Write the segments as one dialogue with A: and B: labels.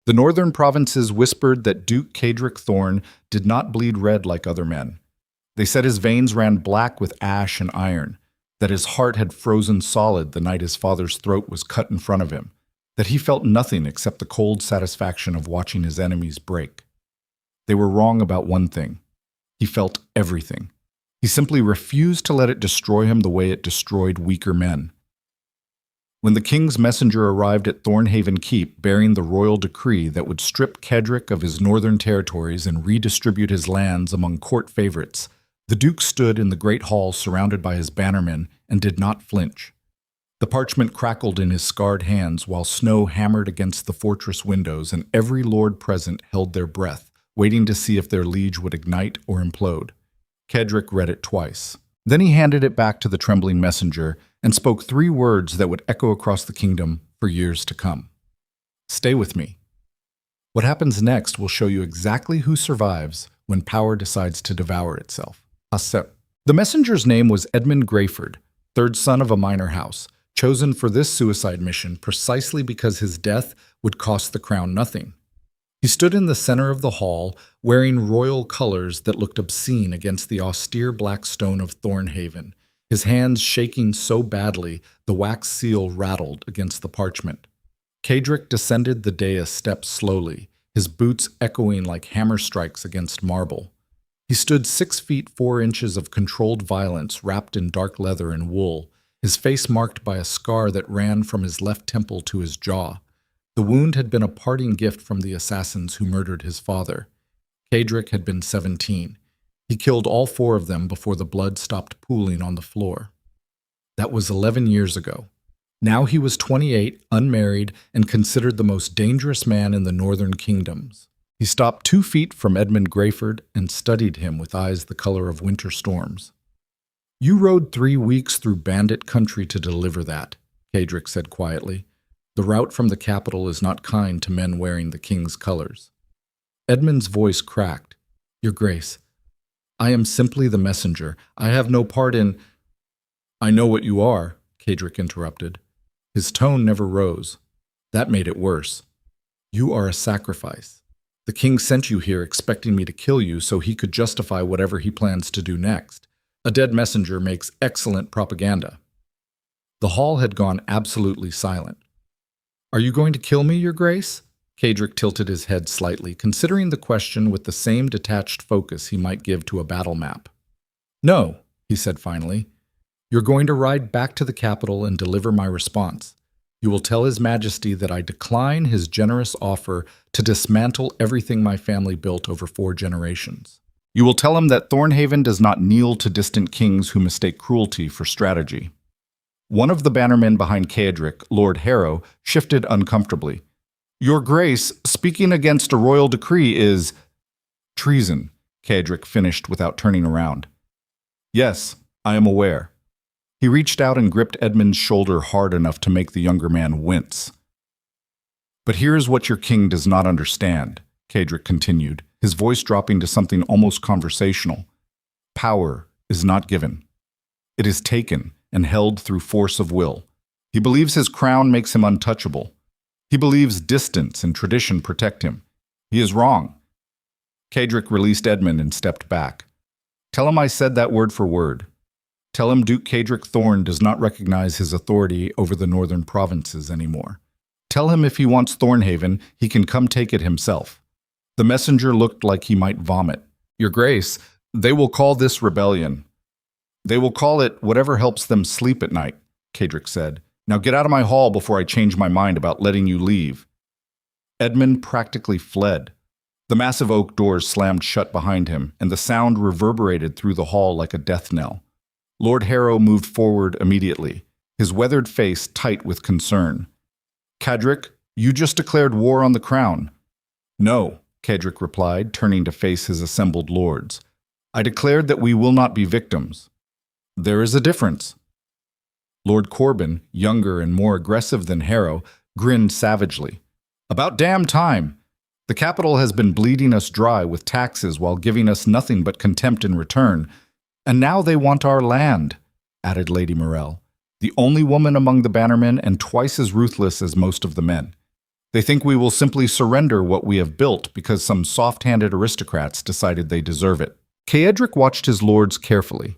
A: The northern provinces whispered that Duke Cadric Thorn did not bleed red like other men. They said his veins ran black with ash and iron, that his heart had frozen solid the night his father's throat was cut in front of him, that he felt nothing except the cold satisfaction of watching his enemies break. They were wrong about one thing. He felt everything. He simply refused to let it destroy him the way it destroyed weaker men. When the king's messenger arrived at Thornhaven Keep bearing the royal decree that would strip Cedric of his northern territories and redistribute his lands among court favorites, the duke stood in the great hall surrounded by his bannermen and did not flinch. The parchment crackled in his scarred hands while snow hammered against the fortress windows, and every lord present held their breath, waiting to see if their liege would ignite or implode. Cedric read it twice. Then he handed it back to the trembling messenger and spoke 3 words that would echo across the kingdom for years to come. Stay with me. What happens next will show you exactly who survives when power decides to devour itself. The messenger's name was Edmund Greyford, 3rd son of a minor house, chosen for this suicide mission precisely because his death would cost the crown nothing. He stood in the center of the hall, wearing royal colors that looked obscene against the austere black stone of Thornhaven, his hands shaking so badly the wax seal rattled against the parchment. Cedric descended the dais steps slowly, his boots echoing like hammer strikes against marble. He stood 6 feet 4 inches of controlled violence wrapped in dark leather and wool, his face marked by a scar that ran from his left temple to his jaw. The wound had been a parting gift from the assassins who murdered his father. Cedric had been 17. He killed all 4 of them before the blood stopped pooling on the floor. That was 11 years ago. Now he was 28, unmarried, and considered the most dangerous man in the northern kingdoms. He stopped 2 feet from Edmund Greyford and studied him with eyes the color of winter storms. "You rode 3 weeks through bandit country to deliver that," Cedric said quietly. "The route from the capital is not kind to men wearing the king's colors." Edmund's voice cracked. "Your Grace, I am simply the messenger. I have no part in—" "I know what you are," Cedric interrupted. His tone never rose. That made it worse. "You are a sacrifice. The king sent you here expecting me to kill you so he could justify whatever he plans to do next. A dead messenger makes excellent propaganda." The hall had gone absolutely silent. "Are you going to kill me, Your Grace?" Cedric tilted his head slightly, considering the question with the same detached focus he might give to a battle map. "No," he said finally. "You're going to ride back to the capital and deliver my response. You will tell His Majesty that I decline his generous offer to dismantle everything my family built over 4 generations. You will tell him that Thornhaven does not kneel to distant kings who mistake cruelty for strategy." One of the bannermen behind Cedric, Lord Harrow, shifted uncomfortably. "Your Grace, speaking against a royal decree is—" "Treason," Cedric finished without turning around. "Yes, I am aware." He reached out and gripped Edmund's shoulder hard enough to make the younger man wince. "But here is what your king does not understand," Cedric continued, his voice dropping to something almost conversational. "Power is not given. It is taken and held through force of will. He believes his crown makes him untouchable. He believes distance and tradition protect him. He is wrong." Cedric released Edmund and stepped back. "Tell him I said that word for word. Tell him Duke Cedric Thorn does not recognize his authority over the northern provinces anymore. Tell him if he wants Thornhaven, he can come take it himself." The messenger looked like he might vomit. "Your Grace, they will call this rebellion. They will call it whatever helps them sleep at night," Cedric said. "Now get out of my hall before I change my mind about letting you leave." Edmund practically fled. The massive oak doors slammed shut behind him, and the sound reverberated through the hall like a death knell. Lord Harrow moved forward immediately, his weathered face tight with concern. "Cedric, you just declared war on the crown." "No," Cedric replied, turning to face his assembled lords. "I declared that we will not be victims." "There is a difference." Lord Corbin, younger and more aggressive than Harrow, grinned savagely. "About damn time! The capital has been bleeding us dry with taxes while giving us nothing but contempt in return. And now they want our land," added Lady Morell, the only woman among the bannermen and twice as ruthless as most of the men. They think we will simply surrender what we have built because some soft-handed aristocrats decided they deserve it. Ceadric watched his lords carefully.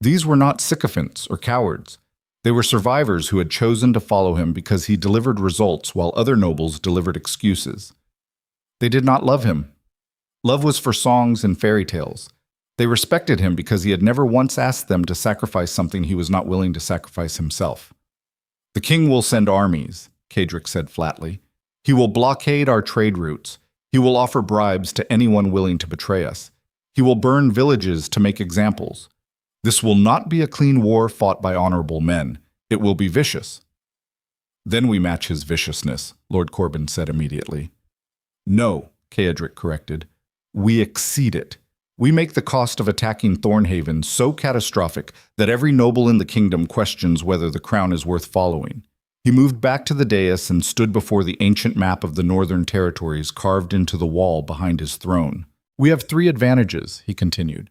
A: These were not sycophants or cowards. They were survivors who had chosen to follow him because he delivered results while other nobles delivered excuses. They did not love him. Love was for songs and fairy tales. They respected him because he had never once asked them to sacrifice something he was not willing to sacrifice himself. "The king will send armies," Ceadric said flatly. "He will blockade our trade routes. He will offer bribes to anyone willing to betray us. He will burn villages to make examples. This will not be a clean war fought by honorable men. It will be vicious." "Then we match his viciousness," Lord Corbin said immediately. "No," Ceadric corrected. "We exceed it. We make the cost of attacking Thornhaven so catastrophic that every noble in the kingdom questions whether the crown is worth following." He moved back to the dais and stood before the ancient map of the northern territories carved into the wall behind his throne. "We have 3 advantages," he continued.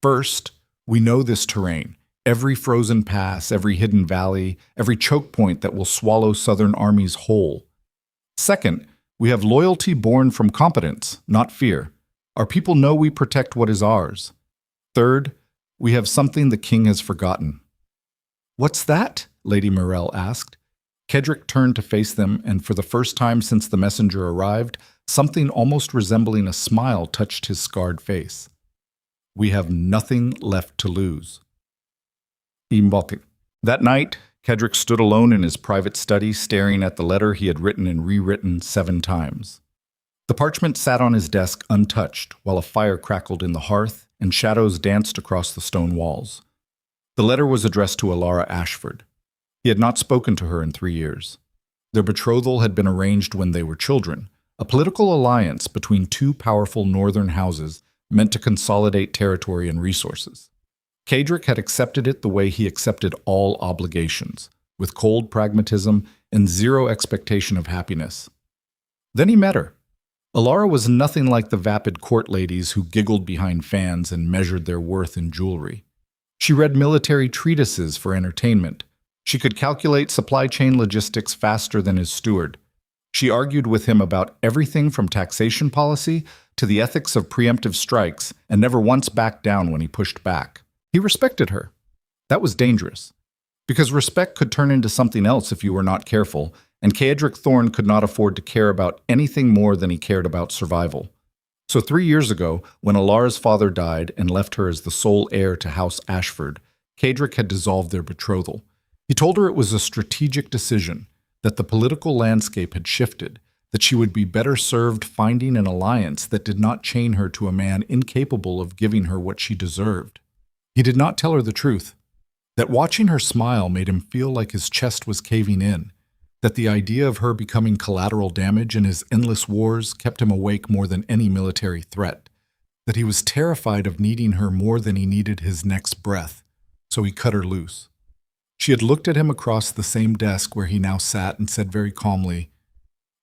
A: "First, we know this terrain, every frozen pass, every hidden valley, every choke point that will swallow southern armies whole. Second, we have loyalty born from competence, not fear. Our people know we protect what is ours. Third, we have something the king has forgotten." "What's that?" Lady Morell asked. Ceadric turned to face them, and for the first time since the messenger arrived, something almost resembling a smile touched his scarred face. "We have nothing left to lose." That night, Ceadric stood alone in his private study, staring at the letter he had written and rewritten 7 times. The parchment sat on his desk untouched, while a fire crackled in the hearth and shadows danced across the stone walls. The letter was addressed to Alara Ashford. He had not spoken to her in 3 years. Their betrothal had been arranged when they were children, a political alliance between 2 powerful northern houses meant to consolidate territory and resources. Ceadric had accepted it the way he accepted all obligations, with cold pragmatism and zero expectation of happiness. Then he met her. Alara was nothing like the vapid court ladies who giggled behind fans and measured their worth in jewelry. She read military treatises for entertainment. She could calculate supply chain logistics faster than his steward. She argued with him about everything from taxation policy to the ethics of preemptive strikes and never once backed down when he pushed back. He respected her. That was dangerous, because respect could turn into something else if you were not careful, and Ceadric Thorne could not afford to care about anything more than he cared about survival. So 3 years ago, when Alara's father died and left her as the sole heir to House Ashford, Ceadric had dissolved their betrothal. He told her it was a strategic decision, that the political landscape had shifted, that she would be better served finding an alliance that did not chain her to a man incapable of giving her what she deserved. He did not tell her the truth, that watching her smile made him feel like his chest was caving in, that the idea of her becoming collateral damage in his endless wars kept him awake more than any military threat, that he was terrified of needing her more than he needed his next breath, so he cut her loose. She had looked at him across the same desk where he now sat and said very calmly,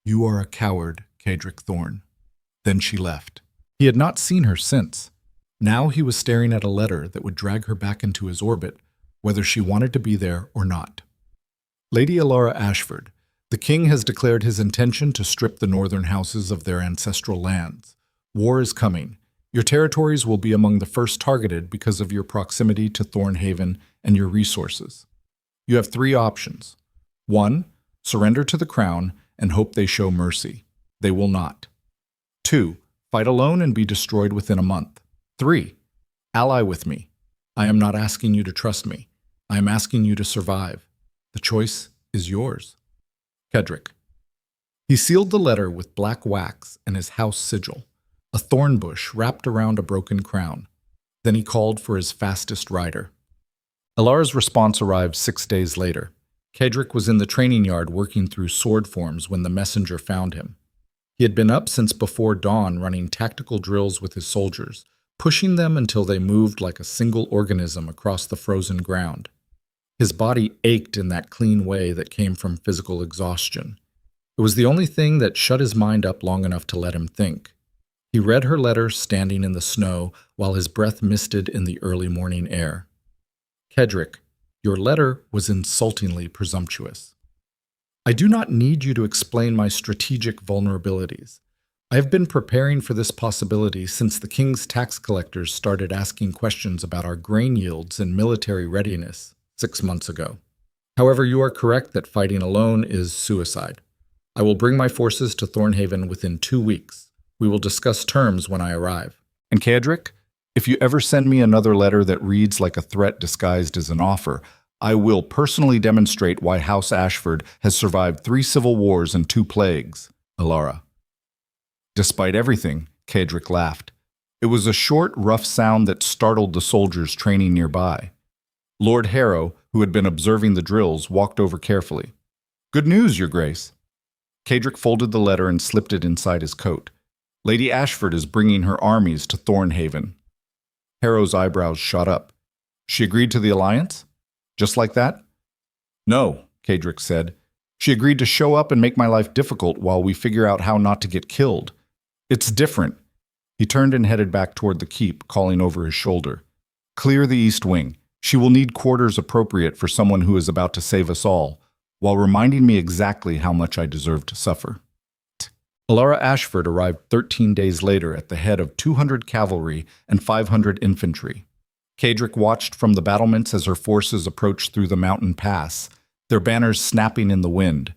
A: "You are a coward, Ceadric Thorne." Then she left. He had not seen her since. Now he was staring at a letter that would drag her back into his orbit, whether she wanted to be there or not. Lady Alara Ashford, the king has declared his intention to strip the northern houses of their ancestral lands. War is coming. Your territories will be among the first targeted because of your proximity to Thornhaven and your resources. You have 3 options. 1. Surrender to the crown and hope they show mercy. They will not. 2. Fight alone and be destroyed within a month. 3. Ally with me. I am not asking you to trust me. I am asking you to survive. The choice is yours. Ceadric. He sealed the letter with black wax and his house sigil, a thorn bush wrapped around a broken crown. Then he called for his fastest rider. Alara's response arrived 6 days later. Ceadric was in the training yard working through sword forms when the messenger found him. He had been up since before dawn running tactical drills with his soldiers, pushing them until they moved like a single organism across the frozen ground. His body ached in that clean way that came from physical exhaustion. It was the only thing that shut his mind up long enough to let him think. He read her letter standing in the snow while his breath misted in the early morning air. Ceadric, your letter was insultingly presumptuous. I do not need you to explain my strategic vulnerabilities. I have been preparing for this possibility since the king's tax collectors started asking questions about our grain yields and military readiness 6 months ago. However, you are correct that fighting alone is suicide. I will bring my forces to Thornhaven within 2 weeks. We will discuss terms when I arrive. And Cadric, if you ever send me another letter that reads like a threat disguised as an offer, I will personally demonstrate why House Ashford has survived 3 civil wars and 2 plagues. Alara. Despite everything, Cadric laughed. It was a short, rough sound that startled the soldiers training nearby. Lord Harrow, who had been observing the drills, walked over carefully. Good news, Your Grace. Cadric folded the letter and slipped it inside his coat. Lady Ashford is bringing her armies to Thornhaven. Harrow's eyebrows shot up. She agreed to the alliance? Just like that? No, Cadric said. She agreed to show up and make my life difficult while we figure out how not to get killed. It's different. He turned and headed back toward the keep, calling over his shoulder. Clear the east wing. She will need quarters appropriate for someone who is about to save us all, while reminding me exactly how much I deserve to suffer. Alara Ashford arrived 13 days later at the head of 200 cavalry and 500 infantry. Cadric watched from the battlements as her forces approached through the mountain pass, their banners snapping in the wind.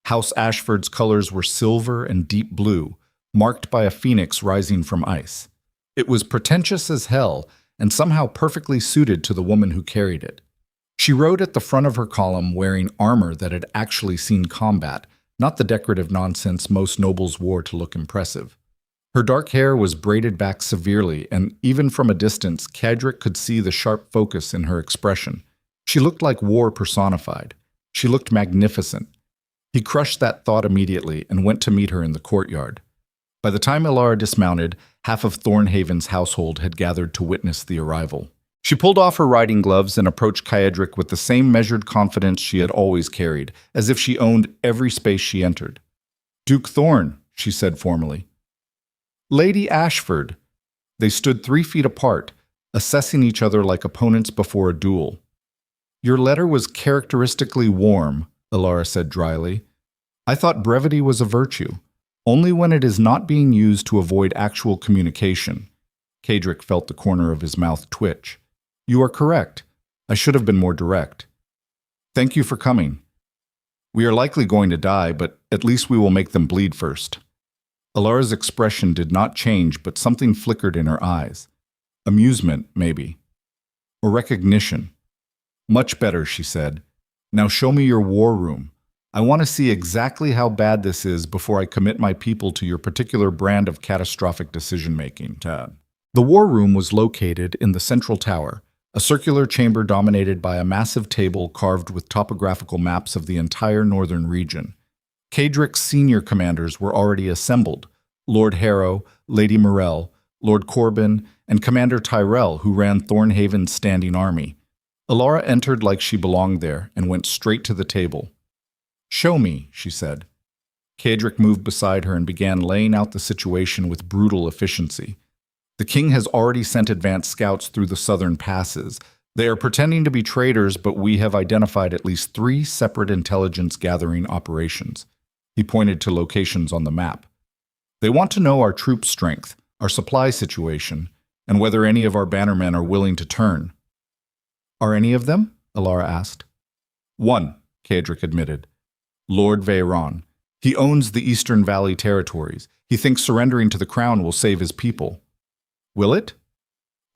A: House Ashford's colors were silver and deep blue, marked by a phoenix rising from ice. It was pretentious as hell, and somehow perfectly suited to the woman who carried it. She rode at the front of her column wearing armor that had actually seen combat, not the decorative nonsense most nobles wore to look impressive. Her dark hair was braided back severely, and even from a distance, Cadric could see the sharp focus in her expression. She looked like war personified. She looked magnificent. He crushed that thought immediately and went to meet her in the courtyard. By the time Alara dismounted, half of Thornhaven's household had gathered to witness the arrival. She pulled off her riding gloves and approached Cadric with the same measured confidence she had always carried, as if she owned every space she entered. Duke Thorn, she said formally. Lady Ashford. They stood 3 feet apart, assessing each other like opponents before a duel. Your letter was characteristically warm, Alara said dryly. I thought brevity was a virtue, only when it is not being used to avoid actual communication. Cadric felt the corner of his mouth twitch. You are correct. I should have been more direct. Thank you for coming. We are likely going to die, but at least we will make them bleed first. Alara's expression did not change, but something flickered in her eyes. Amusement, maybe. Or recognition. Much better, she said. Now show me your war room. I want to see exactly how bad this is before I commit my people to your particular brand of catastrophic decision-making. The war room was located in the central tower, a circular chamber dominated by a massive table carved with topographical maps of the entire northern region. Cadric's senior commanders were already assembled: Lord Harrow, Lady Morell, Lord Corbin, and Commander Tyrell, who ran Thornhaven's standing army. Alara entered like she belonged there and went straight to the table. Show me, she said. Cadric moved beside her and began laying out the situation with brutal efficiency. The king has already sent advance scouts through the southern passes. They are pretending to be traitors, but we have identified at least 3 separate intelligence-gathering operations. He pointed to locations on the map. They want to know our troop strength, our supply situation, and whether any of our bannermen are willing to turn. Are any of them? Alara asked. 1, Cadric admitted. Lord Veyron. He owns the Eastern Valley territories. He thinks surrendering to the crown will save his people. Will it?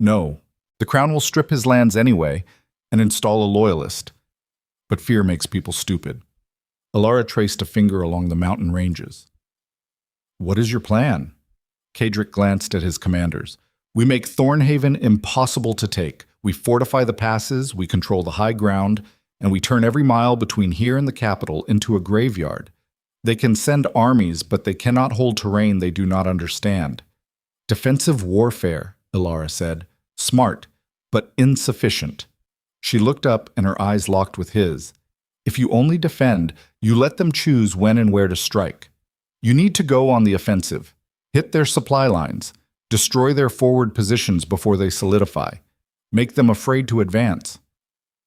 A: No. The crown will strip his lands anyway and install a loyalist. But fear makes people stupid. Alara traced a finger along the mountain ranges. What is your plan? Cadric glanced at his commanders. We make Thornhaven impossible to take. We fortify the passes, we control the high ground, and we turn every mile between here and the capital into a graveyard. They can send armies, but they cannot hold terrain they do not understand. Defensive warfare, Alara said. Smart, but insufficient. She looked up and her eyes locked with his. If you only defend, you let them choose when and where to strike. You need to go on the offensive. Hit their supply lines. Destroy their forward positions before they solidify. Make them afraid to advance.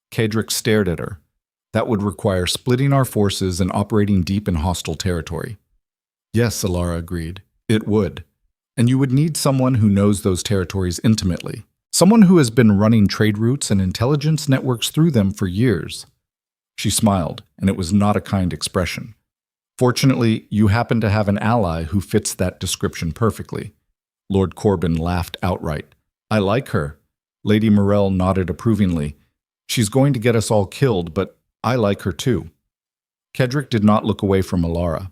A: Cadric stared at her. That would require splitting our forces and operating deep in hostile territory. Yes, Alara agreed. It would. And you would need someone who knows those territories intimately. Someone who has been running trade routes and intelligence networks through them for years. She smiled, and it was not a kind expression. Fortunately, you happen to have an ally who fits that description perfectly. Lord Corbin laughed outright. I like her. Lady Morell nodded approvingly. She's going to get us all killed, but I like her too. Kedrick did not look away from Alara.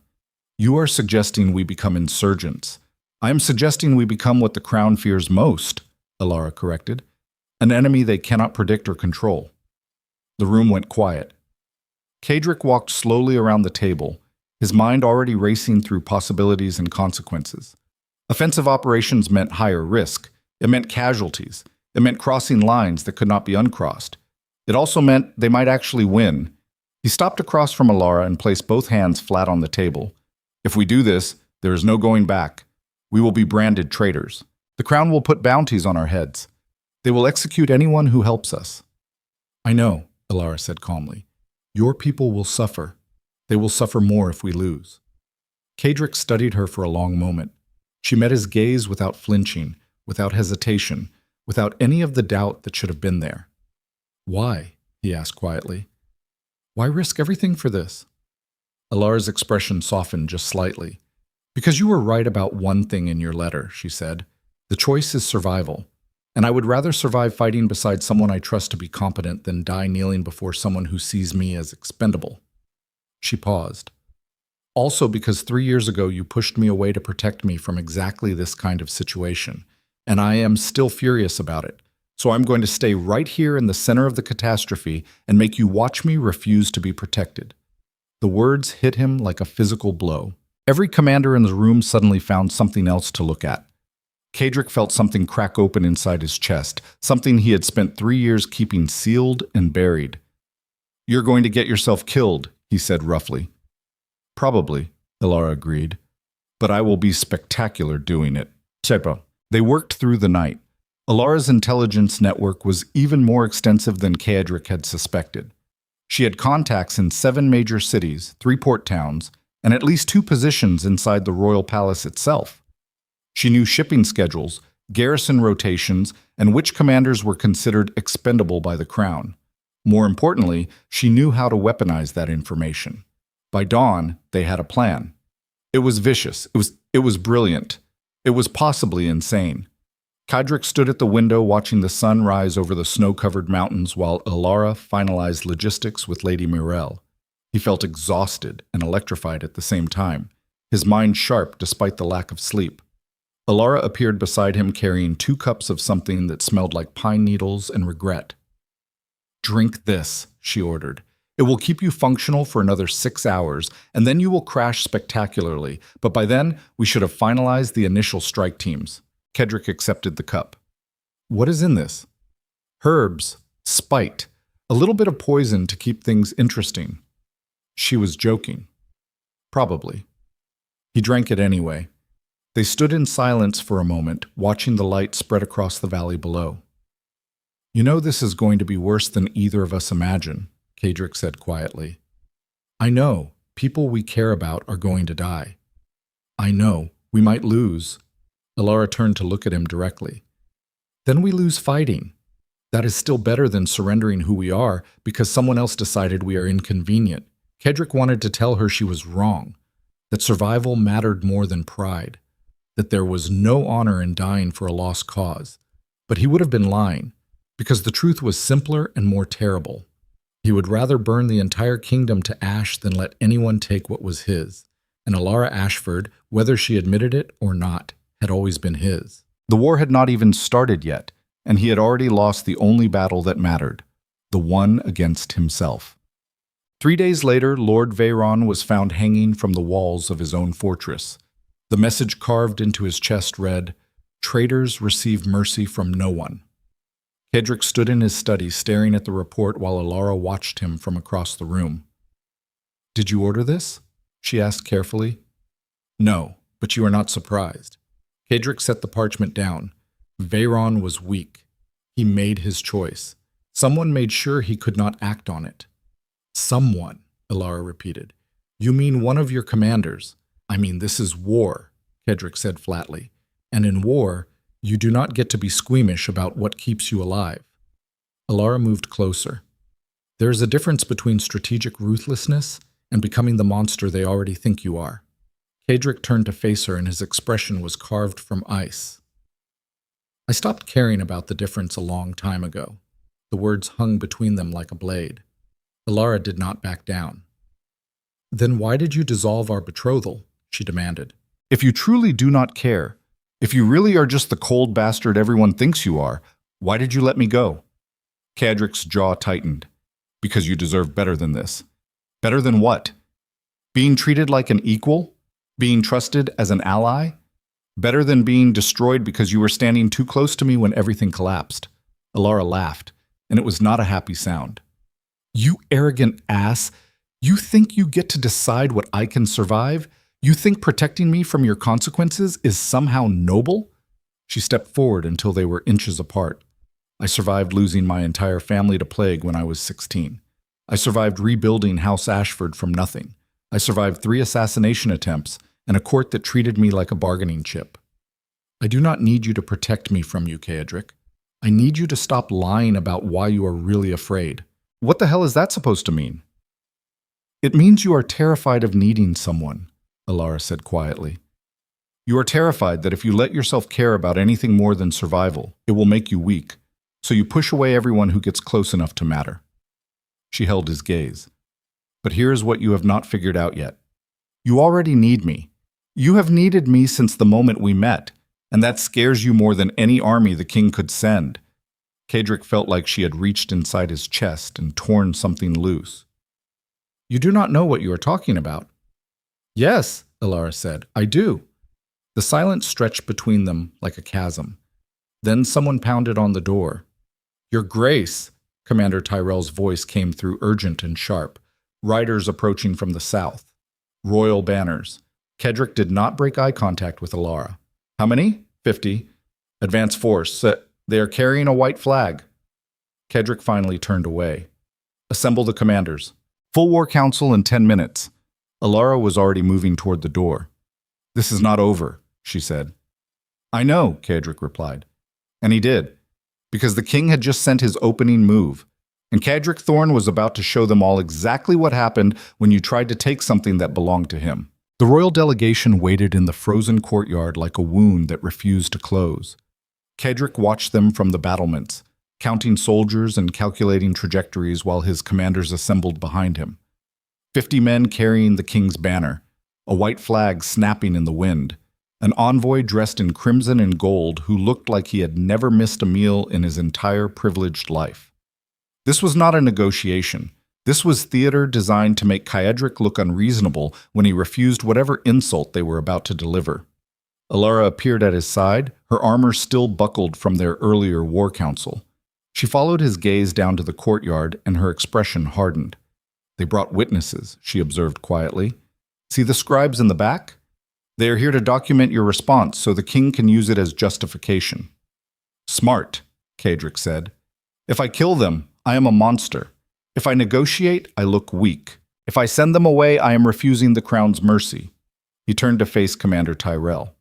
A: You are suggesting we become insurgents. I am suggesting we become what the Crown fears most, Alara corrected. An enemy they cannot predict or control. The room went quiet. Kedrick walked slowly around the table, his mind already racing through possibilities and consequences. Offensive operations meant higher risk. It meant casualties. It meant crossing lines that could not be uncrossed. It also meant they might actually win. He stopped across from Alara and placed both hands flat on the table. If we do this, there is no going back. We will be branded traitors. The Crown will put bounties on our heads. They will execute anyone who helps us. I know, Alara said calmly. Your people will suffer. They will suffer more if we lose. Kedrick studied her for a long moment. She met his gaze without flinching, without hesitation, without any of the doubt that should have been there. Why? He asked quietly. Why risk everything for this? Alara's expression softened just slightly. Because you were right about one thing in your letter, she said. The choice is survival. And I would rather survive fighting beside someone I trust to be competent than die kneeling before someone who sees me as expendable. She paused. Also because 3 years ago you pushed me away to protect me from exactly this kind of situation, and I am still furious about it. So I'm going to stay right here in the center of the catastrophe and make you watch me refuse to be protected. The words hit him like a physical blow. Every commander in the room suddenly found something else to look at. Kedrick felt something crack open inside his chest, something he had spent 3 years keeping sealed and buried. You're going to get yourself killed, he said roughly. Probably, Alara agreed, but I will be spectacular doing it. Chepa. They worked through the night. Alara's intelligence network was even more extensive than Kedrick had suspected. She had contacts in 7 major cities, 3 port towns, and at least 2 positions inside the royal palace itself. She knew shipping schedules, garrison rotations, and which commanders were considered expendable by the Crown. More importantly, she knew how to weaponize that information. By dawn, they had a plan. It was vicious. It was brilliant. It was possibly insane. Kedrick stood at the window watching the sun rise over the snow-covered mountains while Alara finalized logistics with Lady Morell. He felt exhausted and electrified at the same time, his mind sharp despite the lack of sleep. Alara appeared beside him carrying 2 cups of something that smelled like pine needles and regret. Drink this, she ordered. It will keep you functional for another 6 hours, and then you will crash spectacularly, but by then we should have finalized the initial strike teams. Kedrick accepted the cup. What is in this? Herbs, spite, a little bit of poison to keep things interesting. She was joking. Probably. He drank it anyway. They stood in silence for a moment, watching the light spread across the valley below. You know this is going to be worse than either of us imagine, Kedrick said quietly. I know. People we care about are going to die. I know. We might lose. Alara turned to look at him directly. Then we lose fighting. That is still better than surrendering who we are because someone else decided we are inconvenient. Kedrick wanted to tell her she was wrong, that survival mattered more than pride, that there was no honor in dying for a lost cause. But he would have been lying, because the truth was simpler and more terrible. He would rather burn the entire kingdom to ash than let anyone take what was his. And Alara Ashford, whether she admitted it or not, had always been his. The war had not even started yet, and he had already lost the only battle that mattered, the one against himself. 3 days later, Lord Veyron was found hanging from the walls of his own fortress. The message carved into his chest read, "Traitors receive mercy from no one." Kedrick stood in his study staring at the report while Alara watched him from across the room. "Did you order this?" she asked carefully. "No, but you are not surprised." Kedrick set the parchment down. Veyron was weak. He made his choice. Someone made sure he could not act on it. Someone, Ilara repeated. You mean one of your commanders. I mean, this is war, Kedrick said flatly. And in war, you do not get to be squeamish about what keeps you alive. Ilara moved closer. There is a difference between strategic ruthlessness and becoming the monster they already think you are. Kedrick turned to face her and his expression was carved from ice. I stopped caring about the difference a long time ago. The words hung between them like a blade. Ilara did not back down. Then why did you dissolve our betrothal? She demanded. If you truly do not care, if you really are just the cold bastard everyone thinks you are, why did you let me go? Kedrick's jaw tightened. Because you deserve better than this. Better than what? Being treated like an equal? Being trusted as an ally? Better than being destroyed because you were standing too close to me when everything collapsed. Ilara laughed, and it was not a happy sound. You arrogant ass! You think you get to decide what I can survive? You think protecting me from your consequences is somehow noble? She stepped forward until they were inches apart. I survived losing my entire family to plague when I was 16. I survived rebuilding House Ashford from nothing. I survived 3 assassination attempts and a court that treated me like a bargaining chip. I do not need you to protect me from you, Kedrick. I need you to stop lying about why you are really afraid. What the hell is that supposed to mean? It means you are terrified of needing someone, Ilara said quietly. You are terrified that if you let yourself care about anything more than survival, it will make you weak. So you push away everyone who gets close enough to matter. She held his gaze. But here is what you have not figured out yet. You already need me. You have needed me since the moment we met, and that scares you more than any army the king could send. Kedrick felt like she had reached inside his chest and torn something loose. You do not know what you are talking about. Yes, Ilara said, I do. The silence stretched between them like a chasm. Then someone pounded on the door. Your Grace, Commander Tyrell's voice came through urgent and sharp. Riders approaching from the south. Royal banners. Kedrick did not break eye contact with Ilara. How many? 50. Advance force. They are carrying a white flag. Kedrick finally turned away. Assemble the commanders. Full war council in 10 minutes. Ilara was already moving toward the door. This is not over, she said. I know, Kedrick replied. And he did. Because the king had just sent his opening move, and Kedrick Thorne was about to show them all exactly what happened when you tried to take something that belonged to him. The royal delegation waited in the frozen courtyard like a wound that refused to close. Kedrick watched them from the battlements, counting soldiers and calculating trajectories while his commanders assembled behind him. 50 men carrying the king's banner, a white flag snapping in the wind, an envoy dressed in crimson and gold who looked like he had never missed a meal in his entire privileged life. This was not a negotiation. This was theater designed to make Kedrick look unreasonable when he refused whatever insult they were about to deliver. Ilara appeared at his side, her armor still buckled from their earlier war council. She followed his gaze down to the courtyard, and her expression hardened. They brought witnesses, she observed quietly. See the scribes in the back? They are here to document your response so the king can use it as justification. Smart, Kedrick said. If I kill them, I am a monster. If I negotiate, I look weak. If I send them away, I am refusing the crown's mercy. He turned to face Commander Tyrell.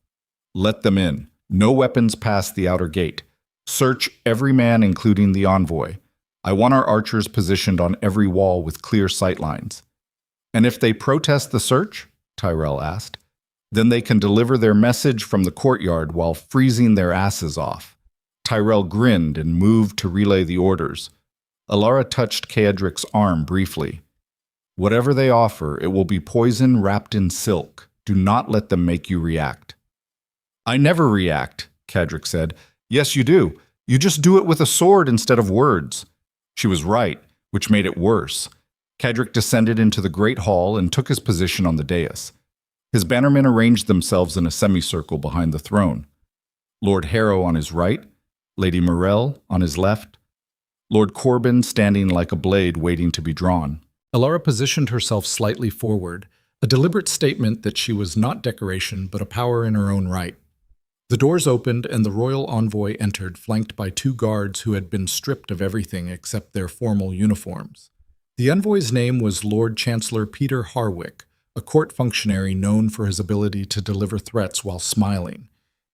A: Let them in. No weapons past the outer gate. Search every man, including the envoy. I want our archers positioned on every wall with clear sightlines. And if they protest the search, Tyrell asked, then they can deliver their message from the courtyard while freezing their asses off. Tyrell grinned and moved to relay the orders. Ilara touched Kedrick's arm briefly. Whatever they offer, it will be poison wrapped in silk. Do not let them make you react. I never react, Kedrick said. Yes, you do. You just do it with a sword instead of words. She was right, which made it worse. Kedrick descended into the great hall and took his position on the dais. His bannermen arranged themselves in a semicircle behind the throne. Lord Harrow on his right, Lady Morell on his left, Lord Corbin standing like a blade waiting to be drawn. Ilara positioned herself slightly forward, a deliberate statement that she was not decoration but a power in her own right. The doors opened and the royal envoy entered, flanked by 2 guards who had been stripped of everything except their formal uniforms. The envoy's name was Lord Chancellor Peter Harwick, a court functionary known for his ability to deliver threats while smiling.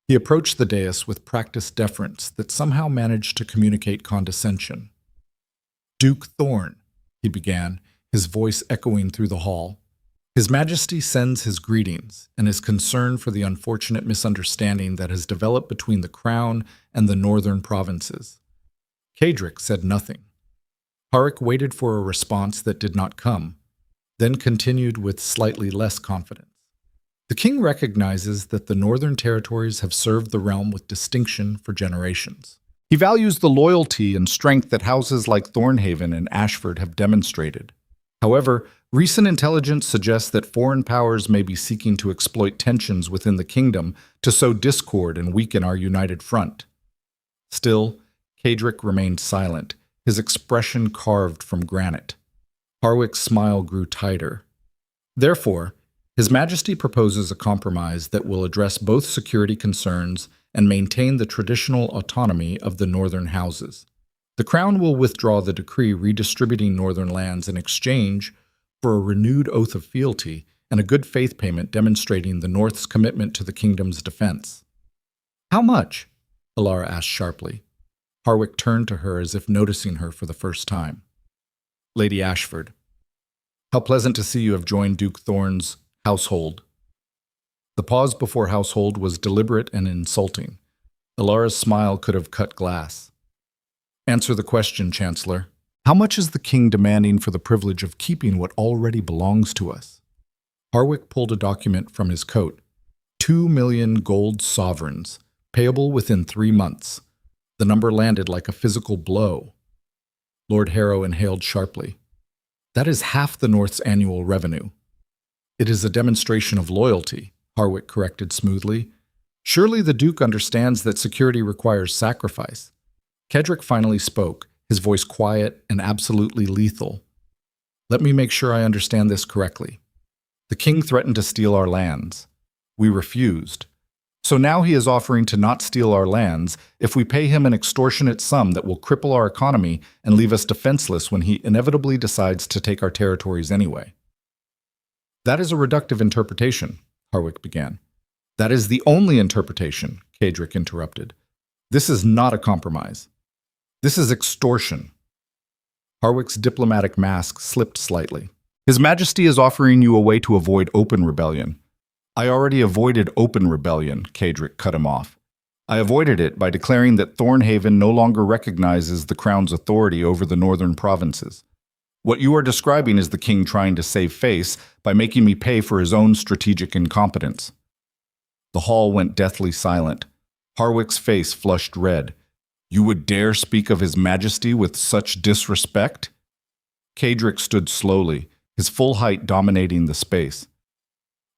A: He approached the dais with practiced deference that somehow managed to communicate condescension. "Duke Thorn," he began, his voice echoing through the hall. "His Majesty sends his greetings and is concerned for the unfortunate misunderstanding that has developed between the Crown and the northern provinces." Cadric said nothing. Harwick waited for a response that did not come, then continued with slightly less confidence. "The king recognizes that the northern territories have served the realm with distinction for generations. He values the loyalty and strength that houses like Thornhaven and Ashford have demonstrated. However, recent intelligence suggests that foreign powers may be seeking to exploit tensions within the kingdom to sow discord and weaken our united front." Still, Cadric remained silent, his expression carved from granite. Harwick's smile grew tighter. "Therefore, His Majesty proposes a compromise that will address both security concerns and maintain the traditional autonomy of the northern houses. The Crown will withdraw the decree redistributing northern lands in exchange for a renewed oath of fealty and a good faith payment demonstrating the North's commitment to the kingdom's defense." "How much?" Alara asked sharply. Harwick turned to her as if noticing her for the first time. "Lady Ashford, how pleasant to see you have joined Duke Thorn's household." The pause before household was deliberate and insulting. Alara's smile could have cut glass. "Answer the question, Chancellor. How much is the king demanding for the privilege of keeping what already belongs to us?" Harwick pulled a document from his coat. 2,000,000 gold sovereigns, payable within 3 months. The number landed like a physical blow. Lord Harrow inhaled sharply. "That is half the North's annual revenue." "It is a demonstration of loyalty," Harwick corrected smoothly. "Surely the Duke understands that security requires sacrifice." Kedrick finally spoke, his voice quiet and absolutely lethal. "Let me make sure I understand this correctly. The king threatened to steal our lands. We refused. So now he is offering to not steal our lands if we pay him an extortionate sum that will cripple our economy and leave us defenseless when he inevitably decides to take our territories anyway." "That is a reductive interpretation," Harwick began. "That is the only interpretation," Cadric interrupted. "This is not a compromise. This is extortion." Harwick's diplomatic mask slipped slightly. "His Majesty is offering you a way to avoid open rebellion." "I already avoided open rebellion," Cadric cut him off. "I avoided it by declaring that Thornhaven no longer recognizes the Crown's authority over the northern provinces. What you are describing is the king trying to save face by making me pay for his own strategic incompetence." The hall went deathly silent. Harwick's face flushed red. "You would dare speak of His Majesty with such disrespect?" Cadric stood slowly, his full height dominating the space.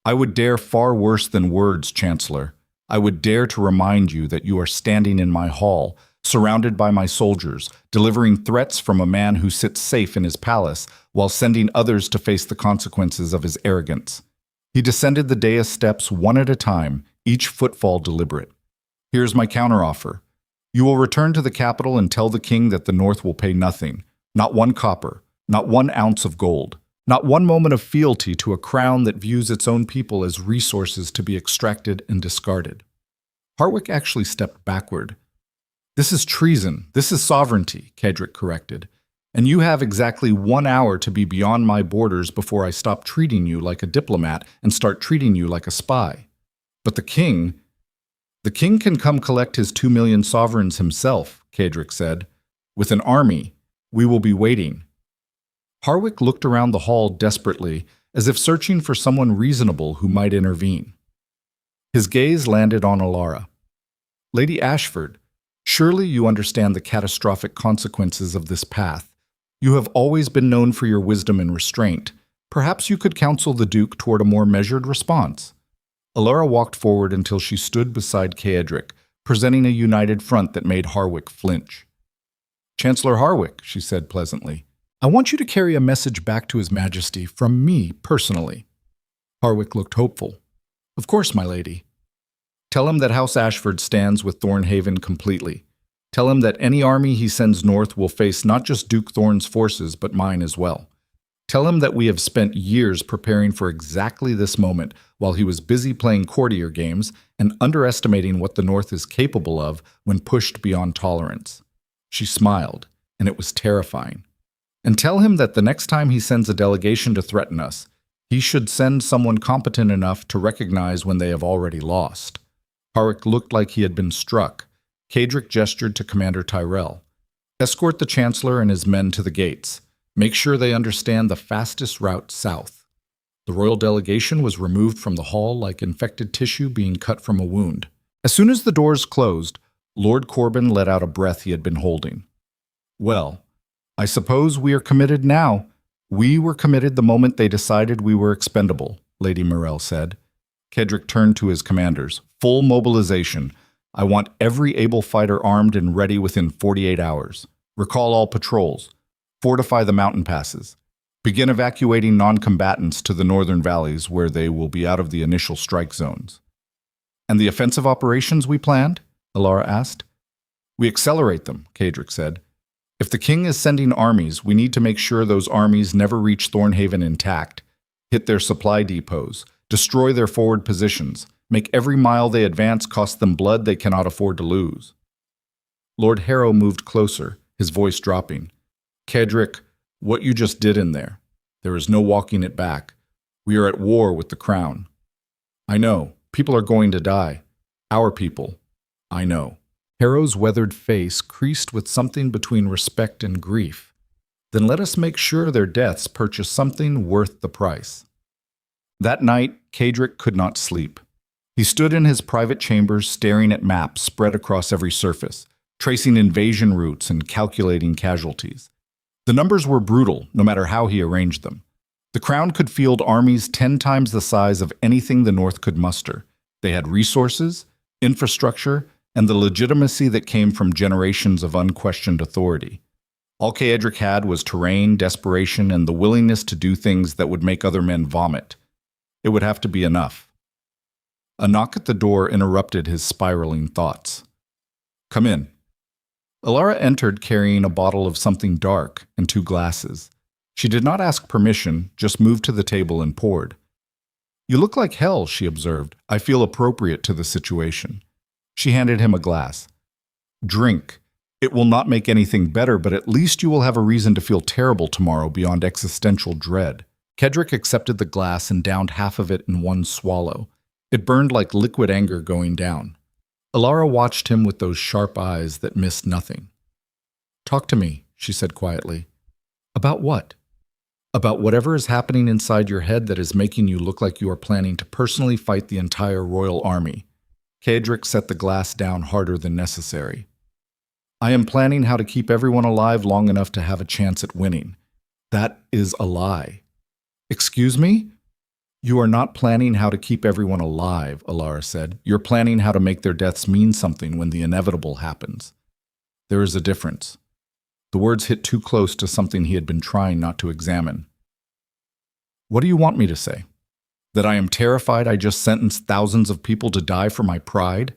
A: "I would dare far worse than words, Chancellor. I would dare to remind you that you are standing in my hall, surrounded by my soldiers, delivering threats from a man who sits safe in his palace while sending others to face the consequences of his arrogance." He descended the dais steps one at a time, each footfall deliberate. "Here's my counteroffer. You will return to the capital and tell the king that the North will pay nothing, not 1 copper, not 1 ounce of gold, not 1 moment of fealty to a crown that views its own people as resources to be extracted and discarded." Harwick actually stepped backward. "This is treason. This is sovereignty," Cadric corrected. "And you have exactly 1 hour to be beyond my borders before I stop treating you like a diplomat and start treating you like a spy." "But the king can come collect his 2,000,000 sovereigns himself," Cadric said. "With an army, we will be waiting." Harwick looked around the hall desperately, as if searching for someone reasonable who might intervene. His gaze landed on Alara. "Lady Ashford, surely you understand the catastrophic consequences of this path. You have always been known for your wisdom and restraint. Perhaps you could counsel the Duke toward a more measured response." Alara walked forward until she stood beside Cadric, presenting a united front that made Harwick flinch. "Chancellor Harwick," she said pleasantly, "I want you to carry a message back to His Majesty from me personally." Harwick looked hopeful. "Of course, my lady." "Tell him that House Ashford stands with Thornhaven completely. Tell him that any army he sends north will face not just Duke Thorn's forces, but mine as well. Tell him that we have spent years preparing for exactly this moment while he was busy playing courtier games and underestimating what the North is capable of when pushed beyond tolerance. She smiled, and it was terrifying. And tell him that the next time he sends a delegation to threaten us, he should send someone competent enough to recognize when they have already lost. Harik looked like he had been struck. Kadric gestured to Commander Tyrell. Escort the Chancellor and his men to the gates. Make sure they understand the fastest route south. The royal delegation was removed from the hall like infected tissue being cut from a wound. As soon as the doors closed, Lord Corbin let out a breath he had been holding. Well, I suppose we are committed now. We were committed the moment they decided we were expendable, Lady Morell said. Kedrick turned to his commanders. Full mobilization. I want every able fighter armed and ready within 48 hours. Recall all patrols. Fortify the mountain passes. Begin evacuating non-combatants to the northern valleys where they will be out of the initial strike zones. And the offensive operations we planned? Alara asked. We accelerate them, Kadric said. If the king is sending armies, we need to make sure those armies never reach Thornhaven intact, hit their supply depots, destroy their forward positions, make every mile they advance cost them blood they cannot afford to lose. Lord Harrow moved closer, his voice dropping. Kedric, what you just did in there is no walking it back. We are at war with the crown. I know, people are going to die. Our people. I know. Harrow's weathered face creased with something between respect and grief. Then let us make sure their deaths purchase something worth the price. That night, Kadric could not sleep. He stood in his private chambers staring at maps spread across every surface, tracing invasion routes and calculating casualties. The numbers were brutal, no matter how he arranged them. The Crown could field armies 10 times the size of anything the North could muster. They had resources, infrastructure, and the legitimacy that came from generations of unquestioned authority. All Kadric had was terrain, desperation, and the willingness to do things that would make other men vomit. It would have to be enough. A knock at the door interrupted his spiraling thoughts. Come in. Alara entered carrying a bottle of something dark and 2 glasses. She did not ask permission, just moved to the table and poured. You look like hell, she observed. I feel appropriate to the situation. She handed him a glass. Drink. It will not make anything better, but at least you will have a reason to feel terrible tomorrow beyond existential dread. Kedric accepted the glass and downed half of it in one swallow. It burned like liquid anger going down. Alara watched him with those sharp eyes that missed nothing. Talk to me, she said quietly. About what? About whatever is happening inside your head that is making you look like you are planning to personally fight the entire royal army. Kadric set the glass down harder than necessary. I am planning how to keep everyone alive long enough to have a chance at winning. That is a lie. Excuse me? You are not planning how to keep everyone alive, Alara said. You're planning how to make their deaths mean something when the inevitable happens. There is a difference. The words hit too close to something he had been trying not to examine. What do you want me to say? That I am terrified I just sentenced thousands of people to die for my pride?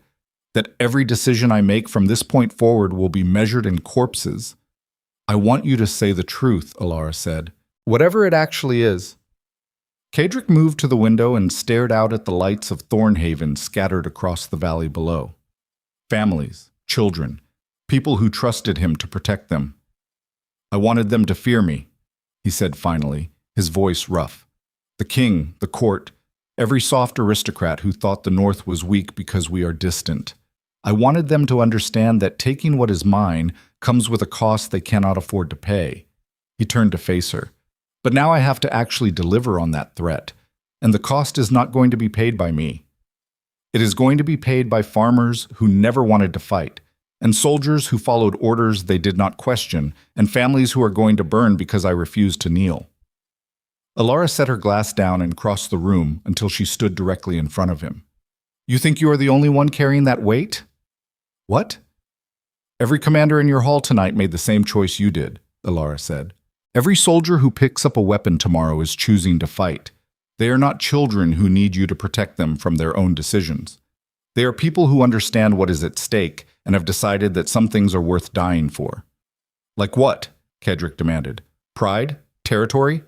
A: That every decision I make from this point forward will be measured in corpses? I want you to say the truth, Alara said. Whatever it actually is. Kadric moved to the window and stared out at the lights of Thornhaven scattered across the valley below. Families, children, people who trusted him to protect them. I wanted them to fear me, he said finally, his voice rough. The king, the court, every soft aristocrat who thought the North was weak because we are distant. I wanted them to understand that taking what is mine comes with a cost they cannot afford to pay. He turned to face her. But now I have to actually deliver on that threat, and the cost is not going to be paid by me. It is going to be paid by farmers who never wanted to fight, and soldiers who followed orders they did not question, and families who are going to burn because I refused to kneel. Alara set her glass down and crossed the room until she stood directly in front of him. You think you are the only one carrying that weight? What? Every commander in your hall tonight made the same choice you did, Alara said. Every soldier who picks up a weapon tomorrow is choosing to fight. They are not children who need you to protect them from their own decisions. They are people who understand what is at stake and have decided that some things are worth dying for. Like what? Kedric demanded. Pride? Territory?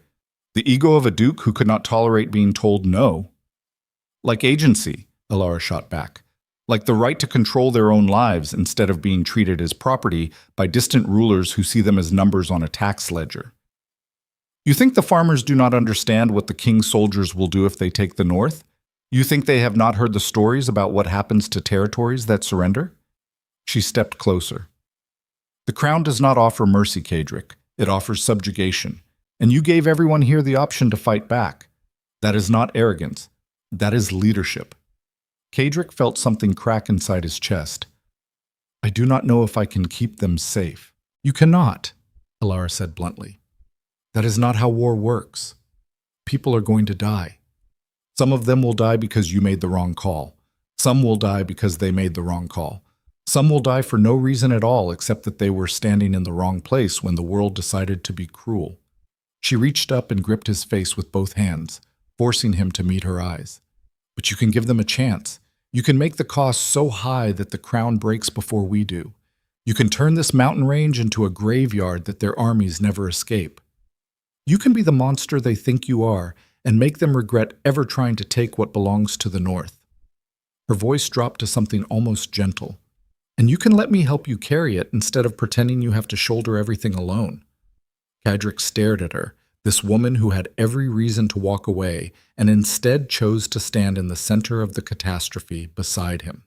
A: The ego of a duke who could not tolerate being told no. Like agency, Alara shot back. Like the right to control their own lives instead of being treated as property by distant rulers who see them as numbers on a tax ledger. You think the farmers do not understand what the king's soldiers will do if they take the north? You think they have not heard the stories about what happens to territories that surrender? She stepped closer. The crown does not offer mercy, Kadric. It offers subjugation. And you gave everyone here the option to fight back. That is not arrogance. That is leadership. Kadric felt something crack inside his chest. I do not know if I can keep them safe. You cannot, Alara said bluntly. That is not how war works. People are going to die. Some of them will die because you made the wrong call. Some will die because they made the wrong call. Some will die for no reason at all except that they were standing in the wrong place when the world decided to be cruel. She reached up and gripped his face with both hands, forcing him to meet her eyes. But you can give them a chance. You can make the cost so high that the crown breaks before we do. You can turn this mountain range into a graveyard that their armies never escape. You can be the monster they think you are and make them regret ever trying to take what belongs to the north. Her voice dropped to something almost gentle. And you can let me help you carry it instead of pretending you have to shoulder everything alone. Kadric stared at her, this woman who had every reason to walk away and instead chose to stand in the center of the catastrophe beside him.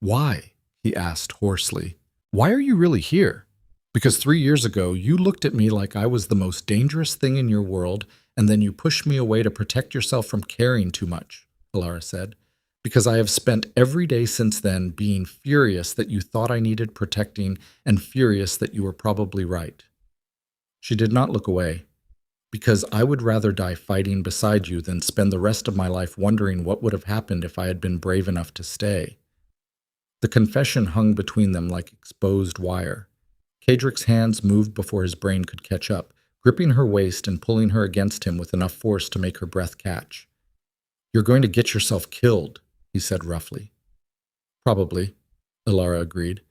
A: Why? He asked hoarsely. Why are you really here? Because 3 years ago, you looked at me like I was the most dangerous thing in your world, and then you pushed me away to protect yourself from caring too much, Alara said. Because I have spent every day since then being furious that you thought I needed protecting and furious that you were probably right. She did not look away. Because I would rather die fighting beside you than spend the rest of my life wondering what would have happened if I had been brave enough to stay. The confession hung between them like exposed wire. Kadric's hands moved before his brain could catch up, gripping her waist and pulling her against him with enough force to make her breath catch. You're going to get yourself killed, he said roughly. Probably, Alara agreed.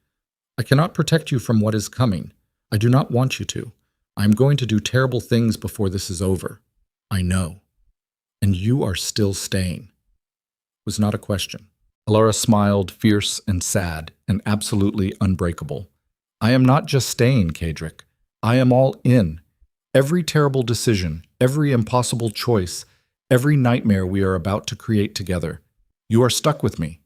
A: I cannot protect you from what is coming. I do not want you to. I am going to do terrible things before this is over. I know. And you are still staying. It was not a question. Alara smiled, fierce and sad, and absolutely unbreakable. I am not just staying, Kadric. I am all in. Every terrible decision, every impossible choice, every nightmare we are about to create together. You are stuck with me.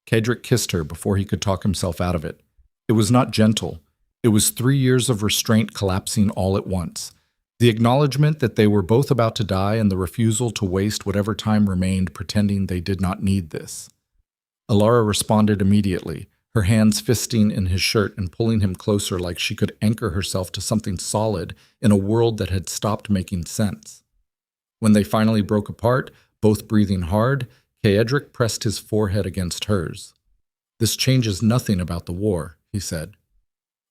A: Kadric kissed her before he could talk himself out of it. It was not gentle. It was 3 years of restraint collapsing all at once. The acknowledgement that they were both about to die and the refusal to waste whatever time remained pretending they did not need this. Alara responded immediately, her hands fisting in his shirt and pulling him closer like she could anchor herself to something solid in a world that had stopped making sense. When they finally broke apart, both breathing hard, Kadric pressed his forehead against hers. This changes nothing about the war, he said.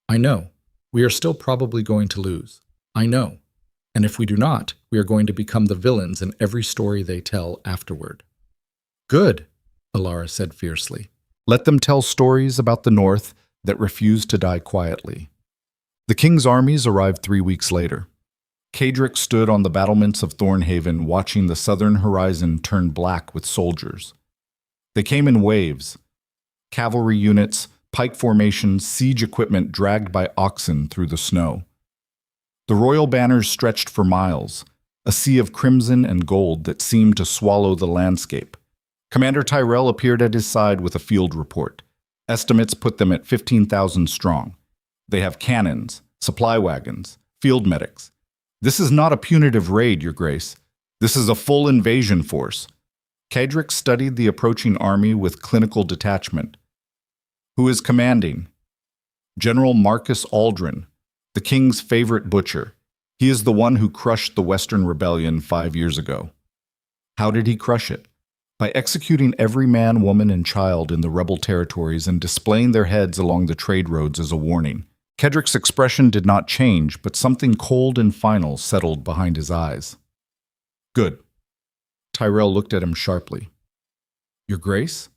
A: I know. We are still probably going to lose. I know. And if we do not, we are going to become the villains in every story they tell afterward. Good, Alara said fiercely. Let them tell stories about the North that refuse to die quietly. The king's armies arrived 3 weeks later. Kadric stood on the battlements of Thornhaven watching the southern horizon turn black with soldiers. They came in waves. Cavalry units, pike formations, siege equipment dragged by oxen through the snow. The royal banners stretched for miles, a sea of crimson and gold that seemed to swallow the landscape. Commander Tyrell appeared at his side with a field report. Estimates put them at 15,000 strong. They have cannons, supply wagons, field medics. This is not a punitive raid, Your Grace. This is a full invasion force. Kadric studied the approaching army with clinical detachment. Who is commanding? General Marcus Aldrin, the king's favorite butcher. He is the one who crushed the Western Rebellion 5 years ago. How did he crush it? By executing every man, woman, and child in the rebel territories and displaying their heads along the trade roads as a warning. Kadric's expression did not change, but something cold and final settled behind his eyes. Good. Tyrell looked at him sharply. Your Grace?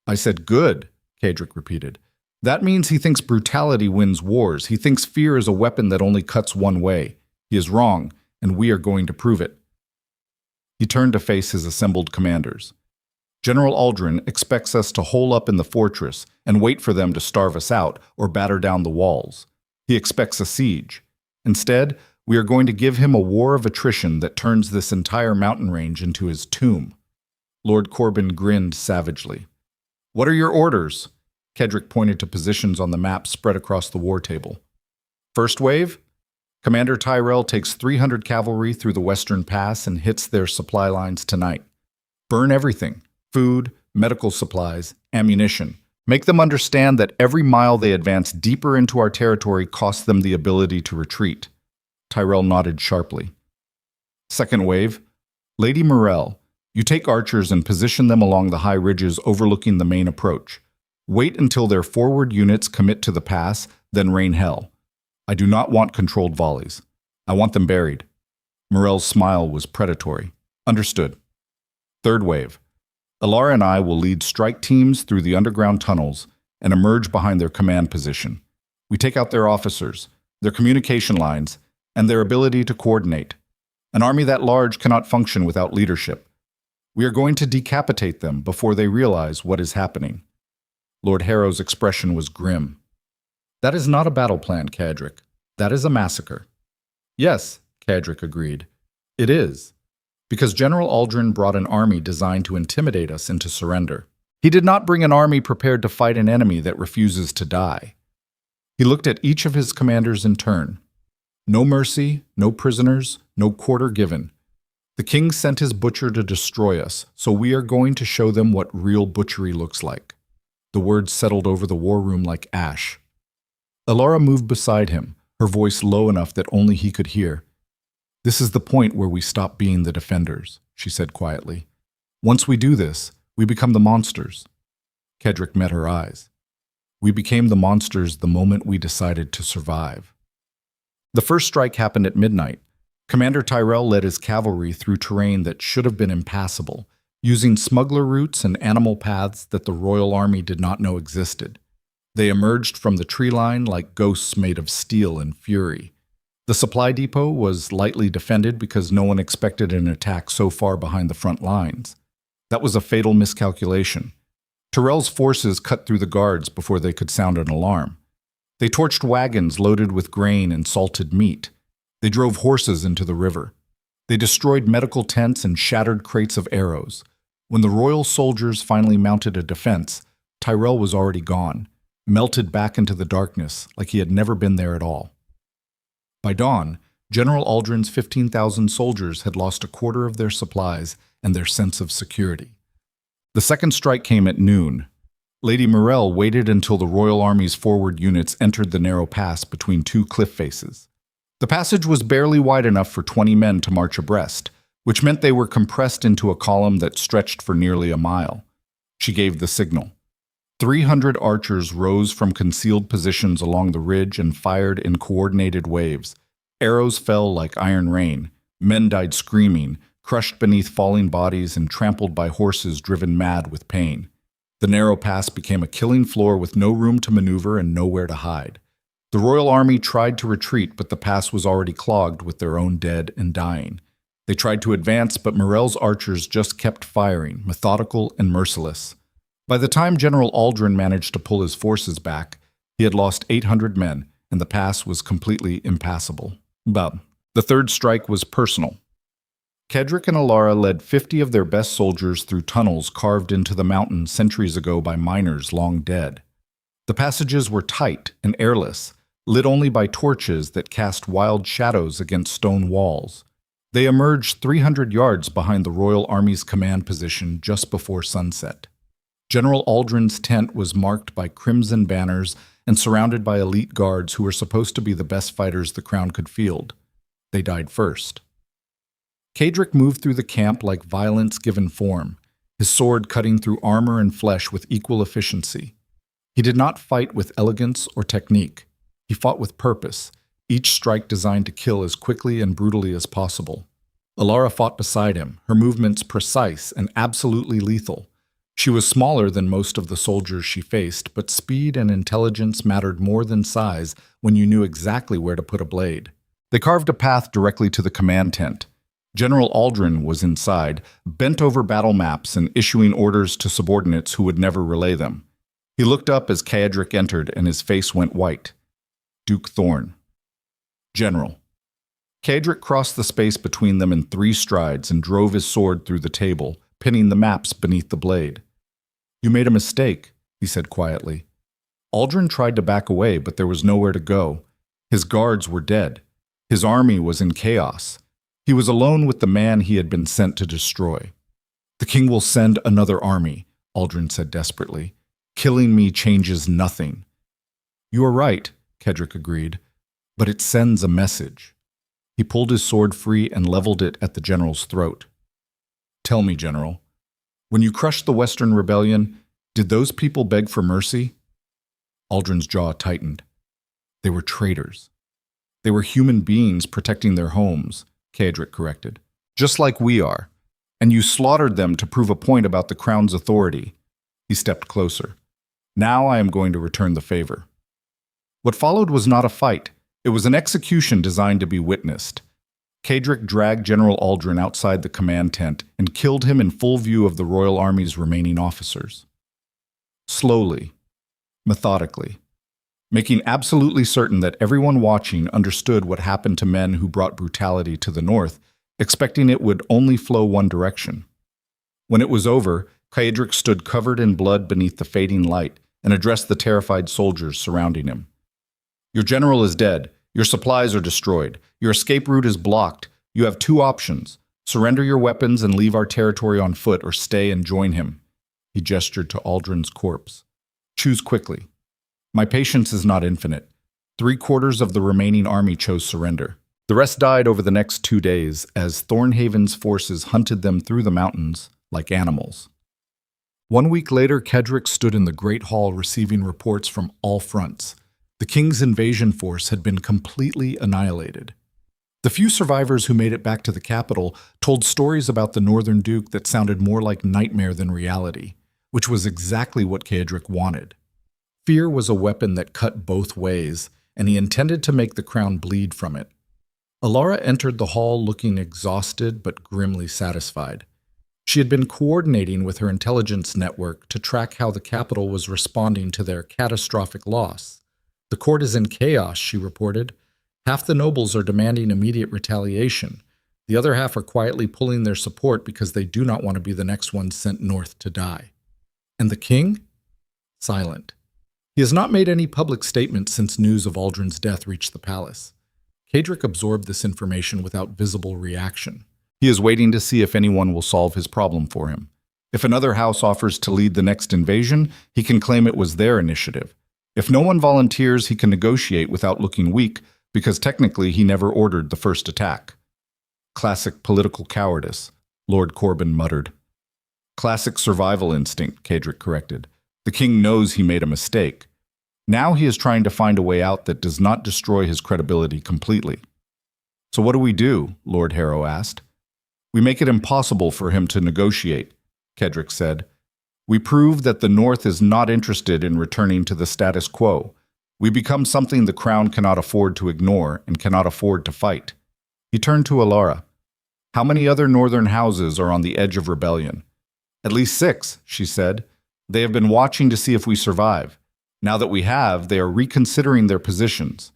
A: I said good, Kadric repeated. That means he thinks brutality wins wars. He thinks fear is a weapon that only cuts one way. He is wrong. and we are going to prove it." He turned to face his assembled commanders. "General Aldrin expects us to hole up in the fortress and wait for them to starve us out or batter down the walls. He expects a siege. Instead, we are going to give him a war of attrition that turns this entire mountain range into his tomb." Lord Corbin grinned savagely. "What are your orders?" Kedrick pointed to positions on the map spread across the war table. "First wave? Commander Tyrell takes 300 cavalry through the Western Pass and hits their supply lines tonight. Burn everything: food, medical supplies, ammunition. Make them understand that every mile they advance deeper into our territory costs them the ability to retreat." Tyrell nodded sharply. "Second wave. Lady Morell, you take archers and position them along the high ridges overlooking the main approach. Wait until their forward units commit to the pass, then rain hell. I do not want controlled volleys. I want them buried." Morell's smile was predatory. "Understood." Third wave. Alara and I will lead strike teams through the underground tunnels and emerge behind their command position. We take out their officers, their communication lines, and their ability to coordinate. An army that large cannot function without leadership. We are going to decapitate them before they realize what is happening." Lord Harrow's expression was grim. "That is not a battle plan, Kedrick. That is a massacre." "Yes," Kedrick agreed. "It is. Because General Aldrin brought an army designed to intimidate us into surrender. He did not bring an army prepared to fight an enemy that refuses to die." He looked at each of his commanders in turn. "No mercy, no prisoners, no quarter given. The king sent his butcher to destroy us, so we are going to show them what real butchery looks like." The words settled over the war room like ash. Alara moved beside him, her voice low enough that only he could hear. "This is the point where we stop being the defenders," she said quietly. "Once we do this, we become the monsters." Kedrick met her eyes. "We became the monsters the moment we decided to survive." The first strike happened at midnight. Commander Tyrell led his cavalry through terrain that should have been impassable, using smuggler routes and animal paths that the Royal Army did not know existed. They emerged from the tree line like ghosts made of steel and fury. The supply depot was lightly defended because no one expected an attack so far behind the front lines. That was a fatal miscalculation. Tyrell's forces cut through the guards before they could sound an alarm. They torched wagons loaded with grain and salted meat. They drove horses into the river. They destroyed medical tents and shattered crates of arrows. When the royal soldiers finally mounted a defense, Tyrell was already gone, melted back into the darkness like he had never been there at all. By dawn, General Aldrin's 15,000 soldiers had lost a quarter of their supplies and their sense of security. The second strike came at noon. Lady Morell waited until the Royal Army's forward units entered the narrow pass between two cliff faces. The passage was barely wide enough for 20 men to march abreast, which meant they were compressed into a column that stretched for nearly a mile. She gave the signal. 300 archers rose from concealed positions along the ridge and fired in coordinated waves. Arrows fell like iron rain. Men died screaming, crushed beneath falling bodies and trampled by horses driven mad with pain. The narrow pass became a killing floor with no room to maneuver and nowhere to hide. The Royal Army tried to retreat, but the pass was already clogged with their own dead and dying. They tried to advance, but Morell's archers just kept firing, methodical and merciless. By the time General Aldrin managed to pull his forces back, he had lost 800 men, and the pass was completely impassable. But the third strike was personal. Kedrick and Alara led 50 of their best soldiers through tunnels carved into the mountain centuries ago by miners long dead. The passages were tight and airless, lit only by torches that cast wild shadows against stone walls. They emerged 300 yards behind the Royal Army's command position just before sunset. General Aldrin's tent was marked by crimson banners and surrounded by elite guards who were supposed to be the best fighters the crown could field. They died first. Kedrick moved through the camp like violence given form, his sword cutting through armor and flesh with equal efficiency. He did not fight with elegance or technique. He fought with purpose, each strike designed to kill as quickly and brutally as possible. Alara fought beside him, her movements precise and absolutely lethal. She was smaller than most of the soldiers she faced, but speed and intelligence mattered more than size when you knew exactly where to put a blade. They carved a path directly to the command tent. General Aldrin was inside, bent over battle maps and issuing orders to subordinates who would never relay them. He looked up as Kaedric entered, and his face went white. Duke Thorn. General. Kaedric crossed the space between them in 3 strides and drove his sword through the table, pinning the maps beneath the blade. You made a mistake, he said quietly. Aldrin tried to back away, but there was nowhere to go. His guards were dead. His army was in chaos. He was alone with the man he had been sent to destroy. The king will send another army, Aldrin said desperately. Killing me changes nothing. You are right, Kaedric agreed, but it sends a message. He pulled his sword free and leveled it at the general's throat. Tell me, General, when you crushed the Western Rebellion, did those people beg for mercy? Aldrin's jaw tightened. They were traitors. They were human beings protecting their homes, Kaedric corrected. Just like we are. And you slaughtered them to prove a point about the crown's authority. He stepped closer. Now I am going to return the favor. What followed was not a fight. It was an execution designed to be witnessed. Kaedric dragged General Aldrin outside the command tent and killed him in full view of the Royal Army's remaining officers. Slowly, methodically, making absolutely certain that everyone watching understood what happened to men who brought brutality to the north, expecting it would only flow one direction. When it was over, Kaedric stood covered in blood beneath the fading light and addressed the terrified soldiers surrounding him. Your general is dead. Your supplies are destroyed. Your escape route is blocked. You have 2 options. Surrender your weapons and leave our territory on foot, or stay and join him. He gestured to Aldrin's corpse. Choose quickly. My patience is not infinite. 3/4 of the remaining army chose surrender. The rest died over the next 2 days as Thornhaven's forces hunted them through the mountains like animals. 1 week later, Kaedric stood in the Great Hall receiving reports from all fronts. The king's invasion force had been completely annihilated. The few survivors who made it back to the capital told stories about the Northern Duke that sounded more like nightmare than reality, which was exactly what Kaedric wanted. Fear was a weapon that cut both ways, and he intended to make the crown bleed from it. Alara entered the hall looking exhausted but grimly satisfied. She had been coordinating with her intelligence network to track how the capital was responding to their catastrophic loss. The court is in chaos, she reported. Half the nobles are demanding immediate retaliation. The other half are quietly pulling their support because they do not want to be the next ones sent north to die. And the king? Silent. He has not made any public statements since news of Aldrin's death reached the palace. Kaedric absorbed this information without visible reaction. He is waiting to see if anyone will solve his problem for him. If another house offers to lead the next invasion, he can claim it was their initiative. If no one volunteers, he can negotiate without looking weak, because technically he never ordered the first attack. Classic political cowardice, Lord Corbin muttered. Classic survival instinct, Kaedric corrected. The king knows he made a mistake. Now he is trying to find a way out that does not destroy his credibility completely. So what do we do? Lord Harrow asked. We make it impossible for him to negotiate, Kaedric said. We prove that the North is not interested in returning to the status quo. We become something the crown cannot afford to ignore and cannot afford to fight. He turned to Alara. How many other northern houses are on the edge of rebellion? At least 6, she said. They have been watching to see if we survive. Now that we have, they are reconsidering their positions.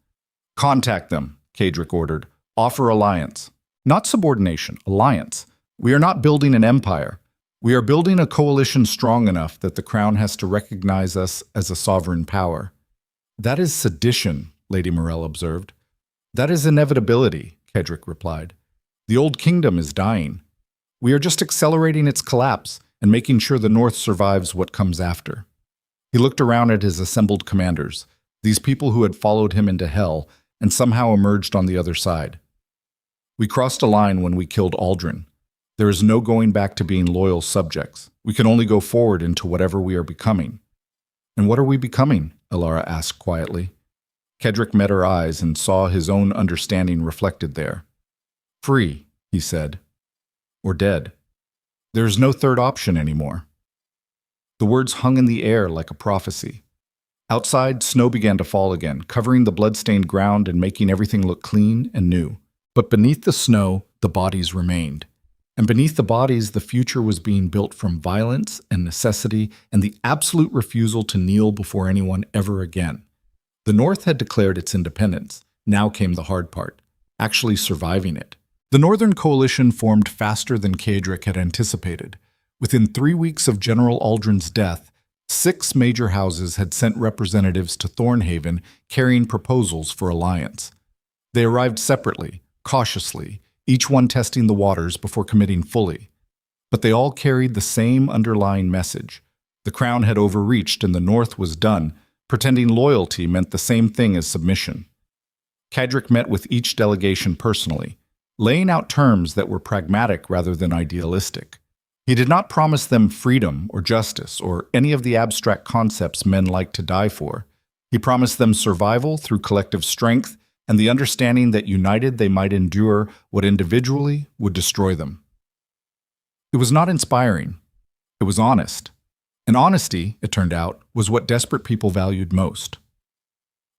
A: Contact them, Kaedric ordered. Offer alliance. Not subordination, alliance. We are not building an empire. We are building a coalition strong enough that the crown has to recognize us as a sovereign power. That is sedition, Lady Morell observed. That is inevitability, Kaedric replied. The old kingdom is dying. We are just accelerating its collapse and making sure the North survives what comes after. He looked around at his assembled commanders, these people who had followed him into hell and somehow emerged on the other side. We crossed a line when we killed Aldrin. There is no going back to being loyal subjects. We can only go forward into whatever we are becoming. And what are we becoming? Alara asked quietly. Kaedric met her eyes and saw his own understanding reflected there. Free, he said. Or dead. There is no third option anymore. The words hung in the air like a prophecy. Outside, snow began to fall again, covering the blood-stained ground and making everything look clean and new. But beneath the snow, the bodies remained. And beneath the bodies, the future was being built from violence and necessity and the absolute refusal to kneel before anyone ever again. The North had declared its independence. Now came the hard part, actually surviving it. The Northern Coalition formed faster than Kadric had anticipated. Within 3 weeks of General Aldrin's death, 6 major houses had sent representatives to Thornhaven carrying proposals for alliance. They arrived separately, cautiously, each one testing the waters before committing fully. But they all carried the same underlying message. The Crown had overreached and the North was done. Pretending loyalty meant the same thing as submission. Kadric met with each delegation personally, laying out terms that were pragmatic rather than idealistic. He did not promise them freedom or justice or any of the abstract concepts men like to die for. He promised them survival through collective strength and the understanding that united they might endure what individually would destroy them. It was not inspiring. It was honest. And honesty, it turned out, was what desperate people valued most.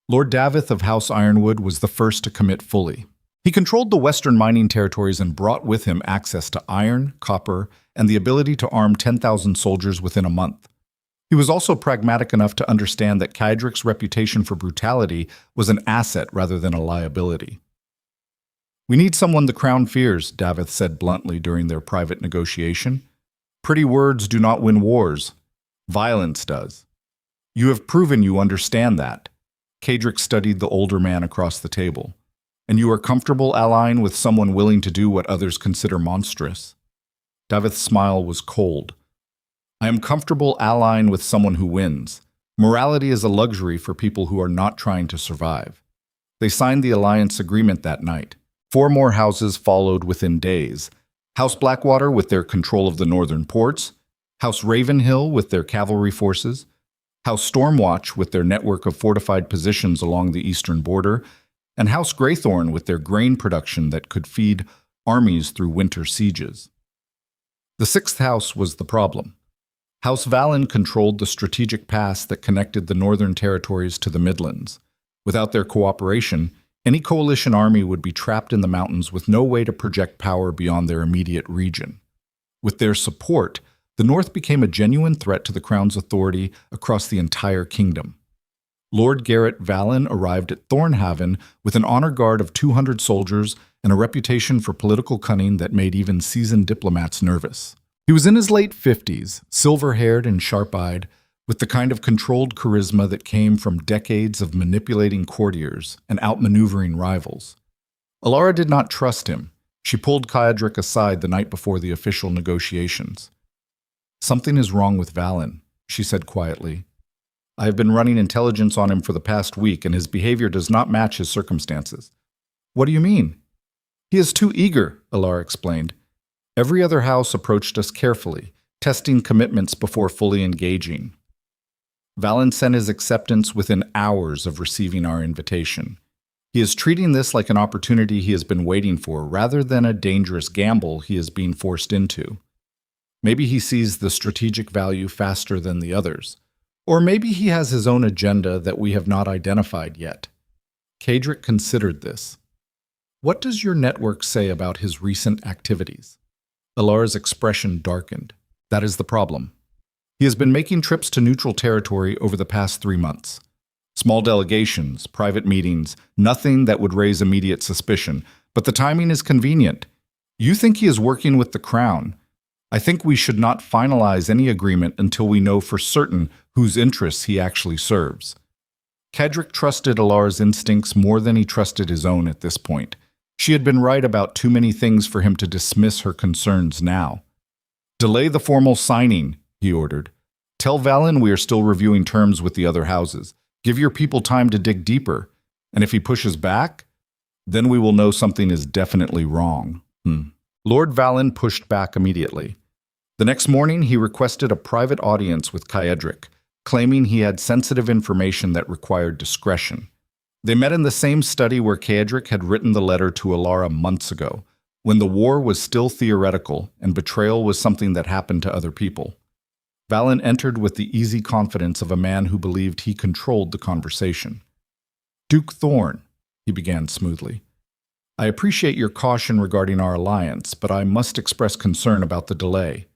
A: Lord Davith of House Ironwood was the first to commit fully. He controlled the western mining territories and brought with him access to iron, copper, and the ability to arm 10,000 soldiers within a month. He was also pragmatic enough to understand that Kadric's reputation for brutality was an asset rather than a liability. "We need someone the Crown fears," Davith said bluntly during their private negotiation. "Pretty words do not win wars. Violence does. You have proven you understand that." Kadric studied the older man across the table. "And you are comfortable allying with someone willing to do what others consider monstrous?" Davith's smile was cold. "I am comfortable allying with someone who wins. Morality is a luxury for people who are not trying to survive." They signed the alliance agreement that night. 4 more houses followed within days. House Blackwater with their control of the northern ports, House Ravenhill with their cavalry forces, House Stormwatch with their network of fortified positions along the eastern border, and House Greythorn with their grain production that could feed armies through winter sieges. The 6th house was the problem. House Valen controlled the strategic pass that connected the northern territories to the Midlands. Without their cooperation, any coalition army would be trapped in the mountains with no way to project power beyond their immediate region. With their support, the North became a genuine threat to the Crown's authority across the entire kingdom. Lord Garrett Valen arrived at Thornhaven with an honor guard of 200 soldiers and a reputation for political cunning that made even seasoned diplomats nervous. He was in his late 50s, silver-haired and sharp-eyed, with the kind of controlled charisma that came from decades of manipulating courtiers and outmaneuvering rivals. Alara did not trust him. She pulled Kadric aside the night before the official negotiations. "Something is wrong with Valen," she said quietly. "I have been running intelligence on him for the past week, and his behavior does not match his circumstances." "What do you mean?" "He is too eager," Alara explained. "Every other house approached us carefully, testing commitments before fully engaging. Valen sent his acceptance within hours of receiving our invitation. He is treating this like an opportunity he has been waiting for, rather than a dangerous gamble he is being forced into. Maybe he sees the strategic value faster than the others. Or maybe he has his own agenda that we have not identified yet." Kadric considered this. "What does your network say about his recent activities?" Alara's expression darkened. "That is the problem. He has been making trips to neutral territory over the past 3 months. Small delegations, private meetings, nothing that would raise immediate suspicion, but the timing is convenient. You think he is working with the Crown. I think we should not finalize any agreement until we know for certain whose interests he actually serves." Kadric trusted Alara's instincts more than he trusted his own at this point. She had been right about too many things for him to dismiss her concerns now. "Delay the formal signing," he ordered. "Tell Valen we are still reviewing terms with the other houses. Give your people time to dig deeper. And if he pushes back, then we will know something is definitely wrong." Lord Valen pushed back immediately. The next morning, he requested a private audience with Kadric, claiming he had sensitive information that required discretion. They met in the same study where Kadric had written the letter to Alara months ago, when the war was still theoretical and betrayal was something that happened to other people. Valen entered with the easy confidence of a man who believed he controlled the conversation. Duke Thorn, he began smoothly. I appreciate your caution regarding our alliance, but I must express concern about the delay.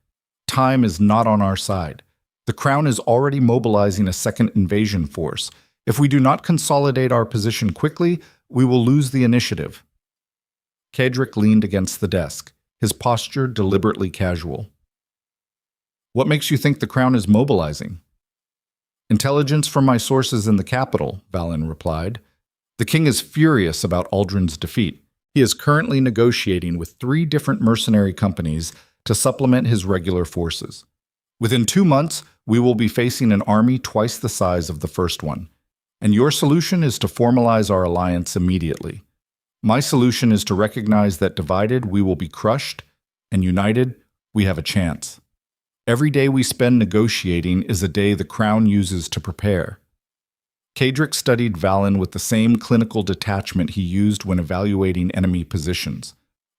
A: Time is not on our side. The Crown is already mobilizing a second invasion force. If we do not consolidate our position quickly, we will lose the initiative. Cedric leaned against the desk, his posture deliberately casual. What makes you think the Crown is mobilizing? Intelligence from my sources in the capital, Valen replied. The king is furious about Aldrin's defeat. He is currently negotiating with 3 different mercenary companies to supplement his regular forces. Within 2 months, we will be facing an army twice the size of the first one. And your solution is to formalize our alliance immediately. My solution is to recognize that divided, we will be crushed, and united, we have a chance. Every day we spend negotiating is a day the Crown uses to prepare. Cedric studied Valen with the same clinical detachment he used when evaluating enemy positions.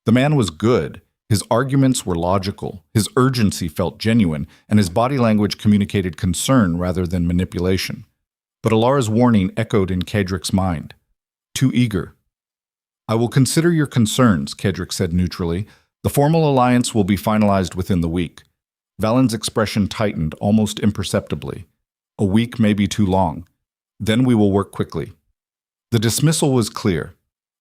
A: The man was good, his arguments were logical, his urgency felt genuine, and his body language communicated concern rather than manipulation. But Alara's warning echoed in Cedric's mind. Too eager. I will consider your concerns, Cedric said neutrally. The formal alliance will be finalized within the week. Valen's expression tightened almost imperceptibly. A week may be too long. Then we will work quickly. The dismissal was clear.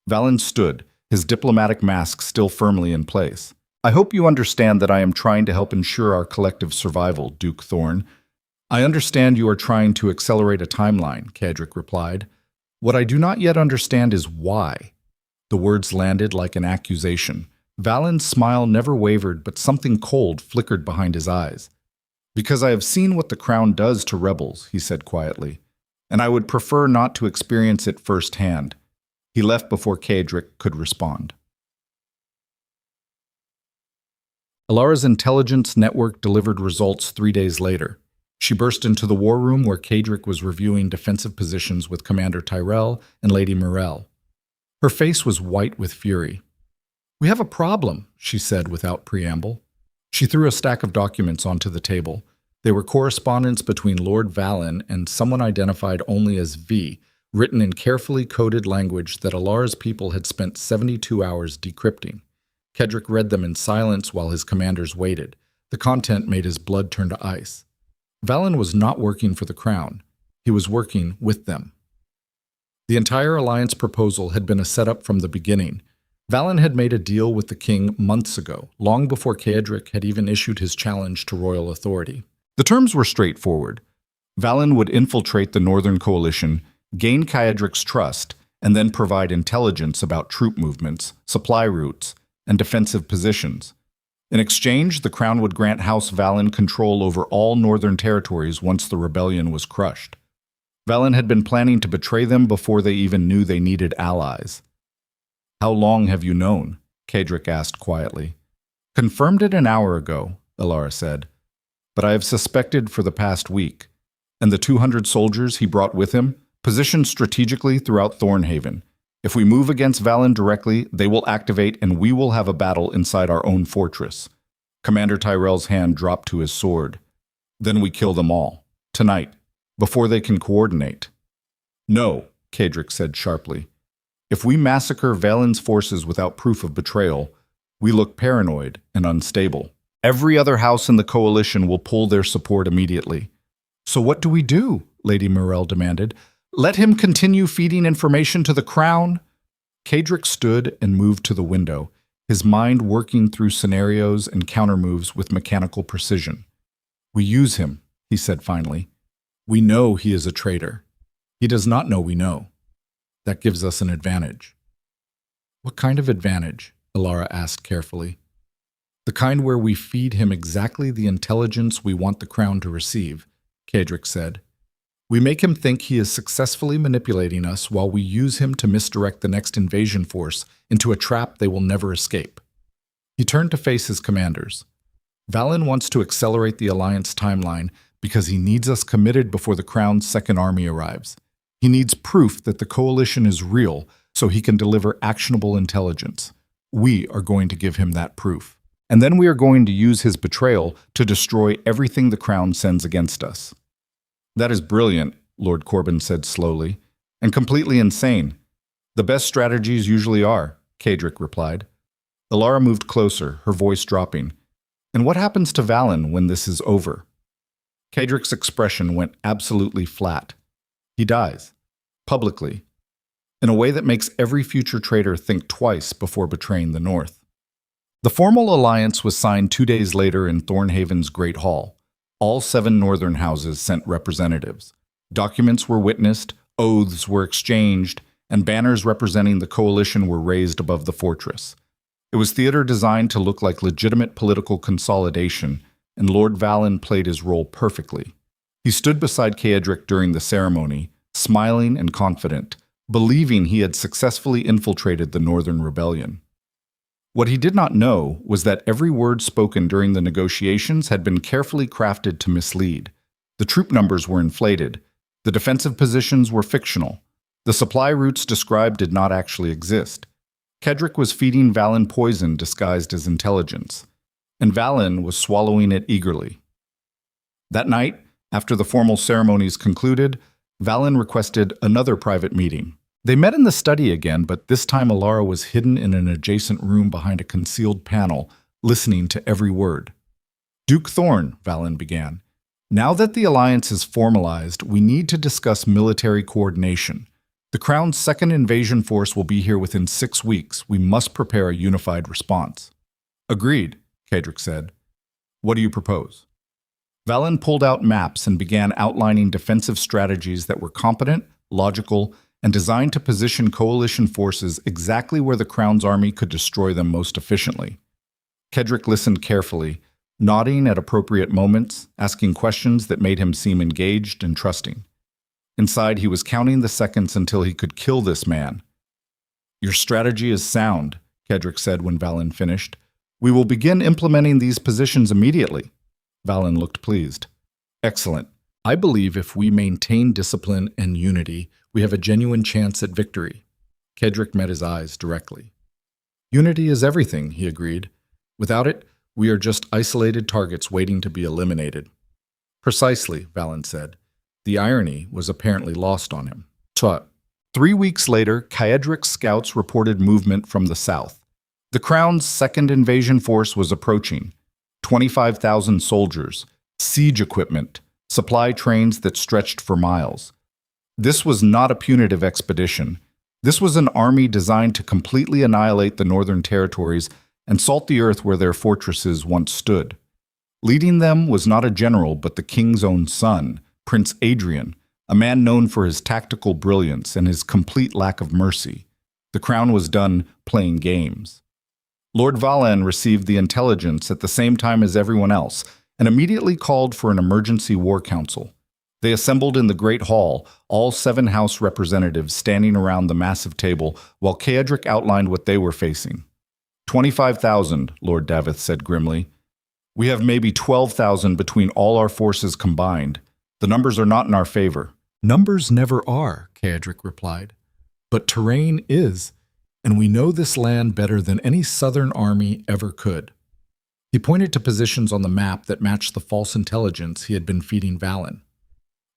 A: Valen stood, his diplomatic mask still firmly in place. I hope you understand that I am trying to help ensure our collective survival, Duke Thorn. I understand you are trying to accelerate a timeline, Cedric replied. What I do not yet understand is why. The words landed like an accusation. Valen's smile never wavered, but something cold flickered behind his eyes. Because I have seen what the Crown does to rebels, he said quietly, and I would prefer not to experience it firsthand. He left before Cedric could respond. Alara's intelligence network delivered results 3 days later. She burst into the war room where Cedric was reviewing defensive positions with Commander Tyrell and Lady Morel. Her face was white with fury. We have a problem, she said without preamble. She threw a stack of documents onto the table. They were correspondence between Lord Valen and someone identified only as V, written in carefully coded language that Alara's people had spent 72 hours decrypting. Cedric read them in silence while his commanders waited. The content made his blood turn to ice. Valen was not working for the Crown. He was working with them. The entire alliance proposal had been a setup from the beginning. Valen had made a deal with the king months ago, long before Cedric had even issued his challenge to royal authority. The terms were straightforward. Valen would infiltrate the Northern Coalition, gain Cedric's trust, and then provide intelligence about troop movements, supply routes, and defensive positions. In exchange, the Crown would grant House Valen control over all northern territories once the rebellion was crushed. Valen had been planning to betray them before they even knew they needed allies. How long have you known? Cedric asked quietly. Confirmed it an hour ago, Alara said. But I have suspected for the past week. And the 200 soldiers he brought with him, positioned strategically throughout Thornhaven. If we move against Valen directly, they will activate and we will have a battle inside our own fortress. Commander Tyrell's hand dropped to his sword. Then we kill them all. Tonight. Before they can coordinate. No, Cedric said sharply. If we massacre Valen's forces without proof of betrayal, we look paranoid and unstable. Every other house in the coalition will pull their support immediately. So what do we do? Lady Morel demanded. Let him continue feeding information to the Crown? Cedric stood and moved to the window, his mind working through scenarios and countermoves with mechanical precision. We use him, he said finally. We know he is a traitor. He does not know we know. That gives us an advantage. What kind of advantage? Alara asked carefully. The kind where we feed him exactly the intelligence we want the Crown to receive, Cedric said. We make him think he is successfully manipulating us while we use him to misdirect the next invasion force into a trap they will never escape. He turned to face his commanders. Valen wants to accelerate the alliance timeline because he needs us committed before the Crown's second army arrives. He needs proof that the coalition is real so he can deliver actionable intelligence. We are going to give him that proof. and then we are going to use his betrayal to destroy everything the crown sends against us." "That is brilliant," Lord Corbin said slowly, "and completely insane. The best strategies usually are," Cadric replied. Alara moved closer, her voice dropping. "And what happens to Valen when this is over?" Cadric's expression went absolutely flat. "He dies. Publicly. In a way that makes every future traitor think twice before betraying the North." The formal alliance was signed 2 days later in Thornhaven's Great Hall. All 7 northern houses sent representatives. Documents were witnessed, oaths were exchanged, and banners representing the coalition were raised above the fortress. It was theater designed to look like legitimate political consolidation, and Lord Valen played his role perfectly. He stood beside Ceadric during the ceremony, smiling and confident, believing he had successfully infiltrated the Northern Rebellion. What he did not know was that every word spoken during the negotiations had been carefully crafted to mislead. The troop numbers were inflated. The defensive positions were fictional. The supply routes described did not actually exist. Ceadric was feeding Valen poison disguised as intelligence, and Valen was swallowing it eagerly. That night, after the formal ceremonies concluded, Valen requested another private meeting. They met in the study again, but this time Alara was hidden in an adjacent room behind a concealed panel, listening to every word. "Duke Thorn," Valen began, "now that the alliance is formalized, we need to discuss military coordination. The Crown's second invasion force will be here within 6 weeks. We must prepare a unified response." "Agreed," Cadric said. "What do you propose?" Valen pulled out maps and began outlining defensive strategies that were competent, logical, and designed to position coalition forces exactly where the Crown's army could destroy them most efficiently. Ceadric listened carefully, nodding at appropriate moments, asking questions that made him seem engaged and trusting. Inside, he was counting the seconds until he could kill this man. "Your strategy is sound," Ceadric said when Valen finished. "We will begin implementing these positions immediately." Valen looked pleased. "Excellent. I believe if we maintain discipline and unity, we have a genuine chance at victory." Ceadric met his eyes directly. "Unity is everything," he agreed. "Without it, we are just isolated targets waiting to be eliminated." "Precisely," Valen said. The irony was apparently lost on him. 3 weeks later, Ceadric's scouts reported movement from the south. The Crown's second invasion force was approaching. 25,000 soldiers, siege equipment, supply trains that stretched for miles. This was not a punitive expedition. This was an army designed to completely annihilate the northern territories and salt the earth where their fortresses once stood. Leading them was not a general, but the king's own son, Prince Adrian, a man known for his tactical brilliance and his complete lack of mercy. The Crown was done playing games. Lord Valen received the intelligence at the same time as everyone else and immediately called for an emergency war council. They assembled in the Great Hall, all 7 House representatives standing around the massive table while Ceadric outlined what they were facing. 25,000, Lord Davith said grimly. "We have maybe 12,000 between all our forces combined. The numbers are not in our favor." "Numbers never are," Ceadric replied. "But terrain is, and we know this land better than any southern army ever could." He pointed to positions on the map that matched the false intelligence he had been feeding Valen.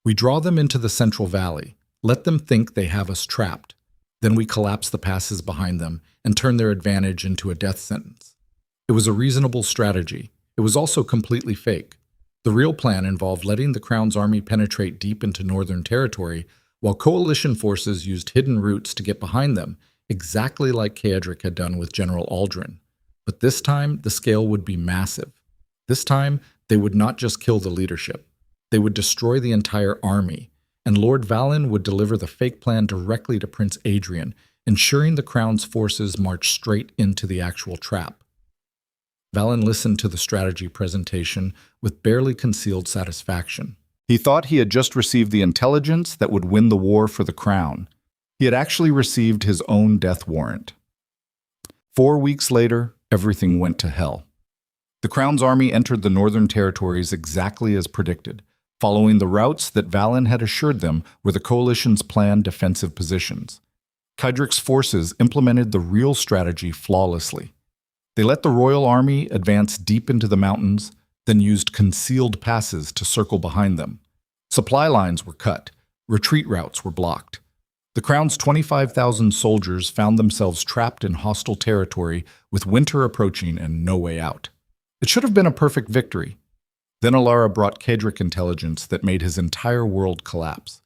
A: "We draw them into the Central Valley, let them think they have us trapped. Then we collapse the passes behind them and turn their advantage into a death sentence." It was a reasonable strategy. It was also completely fake. The real plan involved letting the Crown's army penetrate deep into northern territory, while coalition forces used hidden routes to get behind them, exactly like Ceadric had done with General Aldrin. But this time, the scale would be massive. This time, they would not just kill the leadership. They would destroy the entire army, and Lord Valen would deliver the fake plan directly to Prince Adrian, ensuring the Crown's forces marched straight into the actual trap. Valen listened to the strategy presentation with barely concealed satisfaction. He thought he had just received the intelligence that would win the war for the Crown. He had actually received his own death warrant. 4 weeks later, everything went to hell. The Crown's army entered the northern territories exactly as predicted, following the routes that Valen had assured them were the coalition's planned defensive positions. Ceadric's forces implemented the real strategy flawlessly. They let the royal army advance deep into the mountains, then used concealed passes to circle behind them. Supply lines were cut. Retreat routes were blocked. The crown's 25,000 soldiers found themselves trapped in hostile territory with winter approaching and no way out. It should have been a perfect victory. Then Alara brought Kedrick intelligence that made his entire world collapse.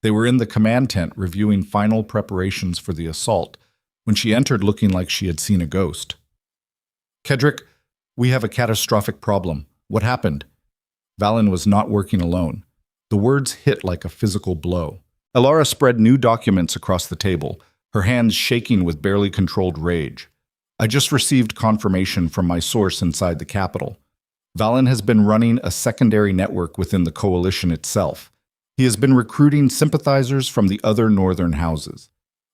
A: They were in the command tent reviewing final preparations for the assault when she entered looking like she had seen a ghost. "Kedrick, we have a catastrophic problem. What happened?" Valen was not working alone. The words hit like a physical blow. Alara spread new documents across the table, her hands shaking with barely controlled rage. "I just received confirmation from my source inside the capital. Valen has been running a secondary network within the coalition itself. He has been recruiting sympathizers from the other northern houses.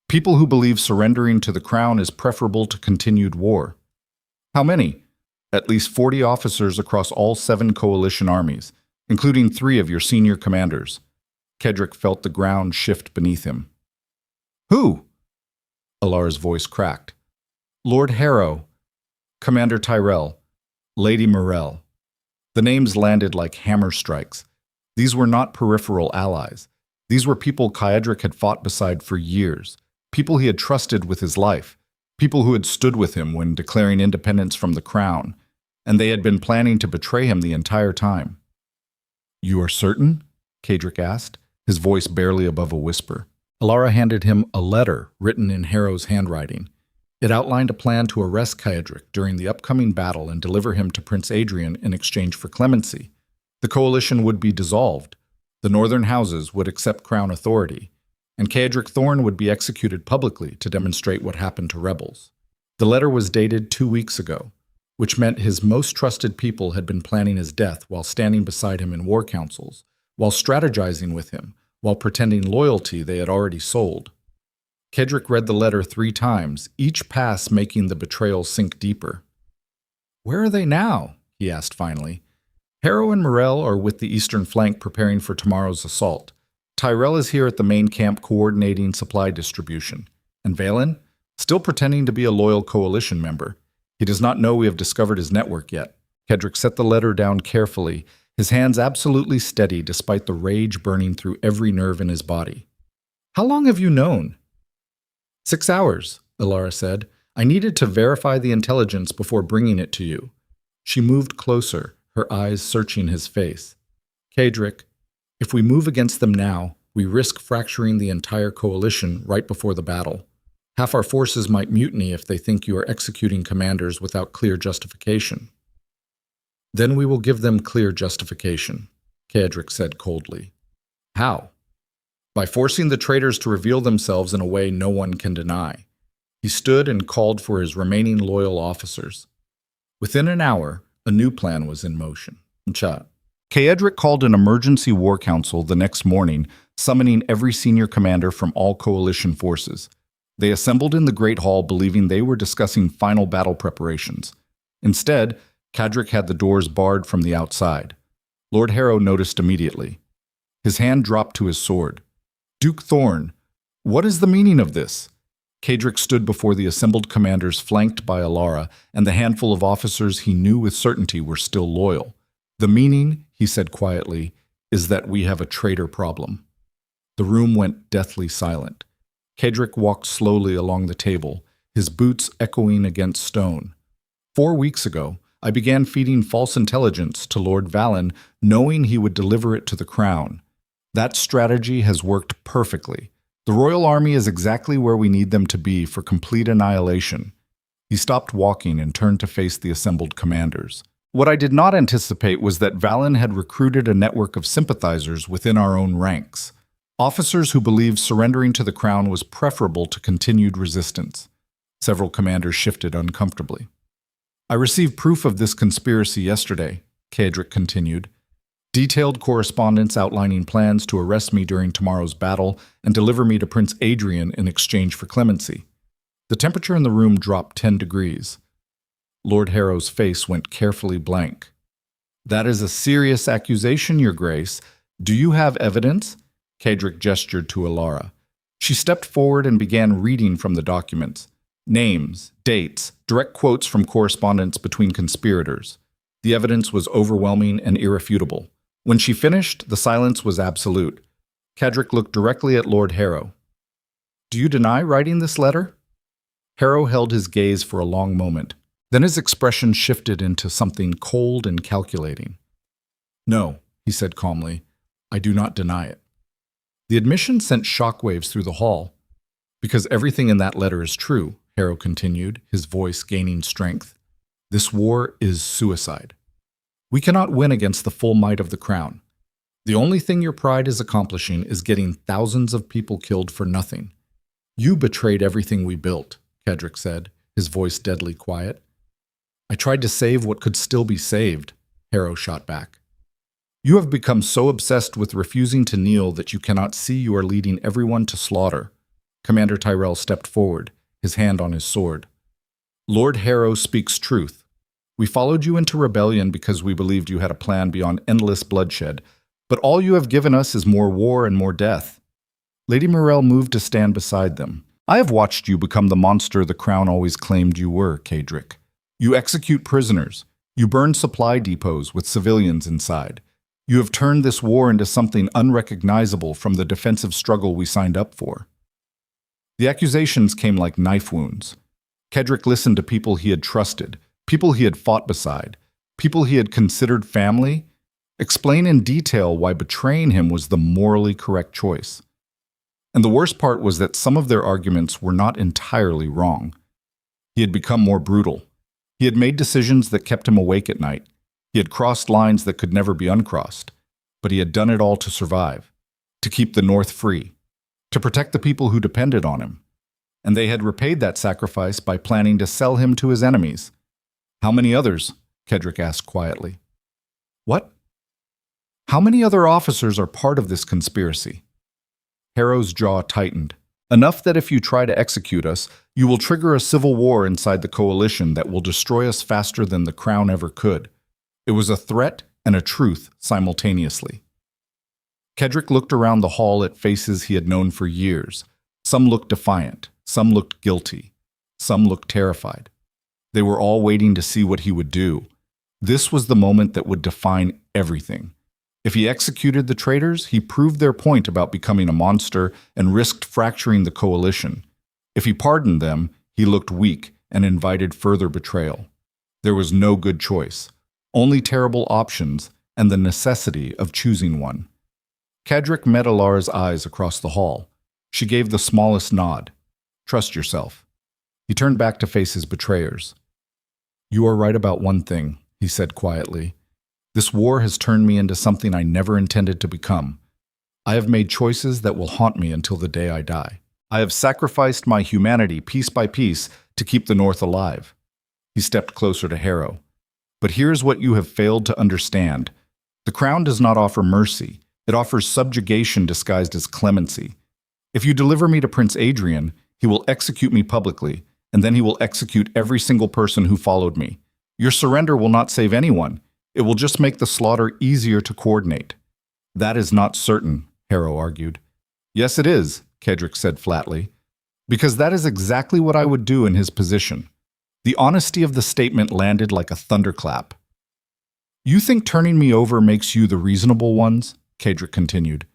A: People who believe surrendering to the crown is preferable to continued war." "How many?" "At least 40 officers across all 7 coalition armies, including 3 of your senior commanders." Kedrick felt the ground shift beneath him. "Who?" Alara's voice cracked. "Lord Harrow, Commander Tyrell, Lady Morell." The names landed like hammer strikes. These were not peripheral allies. These were people Kedrick had fought beside for years, people he had trusted with his life, people who had stood with him when declaring independence from the crown, and they had been planning to betray him the entire time. "You are certain?" Kedrick asked, his voice barely above a whisper. Alara handed him a letter written in Harrow's handwriting. It outlined a plan to arrest Kedrick during the upcoming battle and deliver him to Prince Adrian in exchange for clemency. The coalition would be dissolved, the northern houses would accept crown authority, and Kedrick Thorne would be executed publicly to demonstrate what happened to rebels. The letter was dated 2 weeks ago, which meant his most trusted people had been planning his death while standing beside him in war councils, while strategizing with him, while pretending loyalty they had already sold. Kedrick read the letter 3 times, each pass making the betrayal sink deeper. "Where are they now?" he asked finally. "Harrow and Morell are with the eastern flank preparing for tomorrow's assault. Tyrell is here at the main camp coordinating supply distribution. And Valen? Still pretending to be a loyal coalition member. He does not know we have discovered his network yet." Kedrick set the letter down carefully, his hands absolutely steady despite the rage burning through every nerve in his body. "How long have you known?" 6 hours, Alara said. "I needed to verify the intelligence before bringing it to you." She moved closer, her eyes searching his face. "Kedrick, if we move against them now, we risk fracturing the entire coalition right before the battle. Half our forces might mutiny if they think you are executing commanders without clear justification." "Then we will give them clear justification," Kedrick said coldly. "How?" "By forcing the traitors to reveal themselves in a way no one can deny." He stood and called for his remaining loyal officers. Within an hour, a new plan was in motion. Kedrick called an emergency war council the next morning, summoning every senior commander from all coalition forces. They assembled in the Great Hall believing they were discussing final battle preparations. Instead, Kedrick had the doors barred from the outside. Lord Harrow noticed immediately. His hand dropped to his sword. "Duke Thorne, what is the meaning of this?" Kedrick stood before the assembled commanders flanked by Alara and the handful of officers he knew with certainty were still loyal. "The meaning," he said quietly, "is that we have a traitor problem." The room went deathly silent. Kedrick walked slowly along the table, his boots echoing against stone. 4 weeks ago, I began feeding false intelligence to Lord Valen, knowing he would deliver it to the crown. That strategy has worked perfectly. The royal army is exactly where we need them to be for complete annihilation. He stopped walking and turned to face the assembled commanders. What I did not anticipate was that Valen had recruited a network of sympathizers within our own ranks. Officers who believed surrendering to the crown was preferable to continued resistance. Several commanders shifted uncomfortably. "I received proof of this conspiracy yesterday," Kedrick continued. "Detailed correspondence outlining plans to arrest me during tomorrow's battle and deliver me to Prince Adrian in exchange for clemency." The temperature in the room dropped 10 degrees. Lord Harrow's face went carefully blank. "That is a serious accusation, Your Grace. Do you have evidence?" Kedrick gestured to Alara. She stepped forward and began reading from the documents. Names, dates, direct quotes from correspondence between conspirators. The evidence was overwhelming and irrefutable. When she finished, the silence was absolute. Kedrick looked directly at Lord Harrow. "Do you deny writing this letter?" Harrow held his gaze for a long moment. Then his expression shifted into something cold and calculating. "No," he said calmly, "I do not deny it." The admission sent shockwaves through the hall. "Because everything in that letter is true," Harrow continued, his voice gaining strength. "This war is suicide. We cannot win against the full might of the crown. The only thing your pride is accomplishing is getting thousands of people killed for nothing. You betrayed everything we built," Kedrick said, his voice deadly quiet. "I tried to save what could still be saved," Harrow shot back. "You have become so obsessed with refusing to kneel that you cannot see you are leading everyone to slaughter." Commander Tyrell stepped forward, his hand on his sword. "Lord Harrow speaks truth. We followed you into rebellion because we believed you had a plan beyond endless bloodshed, but all you have given us is more war and more death." Lady Morell moved to stand beside them. "I have watched you become the monster the crown always claimed you were, Kedrick. You execute prisoners. You burn supply depots with civilians inside. You have turned this war into something unrecognizable from the defensive struggle we signed up for." The accusations came like knife wounds. Kedrick listened to people he had trusted, people he had fought beside, people he had considered family, explain in detail why betraying him was the morally correct choice. And the worst part was that some of their arguments were not entirely wrong. He had become more brutal. He had made decisions that kept him awake at night. He had crossed lines that could never be uncrossed. But he had done it all to survive, to keep the North free, to protect the people who depended on him. And they had repaid that sacrifice by planning to sell him to his enemies. "How many others?" Kedrick asked quietly. "What? How many other officers are part of this conspiracy?" Harrow's jaw tightened. "Enough that if you try to execute us, you will trigger a civil war inside the coalition that will destroy us faster than the crown ever could." It was a threat and a truth simultaneously. Kedrick looked around the hall at faces he had known for years. Some looked defiant, some looked guilty, some looked terrified. They were all waiting to see what he would do. This was the moment that would define everything. If he executed the traitors, he proved their point about becoming a monster and risked fracturing the coalition. If he pardoned them, he looked weak and invited further betrayal. There was no good choice, only terrible options and the necessity of choosing one. Kedrick met Alara's eyes across the hall. She gave the smallest nod. "Trust yourself." He turned back to face his betrayers. "You are right about one thing," he said quietly. "This war has turned me into something I never intended to become. I have made choices that will haunt me until the day I die. I have sacrificed my humanity piece by piece to keep the North alive." He stepped closer to Harrow. "But here's what you have failed to understand. The crown does not offer mercy. It offers subjugation disguised as clemency. If you deliver me to Prince Adrian, he will execute me publicly, and then he will execute every single person who followed me. Your surrender will not save anyone. It will just make the slaughter easier to coordinate." "That is not certain," Harrow argued. "Yes, it is," Kedrick said flatly, "because that is exactly what I would do in his position." The honesty of the statement landed like a thunderclap. "You think turning me over makes you the reasonable ones?" Kedrick continued.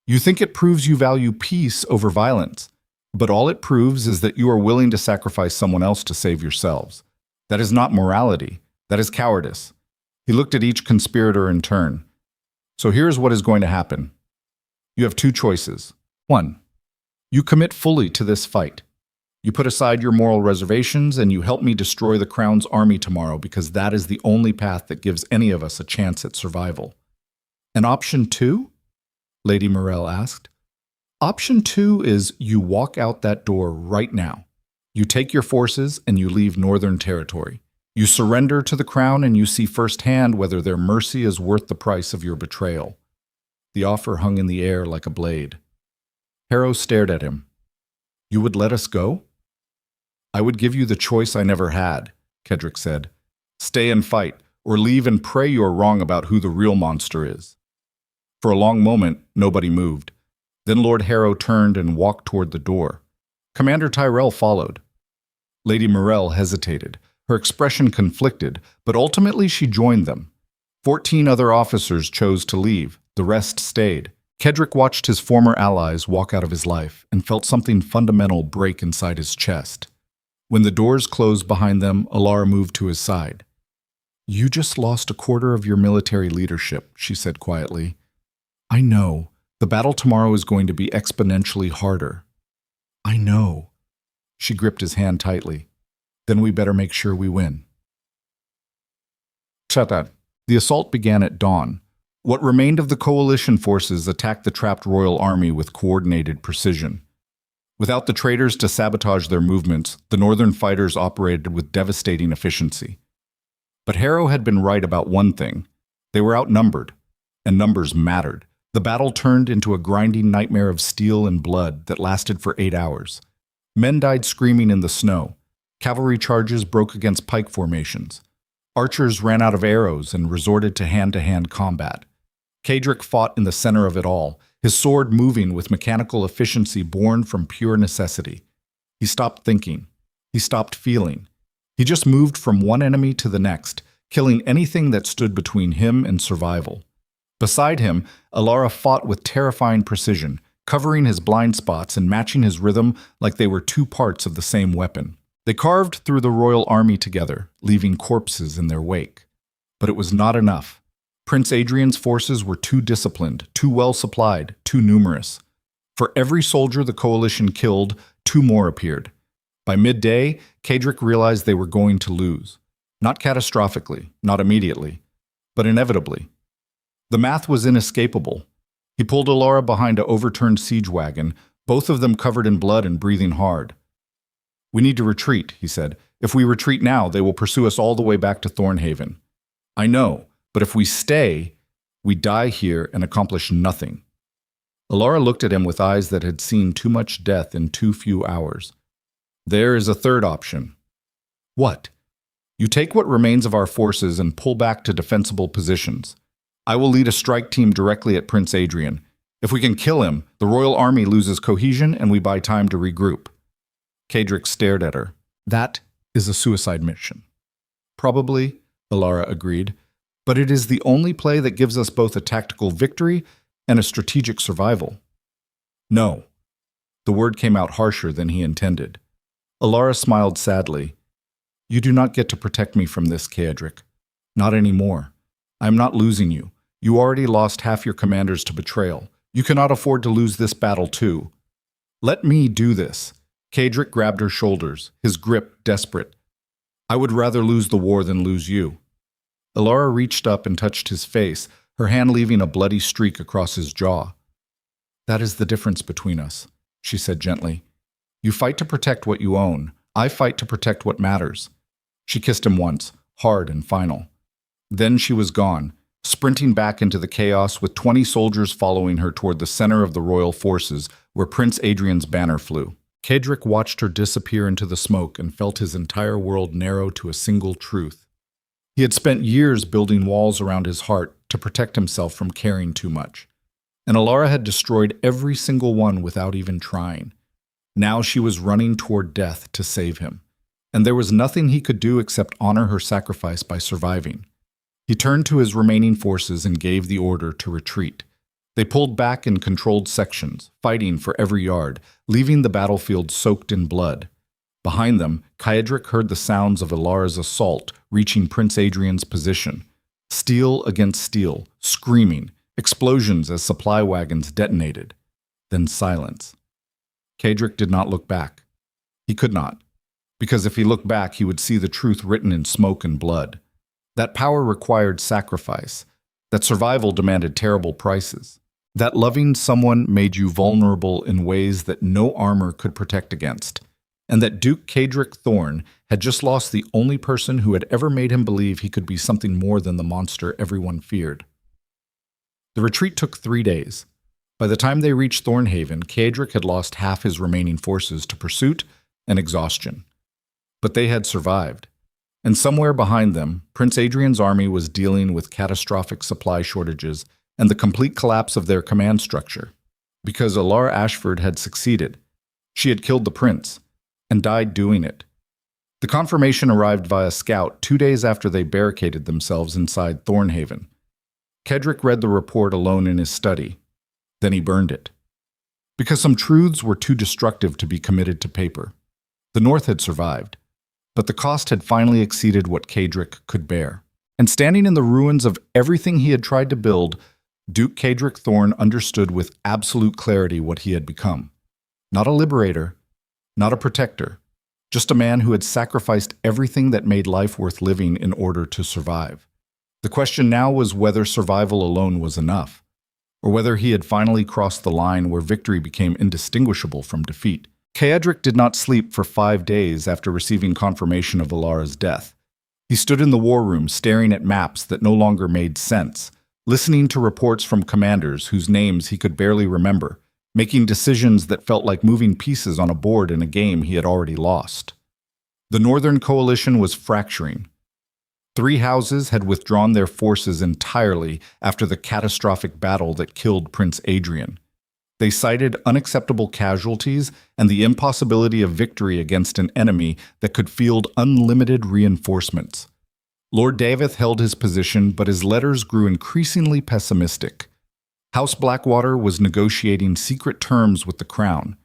A: "You think it proves you value peace over violence, but all it proves is that you are willing to sacrifice someone else to save yourselves. That is not morality. That is cowardice." He looked at each conspirator in turn. "So here's what is going to happen. You have two choices. 1. You commit fully to this fight. You put aside your moral reservations and you help me destroy the crown's army tomorrow because that is the only path that gives any of us a chance at survival." "And option 2? Lady Morell asked. "Option 2 is you walk out that door right now. You take your forces and you leave Northern Territory. You surrender to the crown and you see firsthand whether their mercy is worth the price of your betrayal." The offer hung in the air like a blade. Harrow stared at him. "You would let us go?" "I would give you the choice I never had," Kedrick said. "Stay and fight, or leave and pray you're wrong about who the real monster is." For a long moment, nobody moved. Then Lord Harrow turned and walked toward the door. Commander Tyrell followed. Lady Morel hesitated. Her expression conflicted, but ultimately she joined them. 14 other officers chose to leave. The rest stayed. Kedrick watched his former allies walk out of his life and felt something fundamental break inside his chest. When the doors closed behind them, Alara moved to his side. "You just lost a quarter of your military leadership," she said quietly. "I know. The battle tomorrow is going to be exponentially harder." "I know." She gripped his hand tightly. "Then we better make sure we win." Chatan. The assault began at dawn. What remained of the coalition forces attacked the trapped royal army with coordinated precision. Without the traitors to sabotage their movements, the northern fighters operated with devastating efficiency. But Harrow had been right about one thing. They were outnumbered, and numbers mattered. The battle turned into a grinding nightmare of steel and blood that lasted for 8 hours. Men died screaming in the snow. Cavalry charges broke against pike formations. Archers ran out of arrows and resorted to hand-to-hand combat. Kedrick fought in the center of it all, his sword moving with mechanical efficiency born from pure necessity. He stopped thinking. He stopped feeling. He just moved from one enemy to the next, killing anything that stood between him and survival. Beside him, Alara fought with terrifying precision, covering his blind spots and matching his rhythm like they were two parts of the same weapon. They carved through the royal army together, leaving corpses in their wake. But it was not enough. Prince Adrian's forces were too disciplined, too well supplied, too numerous. For every soldier the coalition killed, 2 more appeared. By midday, Kedrick realized they were going to lose. Not catastrophically, not immediately, but inevitably. The math was inescapable. He pulled Alara behind an overturned siege wagon, both of them covered in blood and breathing hard. "We need to retreat," he said. "If we retreat now, they will pursue us all the way back to Thornhaven." "I know, but if we stay, we die here and accomplish nothing." Alara looked at him with eyes that had seen too much death in too few hours. "There is a third option." "What?" "You take what remains of our forces and pull back to defensible positions. I will lead a strike team directly at Prince Adrian. If we can kill him, the royal army loses cohesion and we buy time to regroup." Kedrick stared at her. "That is a suicide mission." "Probably," Alara agreed, "but it is the only play that gives us both a tactical victory and a strategic survival." "No." The word came out harsher than he intended. Alara smiled sadly. "You do not get to protect me from this, Kedrick. Not anymore. I am not losing you. You already lost half your commanders to betrayal. You cannot afford to lose this battle too. Let me do this." Kedrick grabbed her shoulders, his grip desperate. "I would rather lose the war than lose you." Alara reached up and touched his face, her hand leaving a bloody streak across his jaw. "That is the difference between us," she said gently. "You fight to protect what you own. I fight to protect what matters." She kissed him once, hard and final. Then she was gone, sprinting back into the chaos with 20 soldiers following her toward the center of the royal forces where Prince Adrian's banner flew. Kedrick watched her disappear into the smoke and felt his entire world narrow to a single truth. He had spent years building walls around his heart to protect himself from caring too much, and Alara had destroyed every single one without even trying. Now she was running toward death to save him, and there was nothing he could do except honor her sacrifice by surviving. He turned to his remaining forces and gave the order to retreat. They pulled back in controlled sections, fighting for every yard, leaving the battlefield soaked in blood. Behind them, Kedrick heard the sounds of Alara's assault reaching Prince Adrian's position. Steel against steel, screaming, explosions as supply wagons detonated. Then silence. Kedrick did not look back. He could not, because if he looked back, he would see the truth written in smoke and blood. That power required sacrifice. That survival demanded terrible prices. That loving someone made you vulnerable in ways that no armor could protect against. And that Duke Kedrick Thorne had just lost the only person who had ever made him believe he could be something more than the monster everyone feared. The retreat took 3 days. By the time they reached Thornhaven, Kedrick had lost half his remaining forces to pursuit and exhaustion. But they had survived. And somewhere behind them, Prince Adrian's army was dealing with catastrophic supply shortages and the complete collapse of their command structure. Because Alara Ashford had succeeded. She had killed the prince, and died doing it. The confirmation arrived via scout 2 days after they barricaded themselves inside Thornhaven. Kedrick read the report alone in his study. Then he burned it. Because some truths were too destructive to be committed to paper. The North had survived, but the cost had finally exceeded what Kedrick could bear. And standing in the ruins of everything he had tried to build, Duke Kedrick Thorne understood with absolute clarity what he had become. Not a liberator, not a protector, just a man who had sacrificed everything that made life worth living in order to survive. The question now was whether survival alone was enough, or whether he had finally crossed the line where victory became indistinguishable from defeat. Kedrick did not sleep for 5 days after receiving confirmation of Alara's death. He stood in the war room staring at maps that no longer made sense, listening to reports from commanders whose names he could barely remember, making decisions that felt like moving pieces on a board in a game he had already lost. The Northern Coalition was fracturing. 3 houses had withdrawn their forces entirely after the catastrophic battle that killed Prince Adrian. They cited unacceptable casualties and the impossibility of victory against an enemy that could field unlimited reinforcements. Lord Davith held his position, but his letters grew increasingly pessimistic. House Blackwater was negotiating secret terms with the Crown.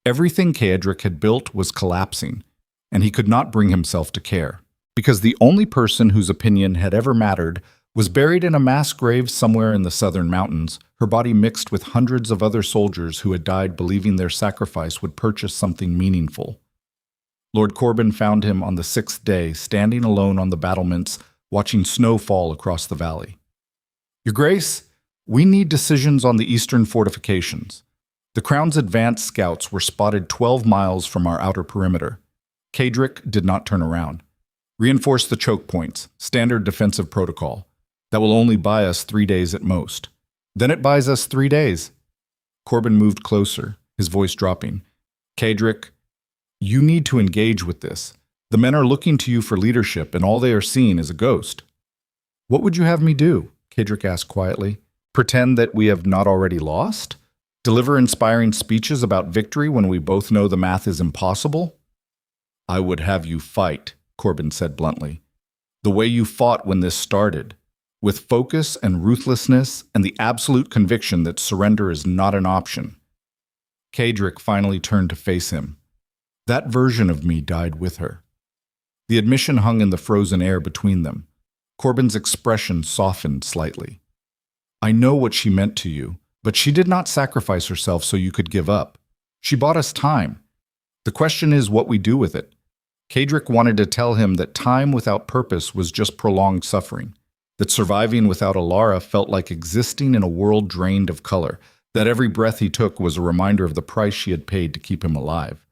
A: Everything Kedrick had built was collapsing, and he could not bring himself to care, because the only person whose opinion had ever mattered was buried in a mass grave somewhere in the southern mountains, her body mixed with hundreds of other soldiers who had died believing their sacrifice would purchase something meaningful. Lord Corbin found him on the 6th day, standing alone on the battlements, watching snow fall across the valley. "Your Grace, we need decisions on the eastern fortifications. The Crown's advance scouts were spotted 12 miles from our outer perimeter." Kedrick did not turn around. "Reinforce the choke points, standard defensive protocol. That will only buy us 3 days at most." "Then it buys us 3 days." Corbin moved closer, his voice dropping. "Kedrick, you need to engage with this. The men are looking to you for leadership, and all they are seeing is a ghost." "What would you have me do?" Kedrick asked quietly. "Pretend that we have not already lost? Deliver inspiring speeches about victory when we both know the math is impossible?" "I would have you fight," Corbin said bluntly. "The way you fought when this started, with focus and ruthlessness and the absolute conviction that surrender is not an option." Kedrick finally turned to face him. That version of me died with her. The admission hung in the frozen air between them. Corbin's expression softened slightly. "I know what she meant to you, but she did not sacrifice herself so you could give up. She bought us time. The question is what we do with it." Kedrick wanted to tell him that time without purpose was just prolonged suffering, that surviving without Alara felt like existing in a world drained of color, that every breath he took was a reminder of the price she had paid to keep him alive.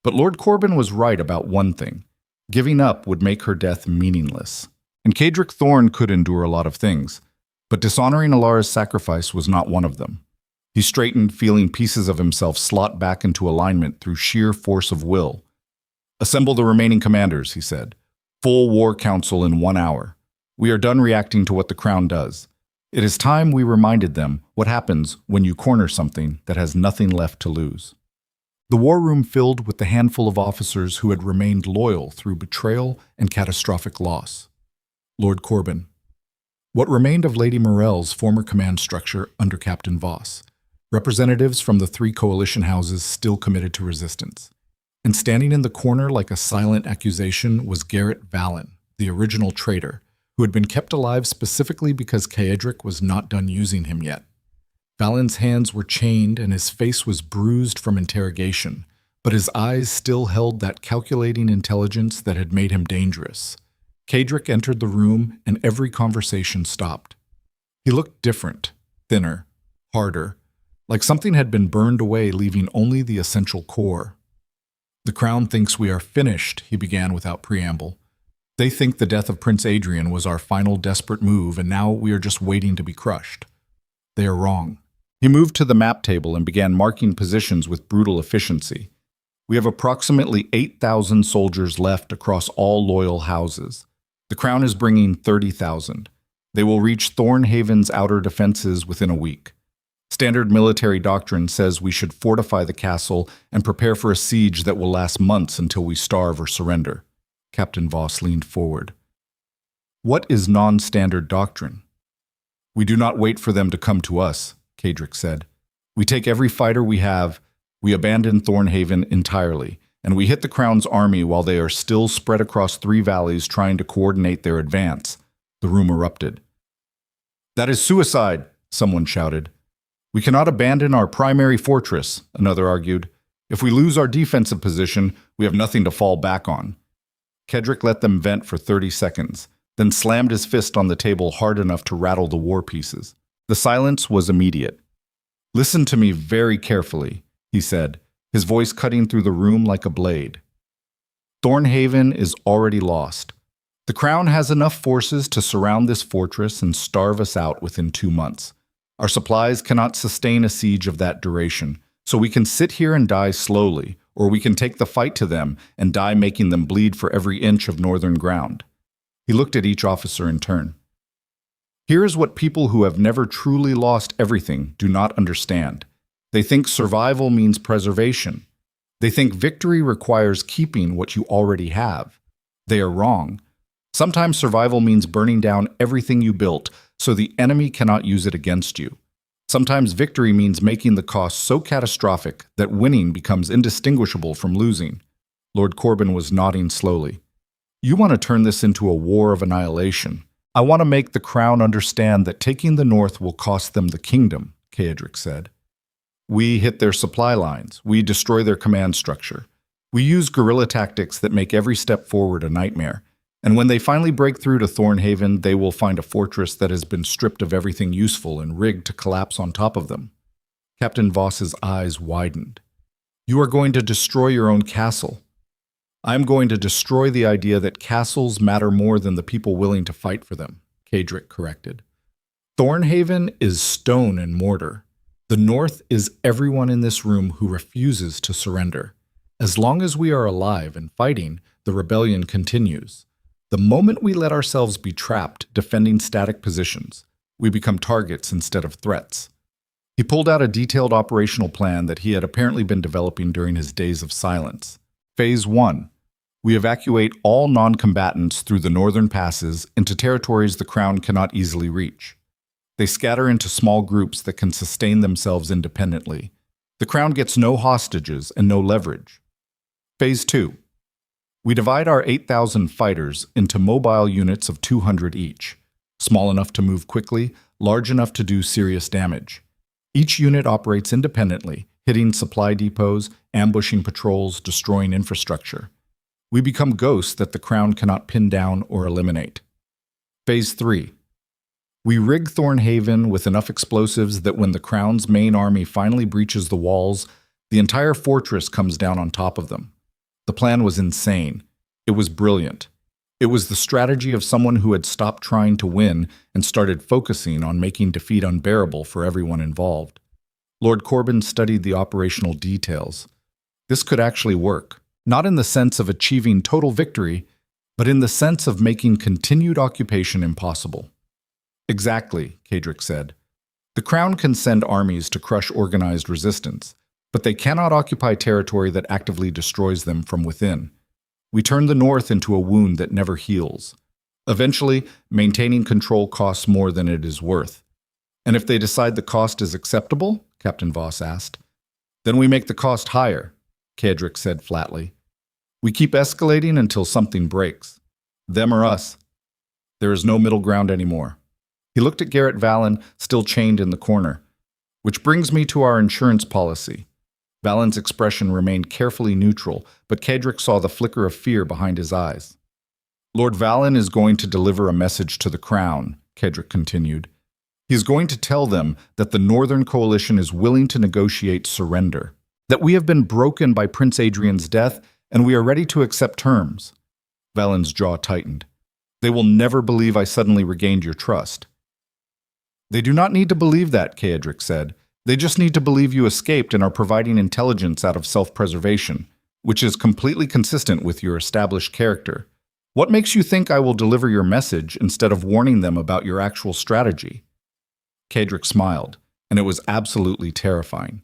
A: But Lord Corbin was right about one thing. Giving up would make her death meaningless. And Kedrick Thorne could endure a lot of things, but dishonoring Alara's sacrifice was not one of them. He straightened, feeling pieces of himself slot back into alignment through sheer force of will. "Assemble the remaining commanders," he said. "Full war council in 1 hour. We are done reacting to what the Crown does. It is time we reminded them what happens when you corner something that has nothing left to lose." The war room filled with the handful of officers who had remained loyal through betrayal and catastrophic loss. Lord Corbin. What remained of Lady Morell's former command structure under Captain Voss. Representatives from the 3 coalition houses still committed to resistance. And standing in the corner like a silent accusation was Garrett Vallon, the original traitor, who had been kept alive specifically because Kedrick was not done using him yet. Vallon's hands were chained and his face was bruised from interrogation, but his eyes still held that calculating intelligence that had made him dangerous. Kedrick entered the room and every conversation stopped. He looked different, thinner, harder, like something had been burned away, leaving only the essential core. "The Crown thinks we are finished," he began without preamble. "They think the death of Prince Adrian was our final desperate move, and now we are just waiting to be crushed. They are wrong." He moved to the map table and began marking positions with brutal efficiency. "We have approximately 8,000 soldiers left across all loyal houses. The Crown is bringing 30,000. They will reach Thornhaven's outer defenses within a week. Standard military doctrine says we should fortify the castle and prepare for a siege that will last months until we starve or surrender. Captain Voss leaned forward. What is non-standard doctrine? We do not wait for them to come to us, Kadric said. We take every fighter we have, we abandon Thornhaven entirely, and we hit the Crown's army while they are still spread across 3 valleys trying to coordinate their advance. The room erupted. That is suicide, someone shouted. We cannot abandon our primary fortress, another argued. If we lose our defensive position, we have nothing to fall back on. Kedrick let them vent for 30 seconds, then slammed his fist on the table hard enough to rattle the war pieces. The silence was immediate. Listen to me very carefully, he said, his voice cutting through the room like a blade. Thornhaven is already lost. The Crown has enough forces to surround this fortress and starve us out within 2 months. Our supplies cannot sustain a siege of that duration, so we can sit here and die slowly, or we can take the fight to them and die making them bleed for every inch of northern ground. He looked at each officer in turn. Here is what people who have never truly lost everything do not understand. They think survival means preservation. They think victory requires keeping what you already have. They are wrong. Sometimes survival means burning down everything you built so the enemy cannot use it against you. Sometimes victory means making the cost so catastrophic that winning becomes indistinguishable from losing. Lord Corbin was nodding slowly. You want to turn this into a war of annihilation. I want to make the Crown understand that taking the North will cost them the kingdom, Ceadric said. We hit their supply lines. We destroy their command structure. We use guerrilla tactics that make every step forward a nightmare. And when they finally break through to Thornhaven, they will find a fortress that has been stripped of everything useful and rigged to collapse on top of them. Captain Voss's eyes widened. You are going to destroy your own castle. I am going to destroy the idea that castles matter more than the people willing to fight for them, Ceadric corrected. Thornhaven is stone and mortar. The North is everyone in this room who refuses to surrender. As long as we are alive and fighting, the rebellion continues. The moment we let ourselves be trapped defending static positions, we become targets instead of threats. He pulled out a detailed operational plan that he had apparently been developing during his days of silence. Phase 1. We evacuate all non-combatants through the northern passes into territories the Crown cannot easily reach. They scatter into small groups that can sustain themselves independently. The Crown gets no hostages and no leverage. Phase 2. We divide our 8,000 fighters into mobile units of 200 each, small enough to move quickly, large enough to do serious damage. Each unit operates independently, hitting supply depots, ambushing patrols, destroying infrastructure. We become ghosts that the Crown cannot pin down or eliminate. Phase 3. We rig Thornhaven with enough explosives that when the Crown's main army finally breaches the walls, the entire fortress comes down on top of them. The plan was insane. It was brilliant. It was the strategy of someone who had stopped trying to win and started focusing on making defeat unbearable for everyone involved. Lord Corbin studied the operational details. This could actually work, not in the sense of achieving total victory, but in the sense of making continued occupation impossible. Exactly, Ceadric said. The Crown can send armies to crush organized resistance, but they cannot occupy territory that actively destroys them from within. We turn the North into a wound that never heals. Eventually, maintaining control costs more than it is worth. And if they decide the cost is acceptable, Captain Voss asked, then we make the cost higher, Ceadric said flatly. We keep escalating until something breaks. Them or us. There is no middle ground anymore. He looked at Garrett Valen, still chained in the corner. Which brings me to our insurance policy. Valen's expression remained carefully neutral, but Ceadric saw the flicker of fear behind his eyes. Lord Valen is going to deliver a message to the Crown, Ceadric continued. He is going to tell them that the Northern Coalition is willing to negotiate surrender, that we have been broken by Prince Adrian's death, and we are ready to accept terms. Valen's jaw tightened. They will never believe I suddenly regained your trust. They do not need to believe that, Ceadric said. They just need to believe you escaped and are providing intelligence out of self-preservation, which is completely consistent with your established character. What makes you think I will deliver your message instead of warning them about your actual strategy? Ceadric smiled, and it was absolutely terrifying.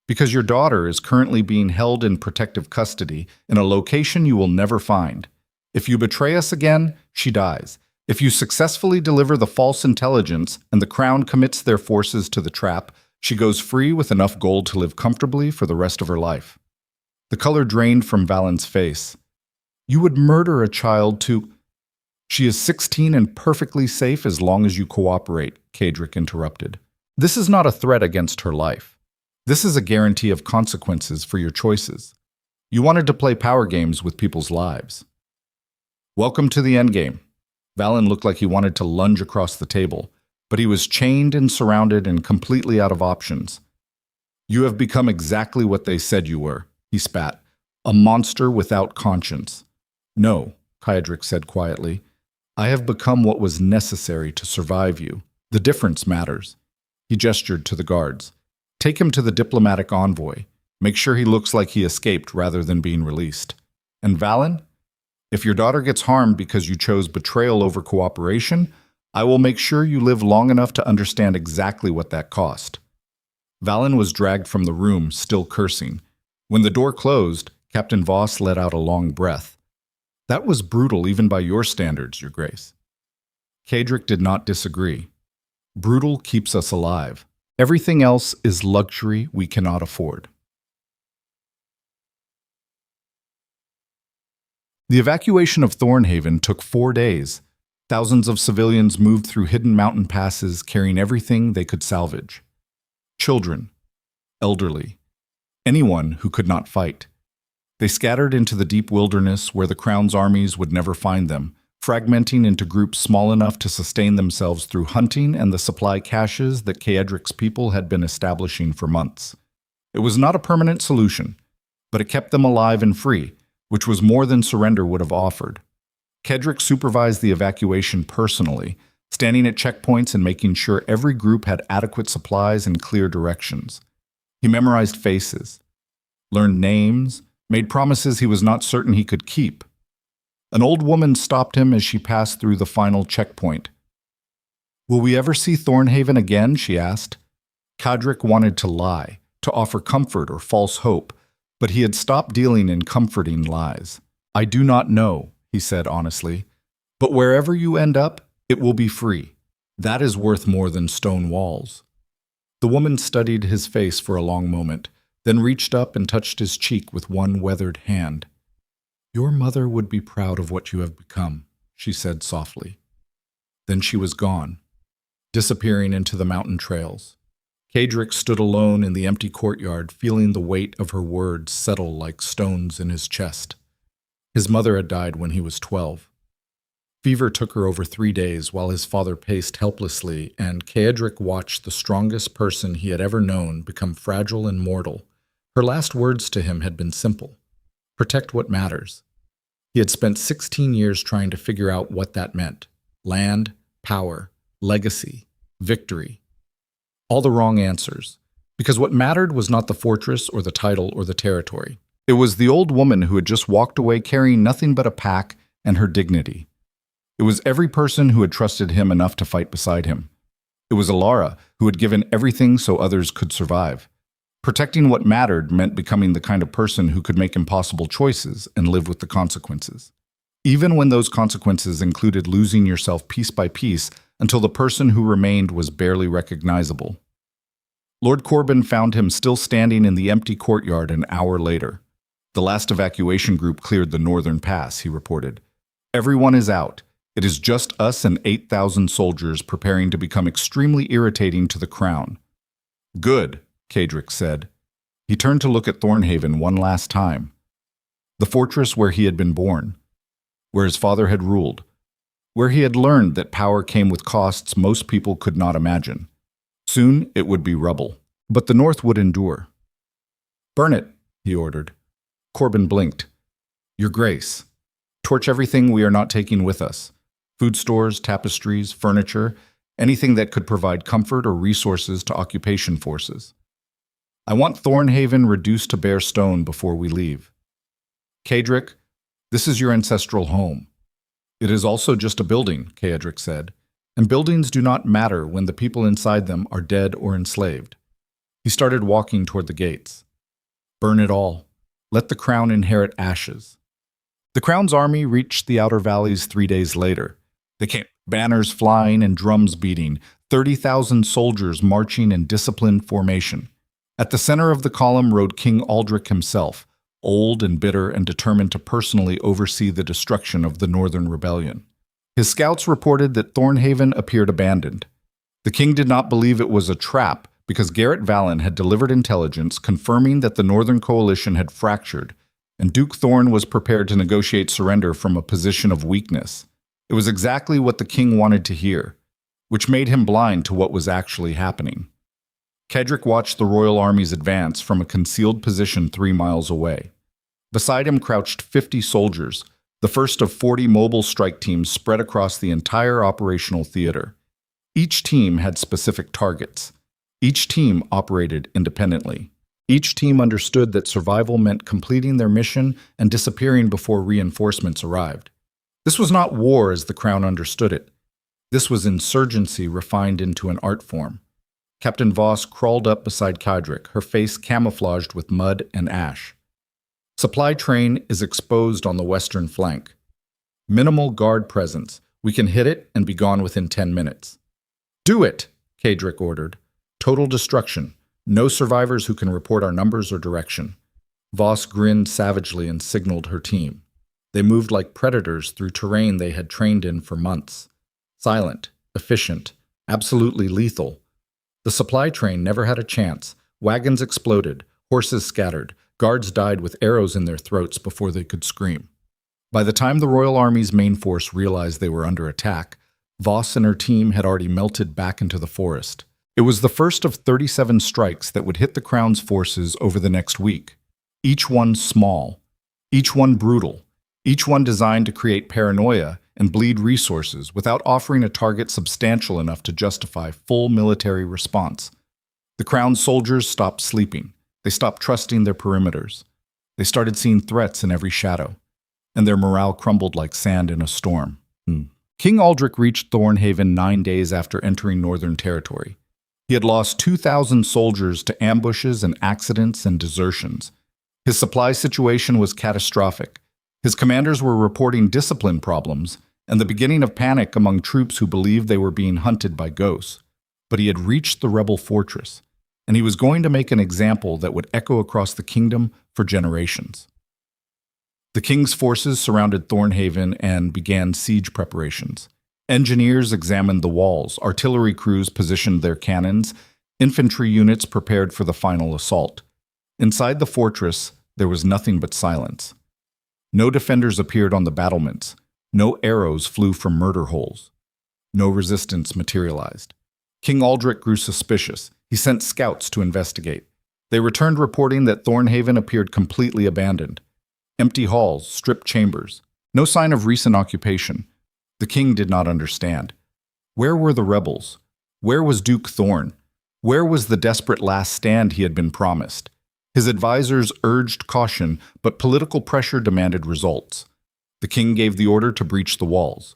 A: Because your daughter is currently being held in protective custody in a location you will never find. If you betray us again, she dies. If you successfully deliver the false intelligence and the crown commits their forces to the trap, she goes free with enough gold to live comfortably for the rest of her life. The color drained from Valen's face. You would murder a child to... She is 16 and perfectly safe as long as you cooperate, Kadric interrupted. This is not a threat against her life. This is a guarantee of consequences for your choices. You wanted to play power games with people's lives. Welcome to the endgame. Valen looked like he wanted to lunge across the table, but he was chained and surrounded and completely out of options. You have become exactly what they said you were, he spat. A monster without conscience. No, Kadric said quietly. I have become what was necessary to survive you. The difference matters. He gestured to the guards. Take him to the diplomatic envoy. Make sure he looks like he escaped rather than being released. And Valen? If your daughter gets harmed because you chose betrayal over cooperation, I will make sure you live long enough to understand exactly what that cost. Valen was dragged from the room, still cursing. When the door closed, Captain Voss let out a long breath. That was brutal even by your standards, Your Grace. Kadric did not disagree. Brutal keeps us alive. Everything else is luxury we cannot afford. The evacuation of Thornhaven took 4 days. Thousands of civilians moved through hidden mountain passes carrying everything they could salvage. Children, elderly, anyone who could not fight. They scattered into the deep wilderness where the Crown's armies would never find them, fragmenting into groups small enough to sustain themselves through hunting and the supply caches that Kadric's people had been establishing for months. It was not a permanent solution, but it kept them alive and free, which was more than surrender would have offered. Kadric supervised the evacuation personally, standing at checkpoints and making sure every group had adequate supplies and clear directions. He memorized faces, learned names, made promises he was not certain he could keep. An old woman stopped him as she passed through the final checkpoint. Will we ever see Thornhaven again? She asked. Kadric wanted to lie, to offer comfort or false hope, but he had stopped dealing in comforting lies. I do not know, he said honestly, but wherever you end up, it will be free. That is worth more than stone walls. The woman studied his face for a long moment, then reached up and touched his cheek with one weathered hand. Your mother would be proud of what you have become, she said softly. Then she was gone, disappearing into the mountain trails. Kadric stood alone in the empty courtyard, feeling the weight of her words settle like stones in his chest. His mother had died when he was 12. Fever took her over 3 days while his father paced helplessly, and Kadric watched the strongest person he had ever known become fragile and mortal. Her last words to him had been simple. Protect what matters. He had spent 16 years trying to figure out what that meant. Land, power, legacy, victory. All the wrong answers. Because what mattered was not the fortress or the title or the territory. It was the old woman who had just walked away carrying nothing but a pack and her dignity. It was every person who had trusted him enough to fight beside him. It was Alara, who had given everything so others could survive. Protecting what mattered meant becoming the kind of person who could make impossible choices and live with the consequences. Even when those consequences included losing yourself piece by piece until the person who remained was barely recognizable. Lord Corbin found him still standing in the empty courtyard an hour later. The last evacuation group cleared the northern pass, he reported. Everyone is out. It is just us and 8,000 soldiers preparing to become extremely irritating to the Crown. Good, Kadric said. He turned to look at Thornhaven one last time. The fortress where he had been born, where his father had ruled, where he had learned that power came with costs most people could not imagine. Soon it would be rubble, but the North would endure. Burn it, he ordered. Corbin blinked. Your Grace, torch everything we are not taking with us. Food stores, tapestries, furniture, anything that could provide comfort or resources to occupation forces. I want Thornhaven reduced to bare stone before we leave. Kadric, this is your ancestral home. It is also just a building, Kadric said, and buildings do not matter when the people inside them are dead or enslaved. He started walking toward the gates. Burn it all. Let the Crown inherit ashes. The Crown's army reached the outer valleys 3 days later. They came, banners flying and drums beating, 30,000 soldiers marching in disciplined formation. At the center of the column rode King Aldrich himself, old and bitter and determined to personally oversee the destruction of the Northern Rebellion. His scouts reported that Thornhaven appeared abandoned. The king did not believe it was a trap because Garrett Vallon had delivered intelligence confirming that the Northern Coalition had fractured, and Duke Thorn was prepared to negotiate surrender from a position of weakness. It was exactly what the king wanted to hear, which made him blind to what was actually happening. Cedric watched the royal armies advance from a concealed position 3 miles away. Beside him crouched 50 soldiers, the first of 40 mobile strike teams spread across the entire operational theater. Each team had specific targets. Each team operated independently. Each team understood that survival meant completing their mission and disappearing before reinforcements arrived. This was not war as the Crown understood it. This was insurgency refined into an art form. Captain Voss crawled up beside Cedric, her face camouflaged with mud and ash. Supply train is exposed on the western flank. Minimal guard presence. We can hit it and be gone within 10 minutes. Do it, Cedric ordered. Total destruction. No survivors who can report our numbers or direction. Voss grinned savagely and signaled her team. They moved like predators through terrain they had trained in for months. Silent, efficient, absolutely lethal. The supply train never had a chance. Wagons exploded, horses scattered, guards died with arrows in their throats before they could scream. By the time the Royal Army's main force realized they were under attack, Voss and her team had already melted back into the forest. It was the first of 37 strikes that would hit the Crown's forces over the next week. Each one small, each one brutal, each one designed to create paranoia and bleed resources without offering a target substantial enough to justify full military response. The Crown's soldiers stopped sleeping. They stopped trusting their perimeters. They started seeing threats in every shadow, and their morale crumbled like sand in a storm. King Aldrich reached Thornhaven 9 days after entering Northern Territory. He had lost 2,000 soldiers to ambushes and accidents and desertions. His supply situation was catastrophic. His commanders were reporting discipline problems and the beginning of panic among troops who believed they were being hunted by ghosts. But he had reached the rebel fortress, and he was going to make an example that would echo across the kingdom for generations. The king's forces surrounded Thornhaven and began siege preparations. Engineers examined the walls, artillery crews positioned their cannons, infantry units prepared for the final assault. Inside the fortress, there was nothing but silence. No defenders appeared on the battlements. No arrows flew from murder holes. No resistance materialized. King Aldrich grew suspicious. He sent scouts to investigate. They returned reporting that Thornhaven appeared completely abandoned. Empty halls, stripped chambers. No sign of recent occupation. The king did not understand. Where were the rebels? Where was Duke Thorn? Where was the desperate last stand he had been promised? His advisors urged caution, but political pressure demanded results. The king gave the order to breach the walls.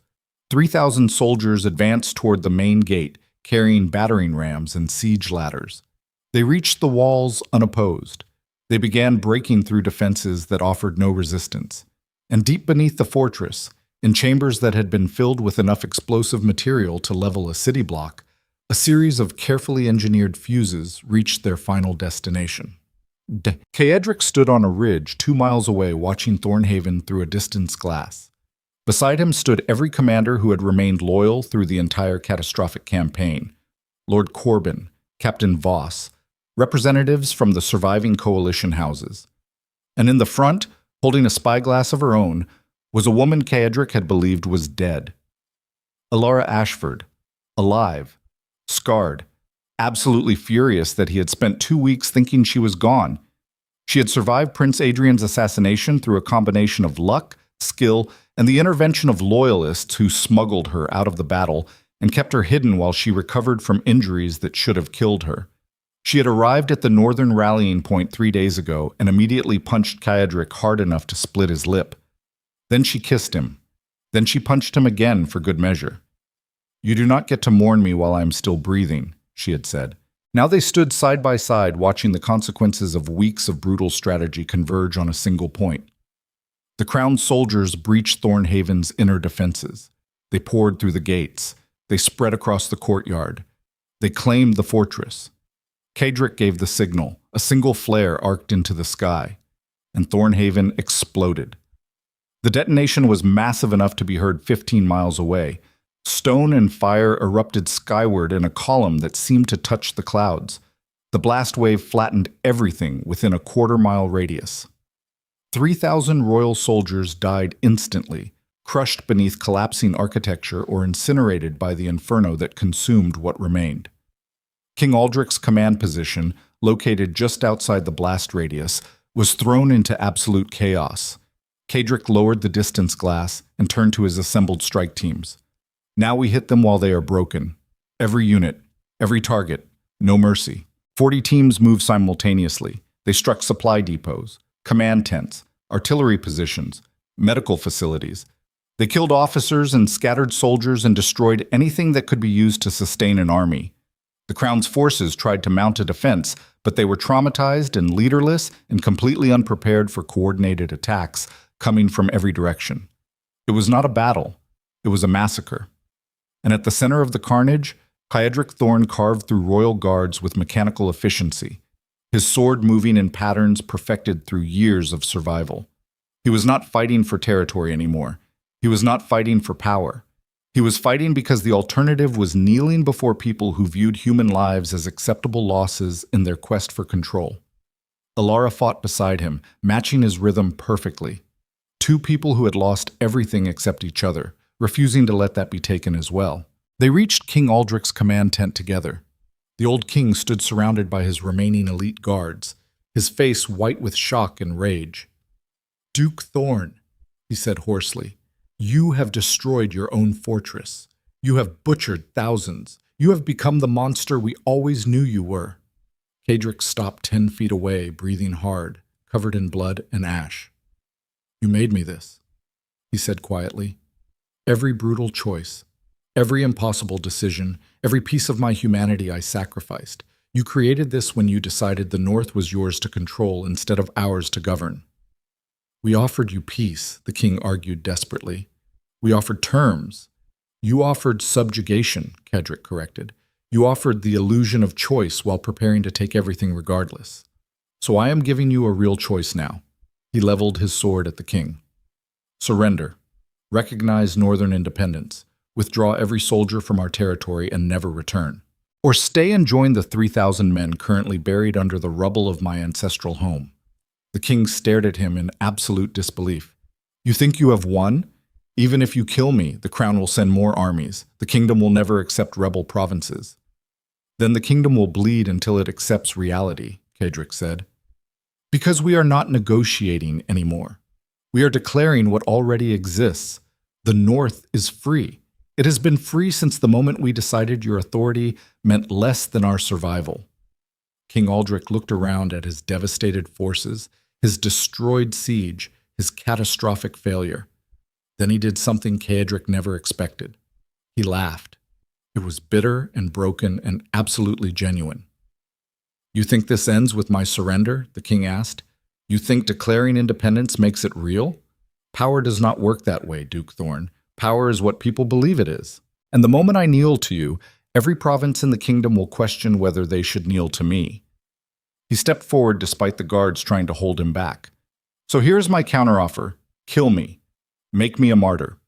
A: 3,000 soldiers advanced toward the main gate, carrying battering rams and siege ladders. They reached the walls unopposed. They began breaking through defenses that offered no resistance. And deep beneath the fortress, in chambers that had been filled with enough explosive material to level a city block, a series of carefully engineered fuses reached their final destination. Cedric stood on a ridge 2 miles away watching Thornhaven through a distance glass. Beside him stood every commander who had remained loyal through the entire catastrophic campaign. Lord Corbin, Captain Voss, representatives from the surviving coalition houses. And in the front, holding a spyglass of her own, was a woman Cedric had believed was dead. Alara Ashford, alive, scarred, absolutely furious that he had spent 2 weeks thinking she was gone. She had survived Prince Adrian's assassination through a combination of luck, skill, and the intervention of loyalists who smuggled her out of the battle and kept her hidden while she recovered from injuries that should have killed her. She had arrived at the northern rallying point 3 days ago and immediately punched Cedric hard enough to split his lip. Then she kissed him. Then she punched him again for good measure. "You do not get to mourn me while I am still breathing," she had said. Now they stood side by side watching the consequences of weeks of brutal strategy converge on a single point. The crowned soldiers breached Thornhaven's inner defenses. They poured through the gates. They spread across the courtyard. They claimed the fortress. Cadric gave the signal. A single flare arced into the sky, and Thornhaven exploded. The detonation was massive enough to be heard 15 miles away. Stone and fire erupted skyward in a column that seemed to touch the clouds. The blast wave flattened everything within a quarter-mile radius. 3,000 royal soldiers died instantly, crushed beneath collapsing architecture or incinerated by the inferno that consumed what remained. King Aldric's command position, located just outside the blast radius, was thrown into absolute chaos. Cadric lowered the distance glass and turned to his assembled strike teams. Now we hit them while they are broken. Every unit, every target, no mercy. 40 teams moved simultaneously. They struck supply depots, command tents, artillery positions, medical facilities. They killed officers and scattered soldiers and destroyed anything that could be used to sustain an army. The Crown's forces tried to mount a defense, but they were traumatized and leaderless and completely unprepared for coordinated attacks coming from every direction. It was not a battle. It was a massacre. And at the center of the carnage, Caedric Thorn carved through royal guards with mechanical efficiency, his sword moving in patterns perfected through years of survival. He was not fighting for territory anymore. He was not fighting for power. He was fighting because the alternative was kneeling before people who viewed human lives as acceptable losses in their quest for control. Alara fought beside him, matching his rhythm perfectly. Two people who had lost everything except each other, refusing to let that be taken as well. They reached King Aldric's command tent together. The old king stood surrounded by his remaining elite guards, his face white with shock and rage. "Duke Thorn," he said hoarsely, "you have destroyed your own fortress. You have butchered thousands. You have become the monster we always knew you were." Cadric stopped 10 feet away, breathing hard, covered in blood and ash. "You made me this," he said quietly. "Every brutal choice, every impossible decision, every piece of my humanity I sacrificed. You created this when you decided the North was yours to control instead of ours to govern." "We offered you peace," the king argued desperately. "We offered terms. You offered subjugation," Cadric corrected. "You offered the illusion of choice while preparing to take everything regardless. So I am giving you a real choice now." He leveled his sword at the king. "Surrender. Recognize northern independence. Withdraw every soldier from our territory and never return. Or stay and join the 3,000 men currently buried under the rubble of my ancestral home." The king stared at him in absolute disbelief. "You think you have won? Even if you kill me, the crown will send more armies. The kingdom will never accept rebel provinces." "Then the kingdom will bleed until it accepts reality," Cadric said. "Because we are not negotiating anymore. We are declaring what already exists. The North is free. It has been free since the moment we decided your authority meant less than our survival." King Aldric looked around at his devastated forces, his destroyed siege, his catastrophic failure. Then he did something Caedric never expected. He laughed. It was bitter and broken and absolutely genuine. "You think this ends with my surrender?" the king asked. "You think declaring independence makes it real? Power does not work that way, Duke Thorn. Power is what people believe it is. And the moment I kneel to you, every province in the kingdom will question whether they should kneel to me." He stepped forward despite the guards trying to hold him back. "So here's my counteroffer. Kill me. Make me a martyr.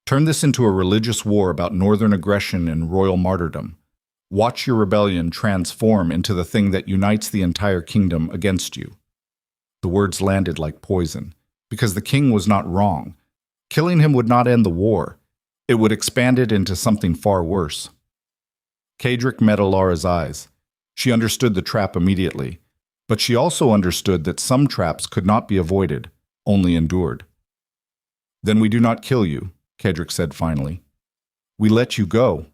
A: Turn this into a religious war about northern aggression and royal martyrdom. Watch your rebellion transform into the thing that unites the entire kingdom against you." The words landed like poison, because the king was not wrong. Killing him would not end the war. It would expand it into something far worse. Cadric met Alara's eyes. She understood the trap immediately, but she also understood that some traps could not be avoided, only endured. "Then we do not kill you," Cadric said finally. "We let you go.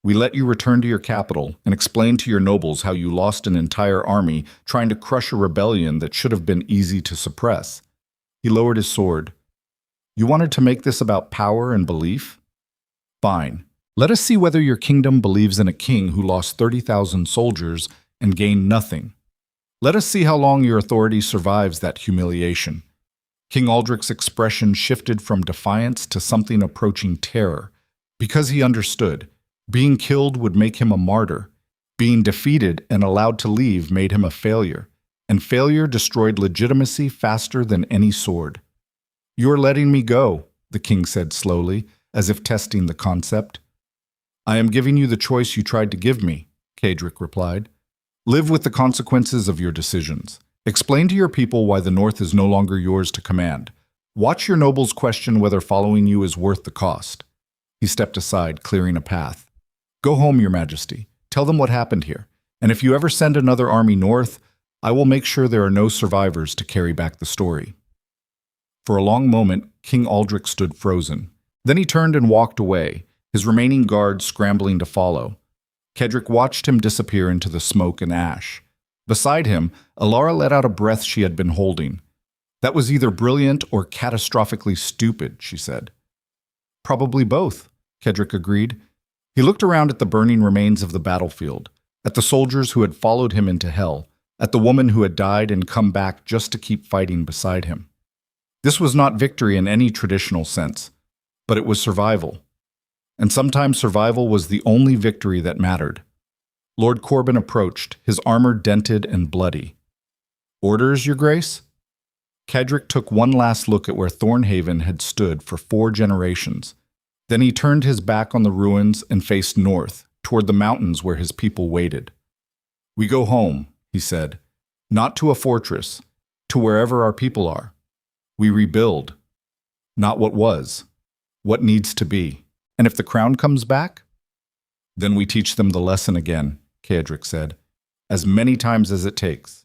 A: We let you return to your capital and explain to your nobles how you lost an entire army trying to crush a rebellion that should have been easy to suppress." He lowered his sword. "You wanted to make this about power and belief? Fine. Let us see whether your kingdom believes in a king who lost 30,000 soldiers and gained nothing. Let us see how long your authority survives that humiliation." King Aldrich's expression shifted from defiance to something approaching terror, because he understood. Being killed would make him a martyr. Being defeated and allowed to leave made him a failure, and failure destroyed legitimacy faster than any sword. "You're letting me go," the king said slowly, as if testing the concept. "I am giving you the choice you tried to give me," Cedric replied. "Live with the consequences of your decisions. Explain to your people why the North is no longer yours to command. Watch your nobles question whether following you is worth the cost." He stepped aside, clearing a path. "Go home, Your Majesty. Tell them what happened here. And if you ever send another army north, I will make sure there are no survivors to carry back the story." For a long moment, King Aldrich stood frozen. Then he turned and walked away, his remaining guards scrambling to follow. Cedric watched him disappear into the smoke and ash. Beside him, Alara let out a breath she had been holding. "That was either brilliant or catastrophically stupid," she said. "Probably both," Cedric agreed. He looked around at the burning remains of the battlefield, at the soldiers who had followed him into hell, at the woman who had died and come back just to keep fighting beside him. This was not victory in any traditional sense, but it was survival. And sometimes survival was the only victory that mattered. Lord Corbin approached, his armor dented and bloody. "Orders, Your Grace?" Cedric took one last look at where Thornhaven had stood for 4 generations. Then he turned his back on the ruins and faced north, toward the mountains where his people waited. "We go home," he said, "not to a fortress, to wherever our people are. We rebuild, not what was, what needs to be. And if the crown comes back, then we teach them the lesson again," Cedric said, "as many times as it takes."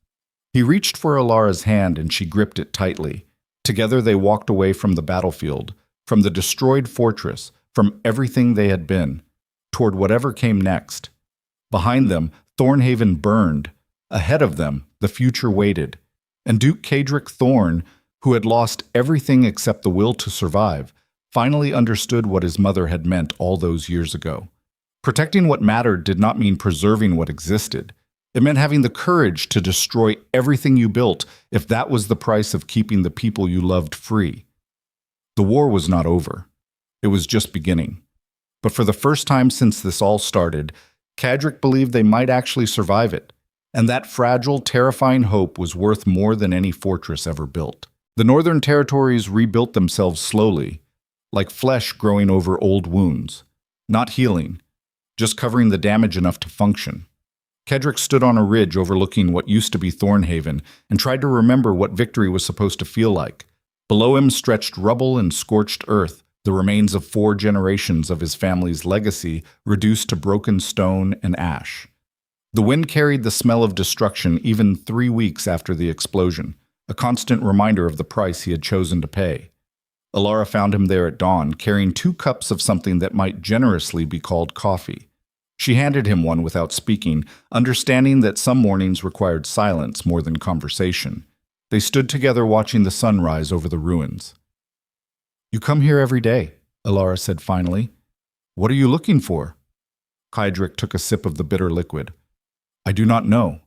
A: He reached for Alara's hand and she gripped it tightly. Together they walked away from the battlefield, from the destroyed fortress, from everything they had been, toward whatever came next. Behind them, Thornhaven burned. Ahead of them, the future waited. And Duke Cedric Thorn, who had lost everything except the will to survive, finally understood what his mother had meant all those years ago. Protecting what mattered did not mean preserving what existed. It meant having the courage to destroy everything you built if that was the price of keeping the people you loved free. The war was not over. It was just beginning. But for the first time since this all started, Cedric believed they might actually survive it, and that fragile, terrifying hope was worth more than any fortress ever built. The Northern Territories rebuilt themselves slowly, like flesh growing over old wounds, not healing, just covering the damage enough to function. Cedric stood on a ridge overlooking what used to be Thornhaven and tried to remember what victory was supposed to feel like. Below him stretched rubble and scorched earth, the remains of 4 generations of his family's legacy reduced to broken stone and ash. The wind carried the smell of destruction even 3 weeks after the explosion, a constant reminder of the price he had chosen to pay. Alara found him there at dawn, carrying 2 cups of something that might generously be called coffee. She handed him one without speaking, understanding that some mornings required silence more than conversation. They stood together watching the sun rise over the ruins. "You come here every day," Alara said finally. "What are you looking for?" Cedric took a sip of the bitter liquid. "I do not know.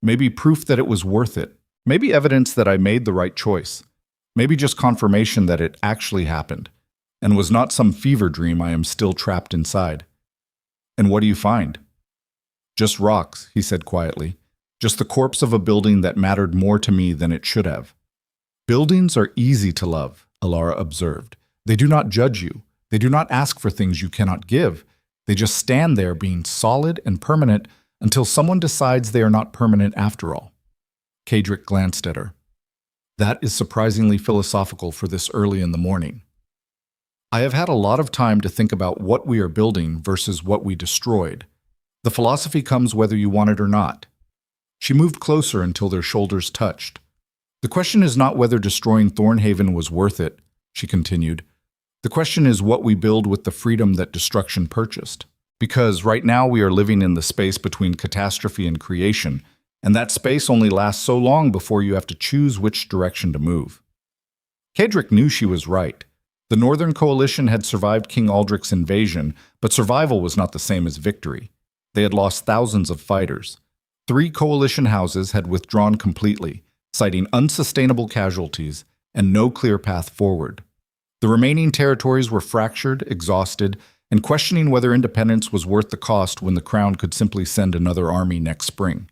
A: Maybe proof that it was worth it. Maybe evidence that I made the right choice. Maybe just confirmation that it actually happened, and was not some fever dream I am still trapped inside." "And what do you find?" "Just rocks," he said quietly. "Just the corpse of a building that mattered more to me than it should have." "Buildings are easy to love," Alara observed. "They do not judge you. They do not ask for things you cannot give. They just stand there being solid and permanent until someone decides they are not permanent after all." Cedric glanced at her. "That is surprisingly philosophical for this early in the morning." "I have had a lot of time to think about what we are building versus what we destroyed. The philosophy comes whether you want it or not." She moved closer until their shoulders touched. "The question is not whether destroying Thornhaven was worth it," she continued. "The question is what we build with the freedom that destruction purchased. Because right now we are living in the space between catastrophe and creation, and that space only lasts so long before you have to choose which direction to move." Cedric knew she was right. The Northern Coalition had survived King Aldrich's invasion, but survival was not the same as victory. They had lost thousands of fighters. 3 coalition houses had withdrawn completely, citing unsustainable casualties, and no clear path forward. The remaining territories were fractured, exhausted, and questioning whether independence was worth the cost when the crown could simply send another army next spring.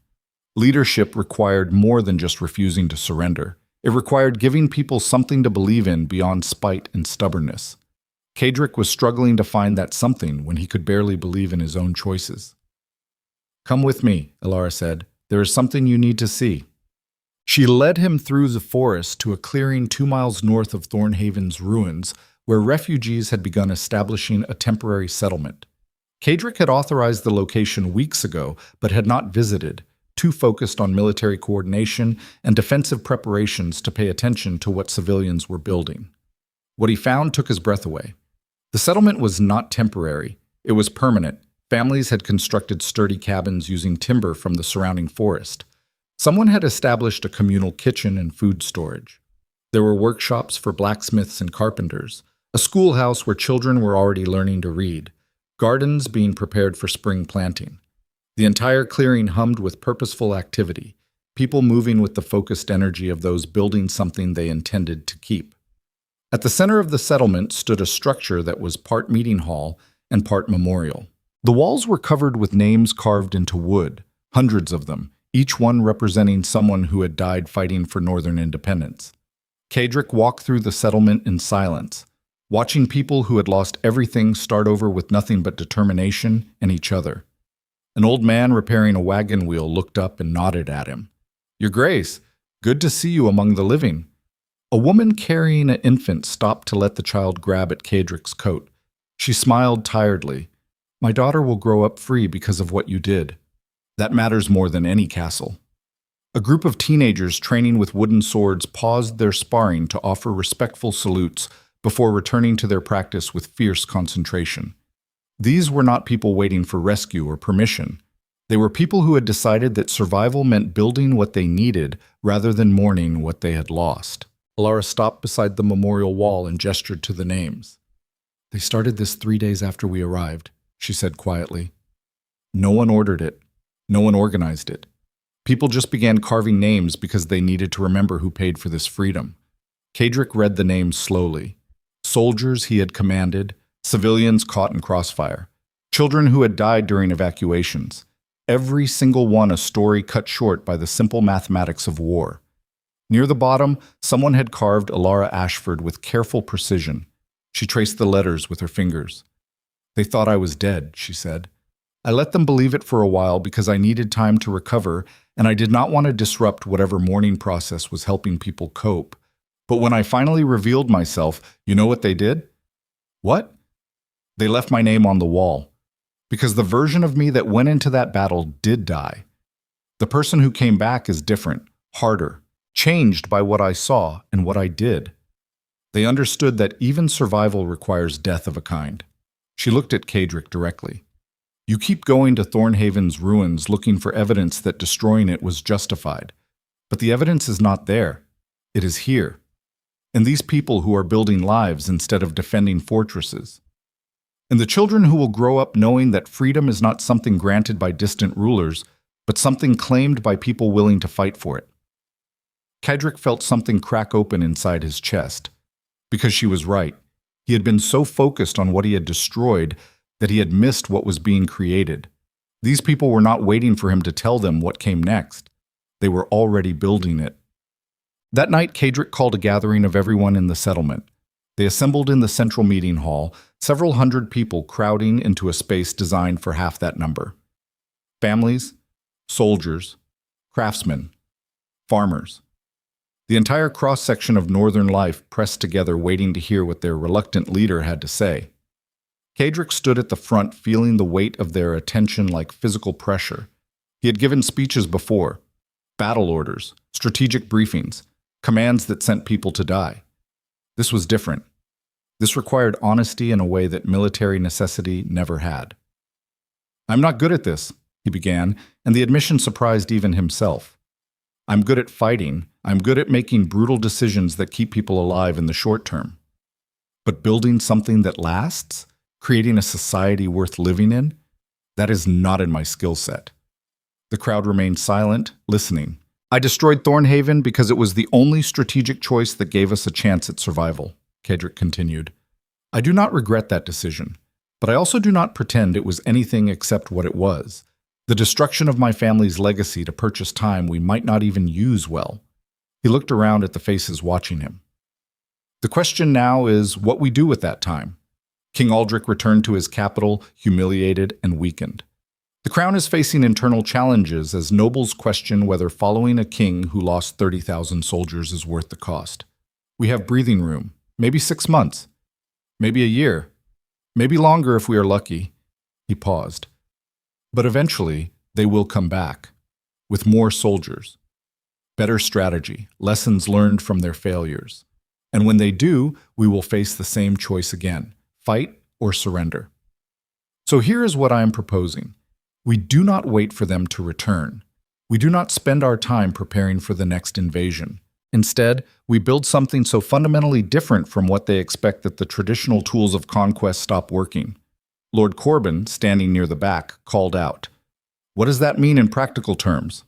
A: Leadership required more than just refusing to surrender. It required giving people something to believe in beyond spite and stubbornness. Kadric was struggling to find that something when he could barely believe in his own choices. "Come with me," Elara said. "There is something you need to see." She led him through the forest to a clearing 2 miles north of Thornhaven's ruins, where refugees had begun establishing a temporary settlement. Kadric had authorized the location weeks ago, but had not visited, too focused on military coordination and defensive preparations to pay attention to what civilians were building. What he found took his breath away. The settlement was not temporary. It was permanent. Families had constructed sturdy cabins using timber from the surrounding forest. Someone had established a communal kitchen and food storage. There were workshops for blacksmiths and carpenters, a schoolhouse where children were already learning to read, gardens being prepared for spring planting. The entire clearing hummed with purposeful activity, people moving with the focused energy of those building something they intended to keep. At the center of the settlement stood a structure that was part meeting hall and part memorial. The walls were covered with names carved into wood, hundreds of them, each one representing someone who had died fighting for northern independence. Kadric walked through the settlement in silence, watching people who had lost everything start over with nothing but determination and each other. An old man repairing a wagon wheel looked up and nodded at him. "Your Grace, good to see you among the living." A woman carrying an infant stopped to let the child grab at Kadric's coat. She smiled tiredly. "My daughter will grow up free because of what you did. That matters more than any castle." A group of teenagers training with wooden swords paused their sparring to offer respectful salutes before returning to their practice with fierce concentration. These were not people waiting for rescue or permission. They were people who had decided that survival meant building what they needed rather than mourning what they had lost. Elara stopped beside the memorial wall and gestured to the names. "They started this 3 days after we arrived," she said quietly. "No one ordered it. No one organized it. People just began carving names because they needed to remember who paid for this freedom." Kadric read the names slowly. Soldiers he had commanded, civilians caught in crossfire, children who had died during evacuations. Every single one a story cut short by the simple mathematics of war. Near the bottom, someone had carved Elara Ashford with careful precision. She traced the letters with her fingers. "They thought I was dead," she said. "I let them believe it for a while because I needed time to recover, and I did not want to disrupt whatever mourning process was helping people cope. But when I finally revealed myself, you know what they did?" "What?" "They left my name on the wall. Because the version of me that went into that battle did die. The person who came back is different, harder, changed by what I saw and what I did." They understood that even survival requires death of a kind. She looked at Kadric directly. "You keep going to Thornhaven's ruins looking for evidence that destroying it was justified. But the evidence is not there. It is here. And these people who are building lives instead of defending fortresses. And the children who will grow up knowing that freedom is not something granted by distant rulers, but something claimed by people willing to fight for it." Kadric felt something crack open inside his chest. Because she was right. He had been so focused on what he had destroyed that he had missed what was being created. These people were not waiting for him to tell them what came next. They were already building it. That night, Kadric called a gathering of everyone in the settlement. They assembled in the central meeting hall, several hundred people crowding into a space designed for half that number. Families, soldiers, craftsmen, farmers. The entire cross-section of northern life pressed together waiting to hear what their reluctant leader had to say. Kadric stood at the front feeling the weight of their attention like physical pressure. He had given speeches before, battle orders, strategic briefings, commands that sent people to die. This was different. This required honesty in a way that military necessity never had. "I'm not good at this," he began, and the admission surprised even himself. "I'm good at fighting. I'm good at making brutal decisions that keep people alive in the short term. But building something that lasts, creating a society worth living in, that is not in my skill set." The crowd remained silent, listening, I destroyed Thornhaven because it was the only strategic choice that gave us a chance at survival, Cedric continued. I do not regret that decision, but I also do not pretend it was anything except what it was. The destruction of my family's legacy to purchase time we might not even use well. He looked around at the faces watching him. The question now is what we do with that time. King Aldrich returned to his capital, humiliated and weakened. The crown is facing internal challenges as nobles question whether following a king who lost 30,000 soldiers is worth the cost. We have breathing room, maybe 6 months, maybe a year, maybe longer if we are lucky. He paused. But eventually, they will come back, with more soldiers, better strategy, lessons learned from their failures. And when they do, we will face the same choice again, fight or surrender. So here is what I am proposing. We do not wait for them to return. We do not spend our time preparing for the next invasion. Instead, we build something so fundamentally different from what they expect that the traditional tools of conquest stop working. Lord Corbin, standing near the back, called out, "What does that mean in practical terms?"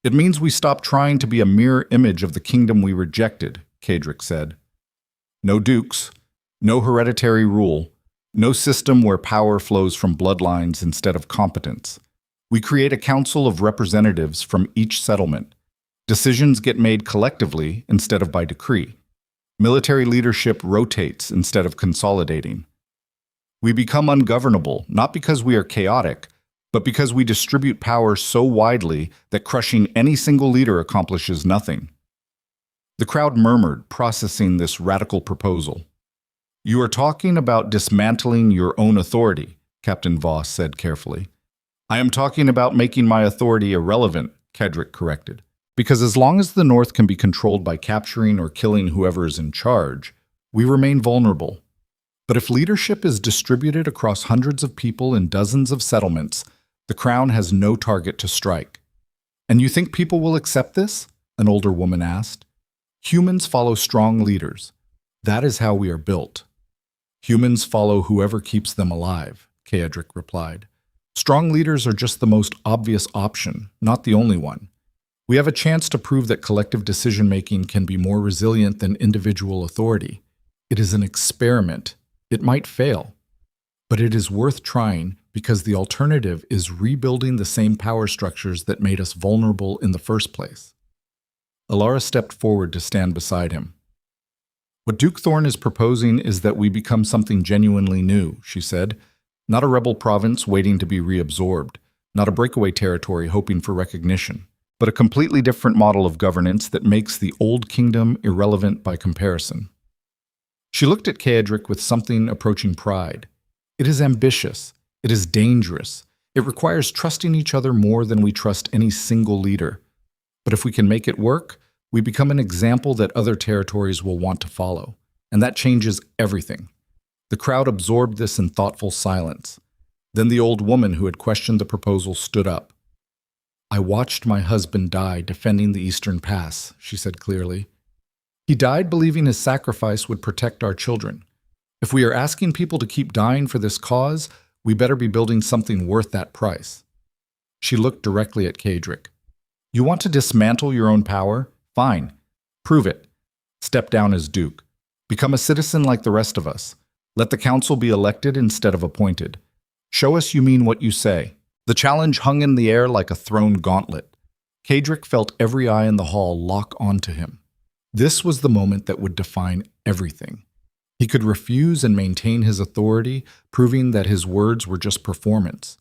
A: "It means we stop trying to be a mirror image of the kingdom we rejected," Cedric said. "No dukes, no hereditary rule, no system where power flows from bloodlines instead of competence. We create a council of representatives from each settlement. Decisions get made collectively instead of by decree. Military leadership rotates instead of consolidating. We become ungovernable, not because we are chaotic, but because we distribute power so widely that crushing any single leader accomplishes nothing." The crowd murmured, processing this radical proposal. "You are talking about dismantling your own authority," Captain Voss said carefully. "I am talking about making my authority irrelevant," Cedric corrected. "Because as long as the North can be controlled by capturing or killing whoever is in charge, we remain vulnerable. But if leadership is distributed across hundreds of people in dozens of settlements, the crown has no target to strike." "And you think people will accept this?" an older woman asked. "Humans follow strong leaders. That is how we are built." "Humans follow whoever keeps them alive," Cedric replied. "Strong leaders are just the most obvious option, not the only one. We have a chance to prove that collective decision-making can be more resilient than individual authority. It is an experiment. It might fail, but it is worth trying because the alternative is rebuilding the same power structures that made us vulnerable in the first place." Alara stepped forward to stand beside him. "What Duke Thorn is proposing is that we become something genuinely new," she said. "Not a rebel province waiting to be reabsorbed, not a breakaway territory hoping for recognition, but a completely different model of governance that makes the old kingdom irrelevant by comparison." She looked at Cedric with something approaching pride. "It is ambitious. It is dangerous. It requires trusting each other more than we trust any single leader. But if we can make it work, we become an example that other territories will want to follow. And that changes everything." The crowd absorbed this in thoughtful silence. Then the old woman who had questioned the proposal stood up. "I watched my husband die defending the Eastern Pass," she said clearly. "He died believing his sacrifice would protect our children. If we are asking people to keep dying for this cause, we better be building something worth that price." She looked directly at Cedric. "You want to dismantle your own power? Fine. Prove it. Step down as Duke. Become a citizen like the rest of us. Let the council be elected instead of appointed. Show us you mean what you say." The challenge hung in the air like a thrown gauntlet. Cedric felt every eye in the hall lock onto him. This was the moment that would define everything. He could refuse and maintain his authority, proving that his words were just performance.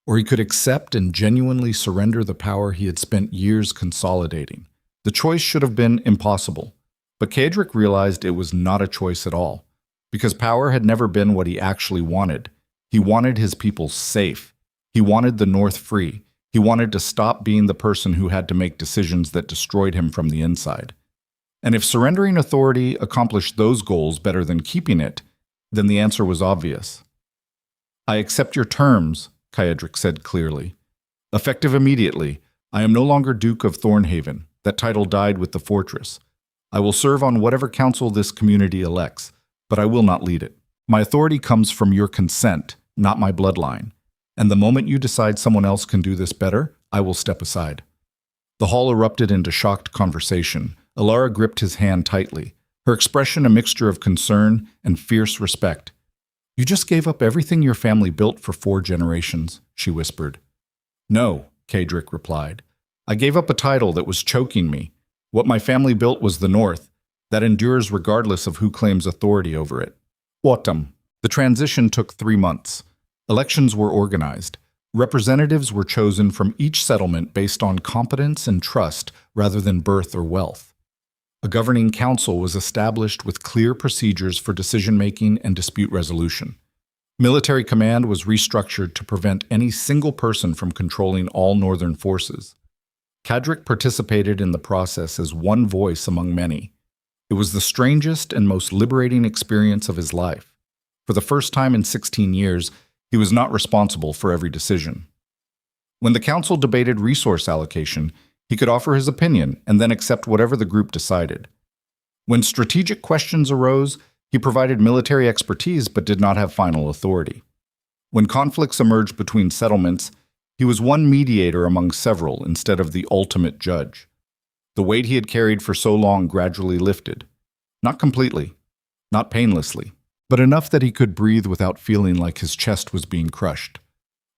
A: Or he could accept and genuinely surrender the power he had spent years consolidating. The choice should have been impossible. But Cedric realized it was not a choice at all, because power had never been what he actually wanted. He wanted his people safe. He wanted the North free. He wanted to stop being the person who had to make decisions that destroyed him from the inside. And if surrendering authority accomplished those goals better than keeping it, then the answer was obvious. "I accept your terms," Cedric said clearly. "Effective immediately, I am no longer Duke of Thornhaven. That title died with the fortress. I will serve on whatever council this community elects, but I will not lead it. My authority comes from your consent, not my bloodline. And the moment you decide someone else can do this better, I will step aside." The hall erupted into shocked conversation. Alara gripped his hand tightly, her expression a mixture of concern and fierce respect. "You just gave up everything your family built for 4 generations," she whispered. "No," Kadric replied. "I gave up a title that was choking me. What my family built was the North, that endures regardless of who claims authority over it." Autumn. The transition took 3 months. Elections were organized. Representatives were chosen from each settlement based on competence and trust rather than birth or wealth. A governing council was established with clear procedures for decision-making and dispute resolution. Military command was restructured to prevent any single person from controlling all northern forces. Kadric participated in the process as one voice among many. It was the strangest and most liberating experience of his life. For the first time in 16 years, he was not responsible for every decision. When the council debated resource allocation, he could offer his opinion and then accept whatever the group decided. When strategic questions arose, he provided military expertise but did not have final authority. When conflicts emerged between settlements, he was one mediator among several instead of the ultimate judge. The weight he had carried for so long gradually lifted. Not completely, not painlessly, but enough that he could breathe without feeling like his chest was being crushed.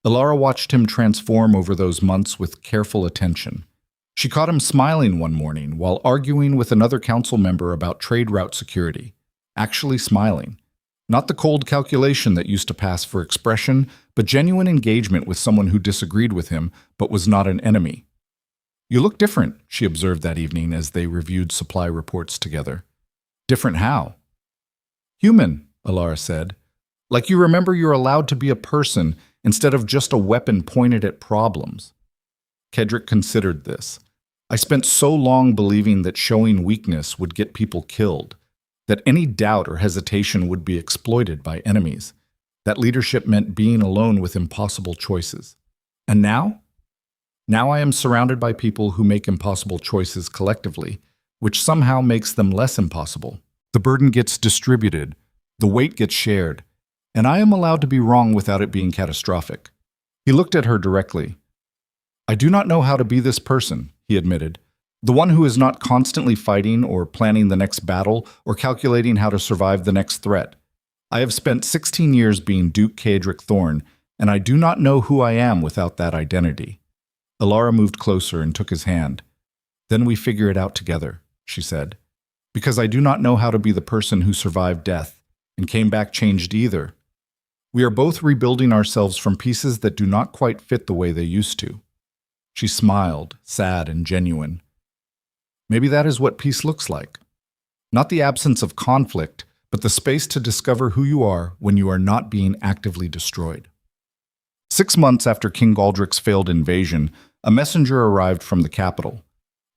A: Alara watched him transform over those months with careful attention. She caught him smiling one morning while arguing with another council member about trade route security. Actually smiling. Not the cold calculation that used to pass for expression, but genuine engagement with someone who disagreed with him but was not an enemy. "You look different," she observed that evening as they reviewed supply reports together. "Different how?" "Human," Alara said. "Like you remember you're allowed to be a person instead of just a weapon pointed at problems." Kadric considered this. "I spent so long believing that showing weakness would get people killed, that any doubt or hesitation would be exploited by enemies, that leadership meant being alone with impossible choices. And now? Now I am surrounded by people who make impossible choices collectively, which somehow makes them less impossible. The burden gets distributed, the weight gets shared, and I am allowed to be wrong without it being catastrophic." He looked at her directly. "I do not know how to be this person," he admitted. "The one who is not constantly fighting or planning the next battle or calculating how to survive the next threat. I have spent 16 years being Duke Kadric Thorn, and I do not know who I am without that identity." Alara moved closer and took his hand. "Then we figure it out together," she said. "Because I do not know how to be the person who survived death and came back changed either. We are both rebuilding ourselves from pieces that do not quite fit the way they used to." She smiled, sad and genuine. Maybe that is what peace looks like. Not the absence of conflict, but the space to discover who you are when you are not being actively destroyed. 6 months after King Galdric's failed invasion, a messenger arrived from the capital.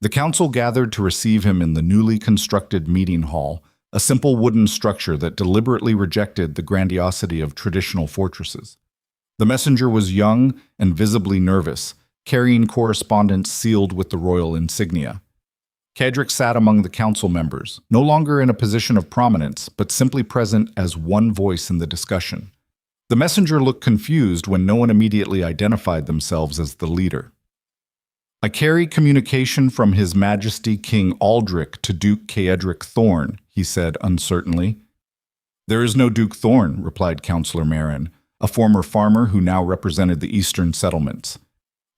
A: The council gathered to receive him in the newly constructed meeting hall, a simple wooden structure that deliberately rejected the grandiosity of traditional fortresses. The messenger was young and visibly nervous, carrying correspondence sealed with the royal insignia. Kadric sat among the council members, no longer in a position of prominence, but simply present as one voice in the discussion. The messenger looked confused when no one immediately identified themselves as the leader. "I carry communication from His Majesty King Aldric to Duke Kadric Thorn," he said uncertainly. "There is no Duke Thorn," replied Councillor Marin, a former farmer who now represented the eastern settlements.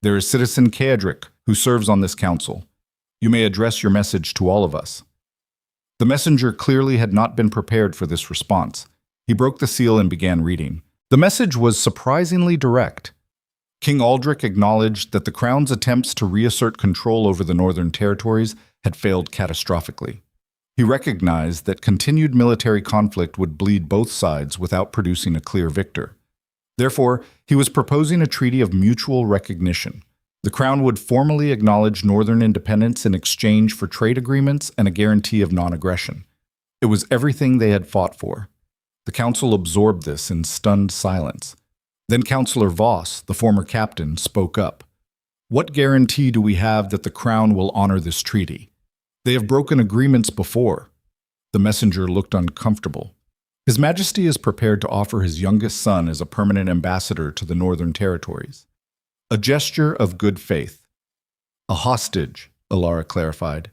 A: "There is Citizen Kadric, who serves on this council. You may address your message to all of us." The messenger clearly had not been prepared for this response. He broke the seal and began reading. The message was surprisingly direct. King Aldric acknowledged that the Crown's attempts to reassert control over the northern territories had failed catastrophically. He recognized that continued military conflict would bleed both sides without producing a clear victor. Therefore, he was proposing a treaty of mutual recognition. The Crown would formally acknowledge northern independence in exchange for trade agreements and a guarantee of non-aggression. It was everything they had fought for. The council absorbed this in stunned silence. Then Councillor Voss, the former captain, spoke up. "What guarantee do we have that the Crown will honor this treaty? They have broken agreements before." The messenger looked uncomfortable. "His Majesty is prepared to offer his youngest son as a permanent ambassador to the Northern Territories. A gesture of good faith." A hostage, Alara clarified.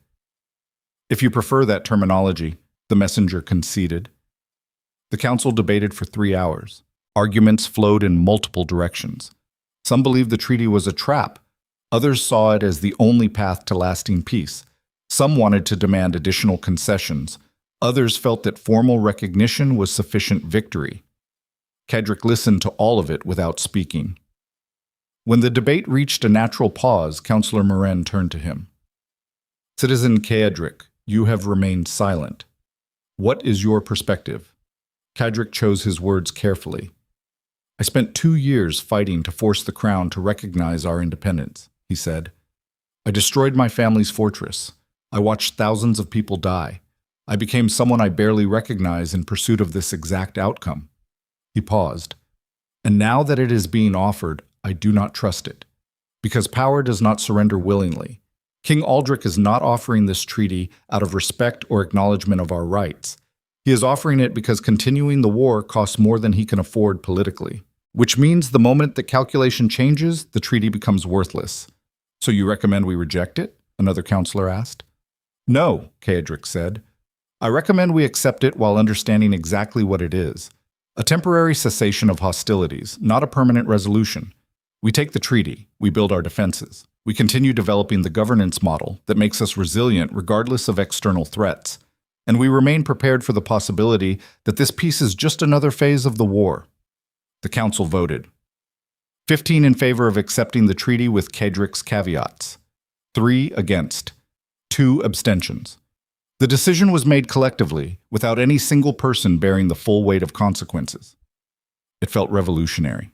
A: If you prefer that terminology, the messenger conceded. The council debated for 3 hours. Arguments flowed in multiple directions. Some believed the treaty was a trap. Others saw it as the only path to lasting peace. Some wanted to demand additional concessions. Others felt that formal recognition was sufficient victory. Kedrick listened to all of it without speaking. When the debate reached a natural pause, Councillor Morin turned to him. Citizen Kedrick, you have remained silent. What is your perspective? Kedrick chose his words carefully. I spent 2 years fighting to force the crown to recognize our independence, he said. I destroyed my family's fortress. I watched thousands of people die. I became someone I barely recognize in pursuit of this exact outcome. He paused. And now that it is being offered, I do not trust it. Because power does not surrender willingly. King Aldrich is not offering this treaty out of respect or acknowledgement of our rights. He is offering it because continuing the war costs more than he can afford politically. Which means the moment the calculation changes, the treaty becomes worthless. So you recommend we reject it? Another councillor asked. No, Kedrick said. I recommend we accept it while understanding exactly what it is. A temporary cessation of hostilities, not a permanent resolution. We take the treaty, we build our defenses. We continue developing the governance model that makes us resilient regardless of external threats. And we remain prepared for the possibility that this peace is just another phase of the war. The council voted. 15 in favor of accepting the treaty with Kedrick's caveats. 3 against. 2 abstentions. The decision was made collectively, without any single person bearing the full weight of consequences. It felt revolutionary.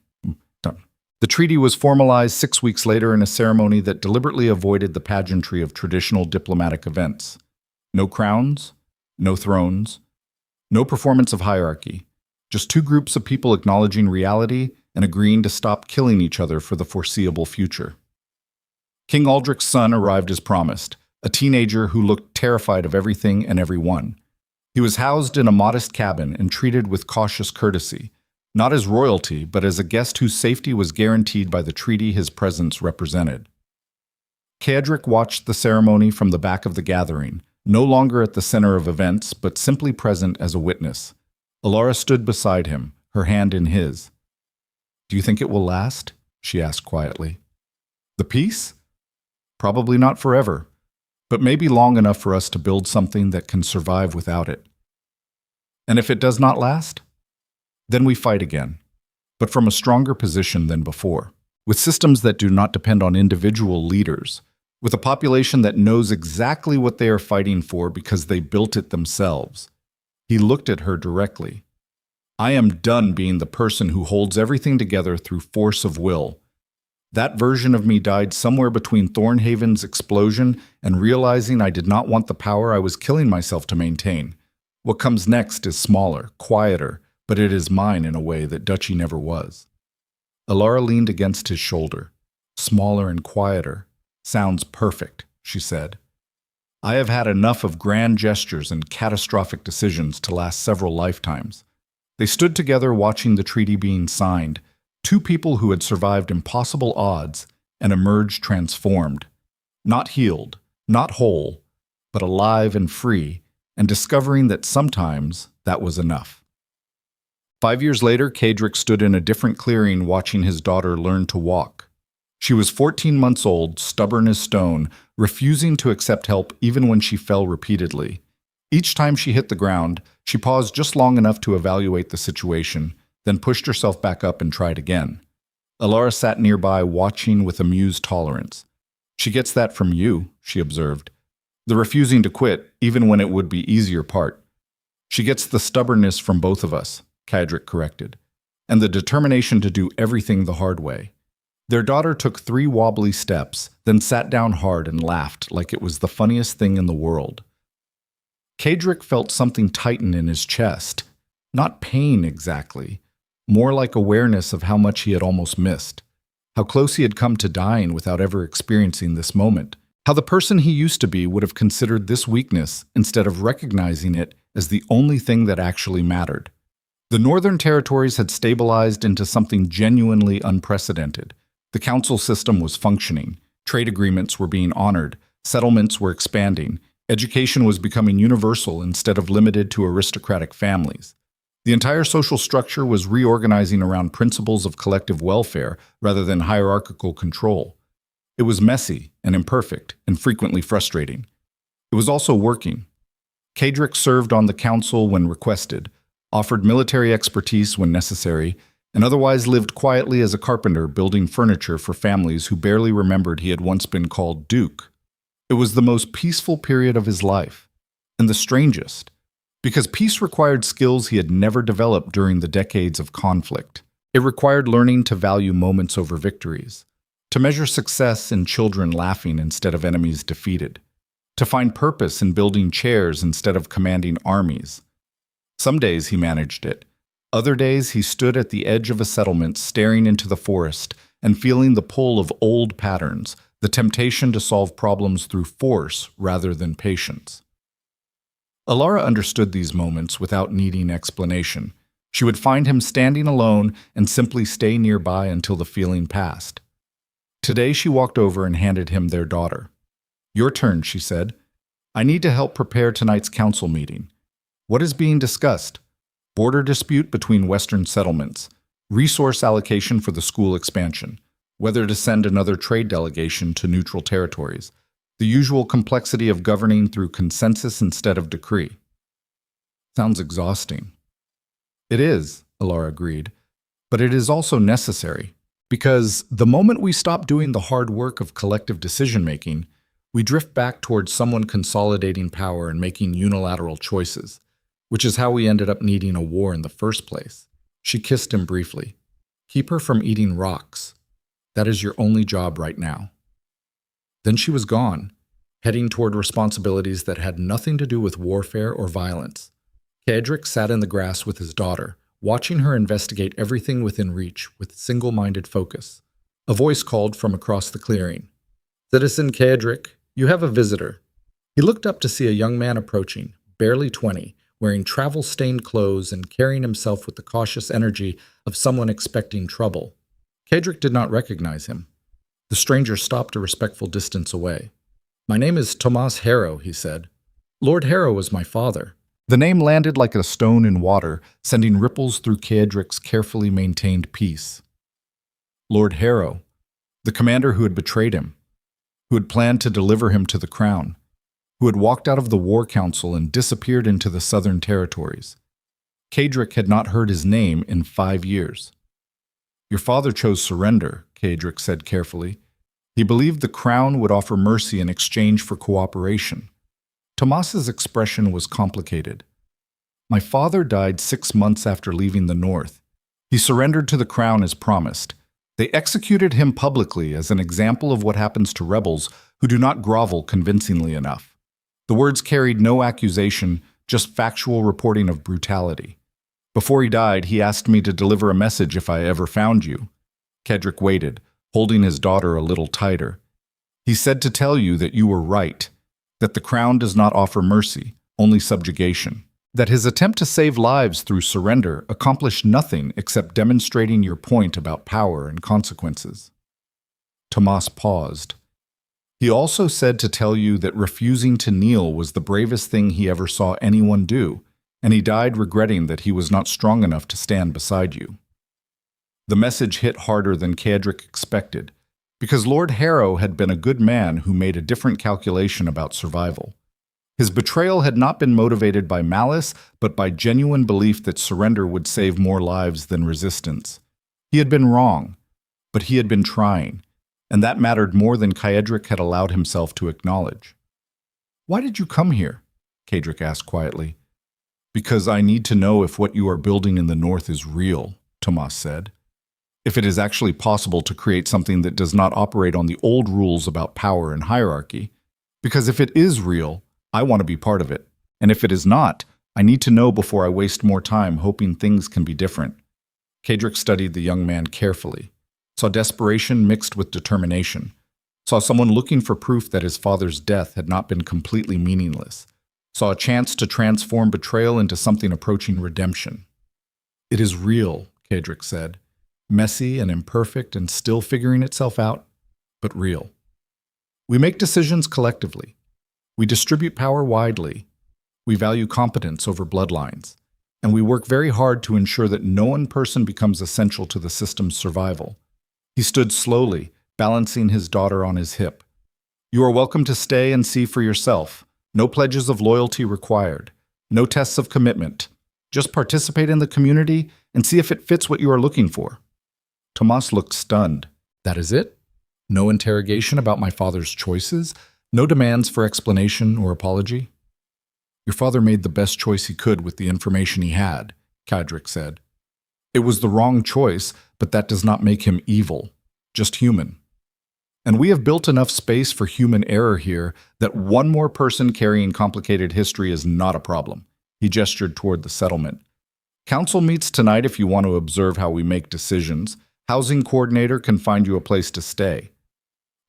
A: The treaty was formalized 6 weeks later in a ceremony that deliberately avoided the pageantry of traditional diplomatic events. No crowns, no thrones, no performance of hierarchy, just 2 groups of people acknowledging reality and agreeing to stop killing each other for the foreseeable future. King Aldrich's son arrived as promised, a teenager who looked terrified of everything and everyone. He was housed in a modest cabin and treated with cautious courtesy, not as royalty, but as a guest whose safety was guaranteed by the treaty his presence represented. Kedrick watched the ceremony from the back of the gathering, no longer at the center of events, but simply present as a witness. Alara stood beside him, her hand in his. Do you think it will last? She asked quietly. The peace? Probably not forever, but maybe long enough for us to build something that can survive without it. And if it does not last? Then we fight again, but from a stronger position than before, with systems that do not depend on individual leaders, with a population that knows exactly what they are fighting for because they built it themselves. He looked at her directly. I am done being the person who holds everything together through force of will. That version of me died somewhere between Thornhaven's explosion and realizing I did not want the power I was killing myself to maintain. What comes next is smaller, quieter, but it is mine in a way that Duchy never was. Alara leaned against his shoulder. Smaller and quieter. Sounds perfect, she said. I have had enough of grand gestures and catastrophic decisions to last several lifetimes. They stood together watching the treaty being signed, 2 people who had survived impossible odds and emerged transformed. Not healed, not whole, but alive and free, and discovering that sometimes that was enough. 5 years later, Kedrick stood in a different clearing watching his daughter learn to walk. She was 14 months old, stubborn as stone, refusing to accept help even when she fell repeatedly. Each time she hit the ground, she paused just long enough to evaluate the situation, then pushed herself back up and tried again. Alara sat nearby, watching with amused tolerance. She gets that from you, she observed. The refusing to quit, even when it would be easier part. She gets the stubbornness from both of us, Kedrick corrected, and the determination to do everything the hard way. Their daughter took 3 wobbly steps, then sat down hard and laughed like it was the funniest thing in the world. Kedrick felt something tighten in his chest. Not pain exactly, more like awareness of how much he had almost missed, how close he had come to dying without ever experiencing this moment, how the person he used to be would have considered this weakness instead of recognizing it as the only thing that actually mattered. The Northern Territories had stabilized into something genuinely unprecedented. The council system was functioning. Trade agreements were being honored, settlements were expanding, education was becoming universal instead of limited to aristocratic families. The entire social structure was reorganizing around principles of collective welfare rather than hierarchical control. It was messy and imperfect and frequently frustrating. It was also working. Kadrick served on the council when requested, offered military expertise when necessary, and otherwise lived quietly as a carpenter building furniture for families who barely remembered he had once been called Duke. It was the most peaceful period of his life, and the strangest, because peace required skills he had never developed during the decades of conflict. It required learning to value moments over victories, to measure success in children laughing instead of enemies defeated, to find purpose in building chairs instead of commanding armies. Some days he managed it. Other days he stood at the edge of a settlement staring into the forest and feeling the pull of old patterns, the temptation to solve problems through force rather than patience. Alara understood these moments without needing explanation. She would find him standing alone and simply stay nearby until the feeling passed. Today she walked over and handed him their daughter. "Your turn," she said. "I need to help prepare tonight's council meeting. What is being discussed? Border dispute between Western settlements, resource allocation for the school expansion, whether to send another trade delegation to neutral territories, the usual complexity of governing through consensus instead of decree." Sounds exhausting. It is, Alara agreed, but it is also necessary, because the moment we stop doing the hard work of collective decision-making, we drift back towards someone consolidating power and making unilateral choices, which is how we ended up needing a war in the first place. She kissed him briefly. "Keep her from eating rocks. That is your only job right now." Then she was gone, heading toward responsibilities that had nothing to do with warfare or violence. Kadrick sat in the grass with his daughter, watching her investigate everything within reach with single-minded focus. A voice called from across the clearing. "Citizen Kadrick, you have a visitor." He looked up to see a young man approaching, barely 20, wearing travel-stained clothes and carrying himself with the cautious energy of someone expecting trouble. Kadrick did not recognize him. The stranger stopped a respectful distance away. "My name is Tomas Harrow," he said. "Lord Harrow was my father." The name landed like a stone in water, sending ripples through Kadrick's carefully maintained peace. Lord Harrow, the commander who had betrayed him, who had planned to deliver him to the crown, who had walked out of the war council and disappeared into the southern territories. Kadrick had not heard his name in 5 years. "Your father chose surrender," Kadrick said carefully. "He believed the crown would offer mercy in exchange for cooperation." Tomas's expression was complicated. "My father died 6 months after leaving the north. He surrendered to the crown as promised. They executed him publicly as an example of what happens to rebels who do not grovel convincingly enough." The words carried no accusation, just factual reporting of brutality. "Before he died, he asked me to deliver a message if I ever found you." Kadrick waited, holding his daughter a little tighter. "He said to tell you that you were right, that the crown does not offer mercy, only subjugation. That his attempt to save lives through surrender accomplished nothing except demonstrating your point about power and consequences." Tomas paused. "He also said to tell you that refusing to kneel was the bravest thing he ever saw anyone do, and he died regretting that he was not strong enough to stand beside you." The message hit harder than Kadrick expected, because Lord Harrow had been a good man who made a different calculation about survival. His betrayal had not been motivated by malice, but by genuine belief that surrender would save more lives than resistance. He had been wrong, but he had been trying, and that mattered more than Kadrick had allowed himself to acknowledge. "Why did you come here?" Kadrick asked quietly. "Because I need to know if what you are building in the north is real," Tomas said. "If it is actually possible to create something that does not operate on the old rules about power and hierarchy. Because if it is real, I want to be part of it. And if it is not, I need to know before I waste more time hoping things can be different." Kadrick studied the young man carefully, saw desperation mixed with determination, saw someone looking for proof that his father's death had not been completely meaningless, saw a chance to transform betrayal into something approaching redemption. "It is real," Kadrick said. "Messy and imperfect and still figuring itself out, but real." We make decisions collectively. We distribute power widely. We value competence over bloodlines. And we work very hard to ensure that no one person becomes essential to the system's survival. He stood slowly, balancing his daughter on his hip. You are welcome to stay and see for yourself. No pledges of loyalty required. No tests of commitment. Just participate in the community and see if it fits what you are looking for. Tomas looked stunned. That is it? No interrogation about my father's choices? No demands for explanation or apology? Your father made the best choice he could with the information he had, Kadric said. It was the wrong choice, but that does not make him evil, just human. And we have built enough space for human error here that one more person carrying complicated history is not a problem. He gestured toward the settlement. Council meets tonight if you want to observe how we make decisions. Housing coordinator can find you a place to stay.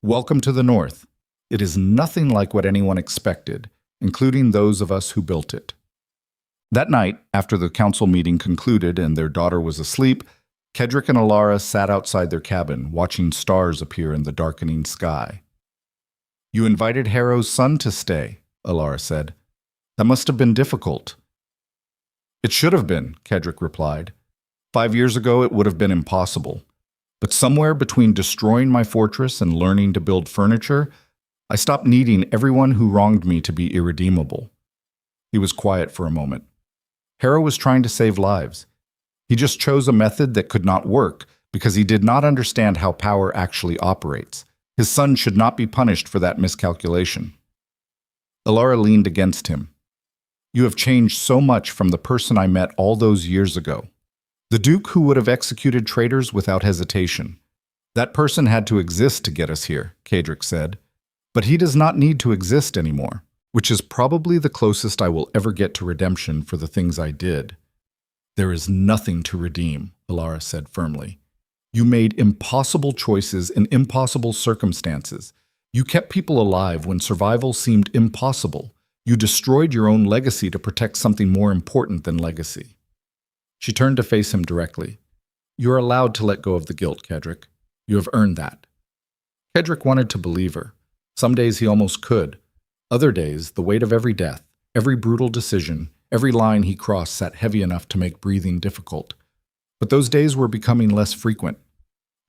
A: Welcome to the North. It is nothing like what anyone expected, including those of us who built it. That night, after the council meeting concluded and their daughter was asleep, Kedrick and Alara sat outside their cabin, watching stars appear in the darkening sky. You invited Harrow's son to stay, Alara said. That must have been difficult. It should have been, Kedrick replied. 5 years ago, it would have been impossible. But somewhere between destroying my fortress and learning to build furniture, I stopped needing everyone who wronged me to be irredeemable. He was quiet for a moment. Harrow was trying to save lives. He just chose a method that could not work because he did not understand how power actually operates. His son should not be punished for that miscalculation. Alara leaned against him. You have changed so much from the person I met all those years ago. The Duke who would have executed traitors without hesitation. That person had to exist to get us here, Kadric said. But he does not need to exist anymore, which is probably the closest I will ever get to redemption for the things I did. There is nothing to redeem, Alara said firmly. You made impossible choices in impossible circumstances. You kept people alive when survival seemed impossible. You destroyed your own legacy to protect something more important than legacy. She turned to face him directly. You are allowed to let go of the guilt, Kedrick. You have earned that. Kedrick wanted to believe her. Some days he almost could. Other days, the weight of every death, every brutal decision, every line he crossed sat heavy enough to make breathing difficult. But those days were becoming less frequent,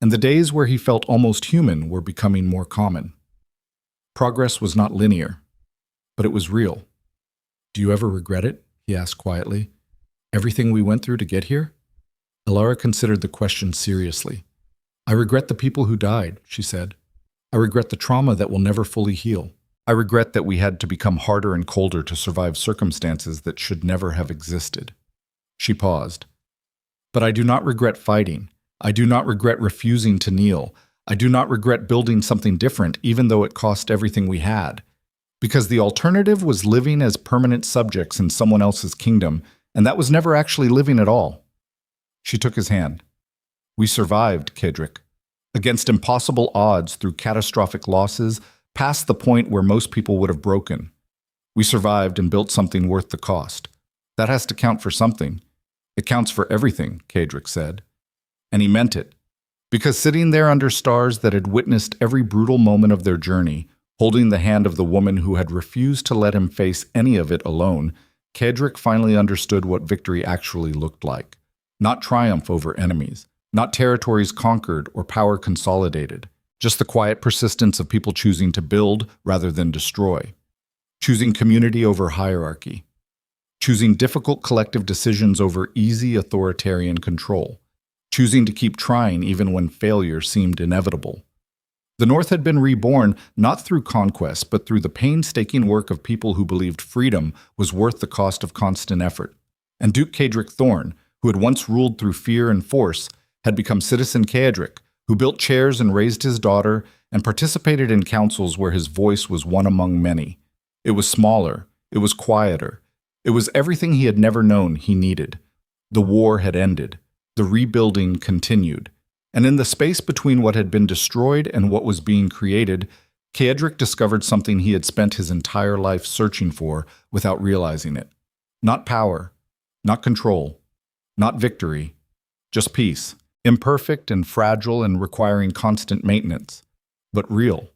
A: and the days where he felt almost human were becoming more common. Progress was not linear, but it was real. Do you ever regret it? He asked quietly. Everything we went through to get here? Alara considered the question seriously. I regret the people who died, she said. I regret the trauma that will never fully heal. I regret that we had to become harder and colder to survive circumstances that should never have existed. She paused. But I do not regret fighting. I do not regret refusing to kneel. I do not regret building something different, even though it cost everything we had. Because the alternative was living as permanent subjects in someone else's kingdom, and that was never actually living at all. She took his hand. We survived, Kedrick. Against impossible odds through catastrophic losses, past the point where most people would have broken. We survived and built something worth the cost. That has to count for something. It counts for everything, Kadric said. And he meant it. Because sitting there under stars that had witnessed every brutal moment of their journey, holding the hand of the woman who had refused to let him face any of it alone, Kadric finally understood what victory actually looked like. Not triumph over enemies, not territories conquered or power consolidated, just the quiet persistence of people choosing to build rather than destroy, choosing community over hierarchy, choosing difficult collective decisions over easy authoritarian control, choosing to keep trying even when failure seemed inevitable. The North had been reborn not through conquest, but through the painstaking work of people who believed freedom was worth the cost of constant effort. And Duke Kadric Thorne, who had once ruled through fear and force, had become Citizen Kadric, who built chairs and raised his daughter and participated in councils where his voice was one among many. It was smaller. It was quieter. It was everything he had never known he needed. The war had ended. The rebuilding continued. And in the space between what had been destroyed and what was being created, Kadric discovered something he had spent his entire life searching for without realizing it. Not power, not control, not victory, just peace, imperfect and fragile and requiring constant maintenance, but real.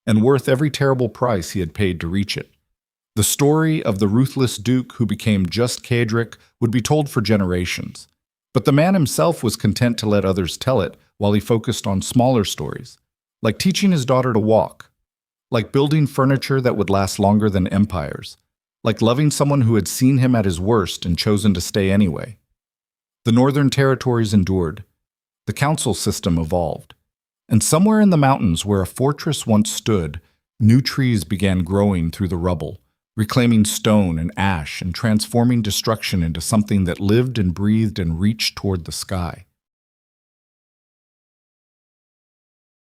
A: and worth every terrible price he had paid to reach it. The story of the ruthless duke who became just Cedric would be told for generations. But the man himself was content to let others tell it while he focused on smaller stories, like teaching his daughter to walk, like building furniture that would last longer than empires, like loving someone who had seen him at his worst and chosen to stay anyway. The northern territories endured. The council system evolved. And somewhere in the mountains where a fortress once stood, new trees began growing through the rubble, reclaiming stone and ash and transforming destruction into something that lived and breathed and reached toward the sky.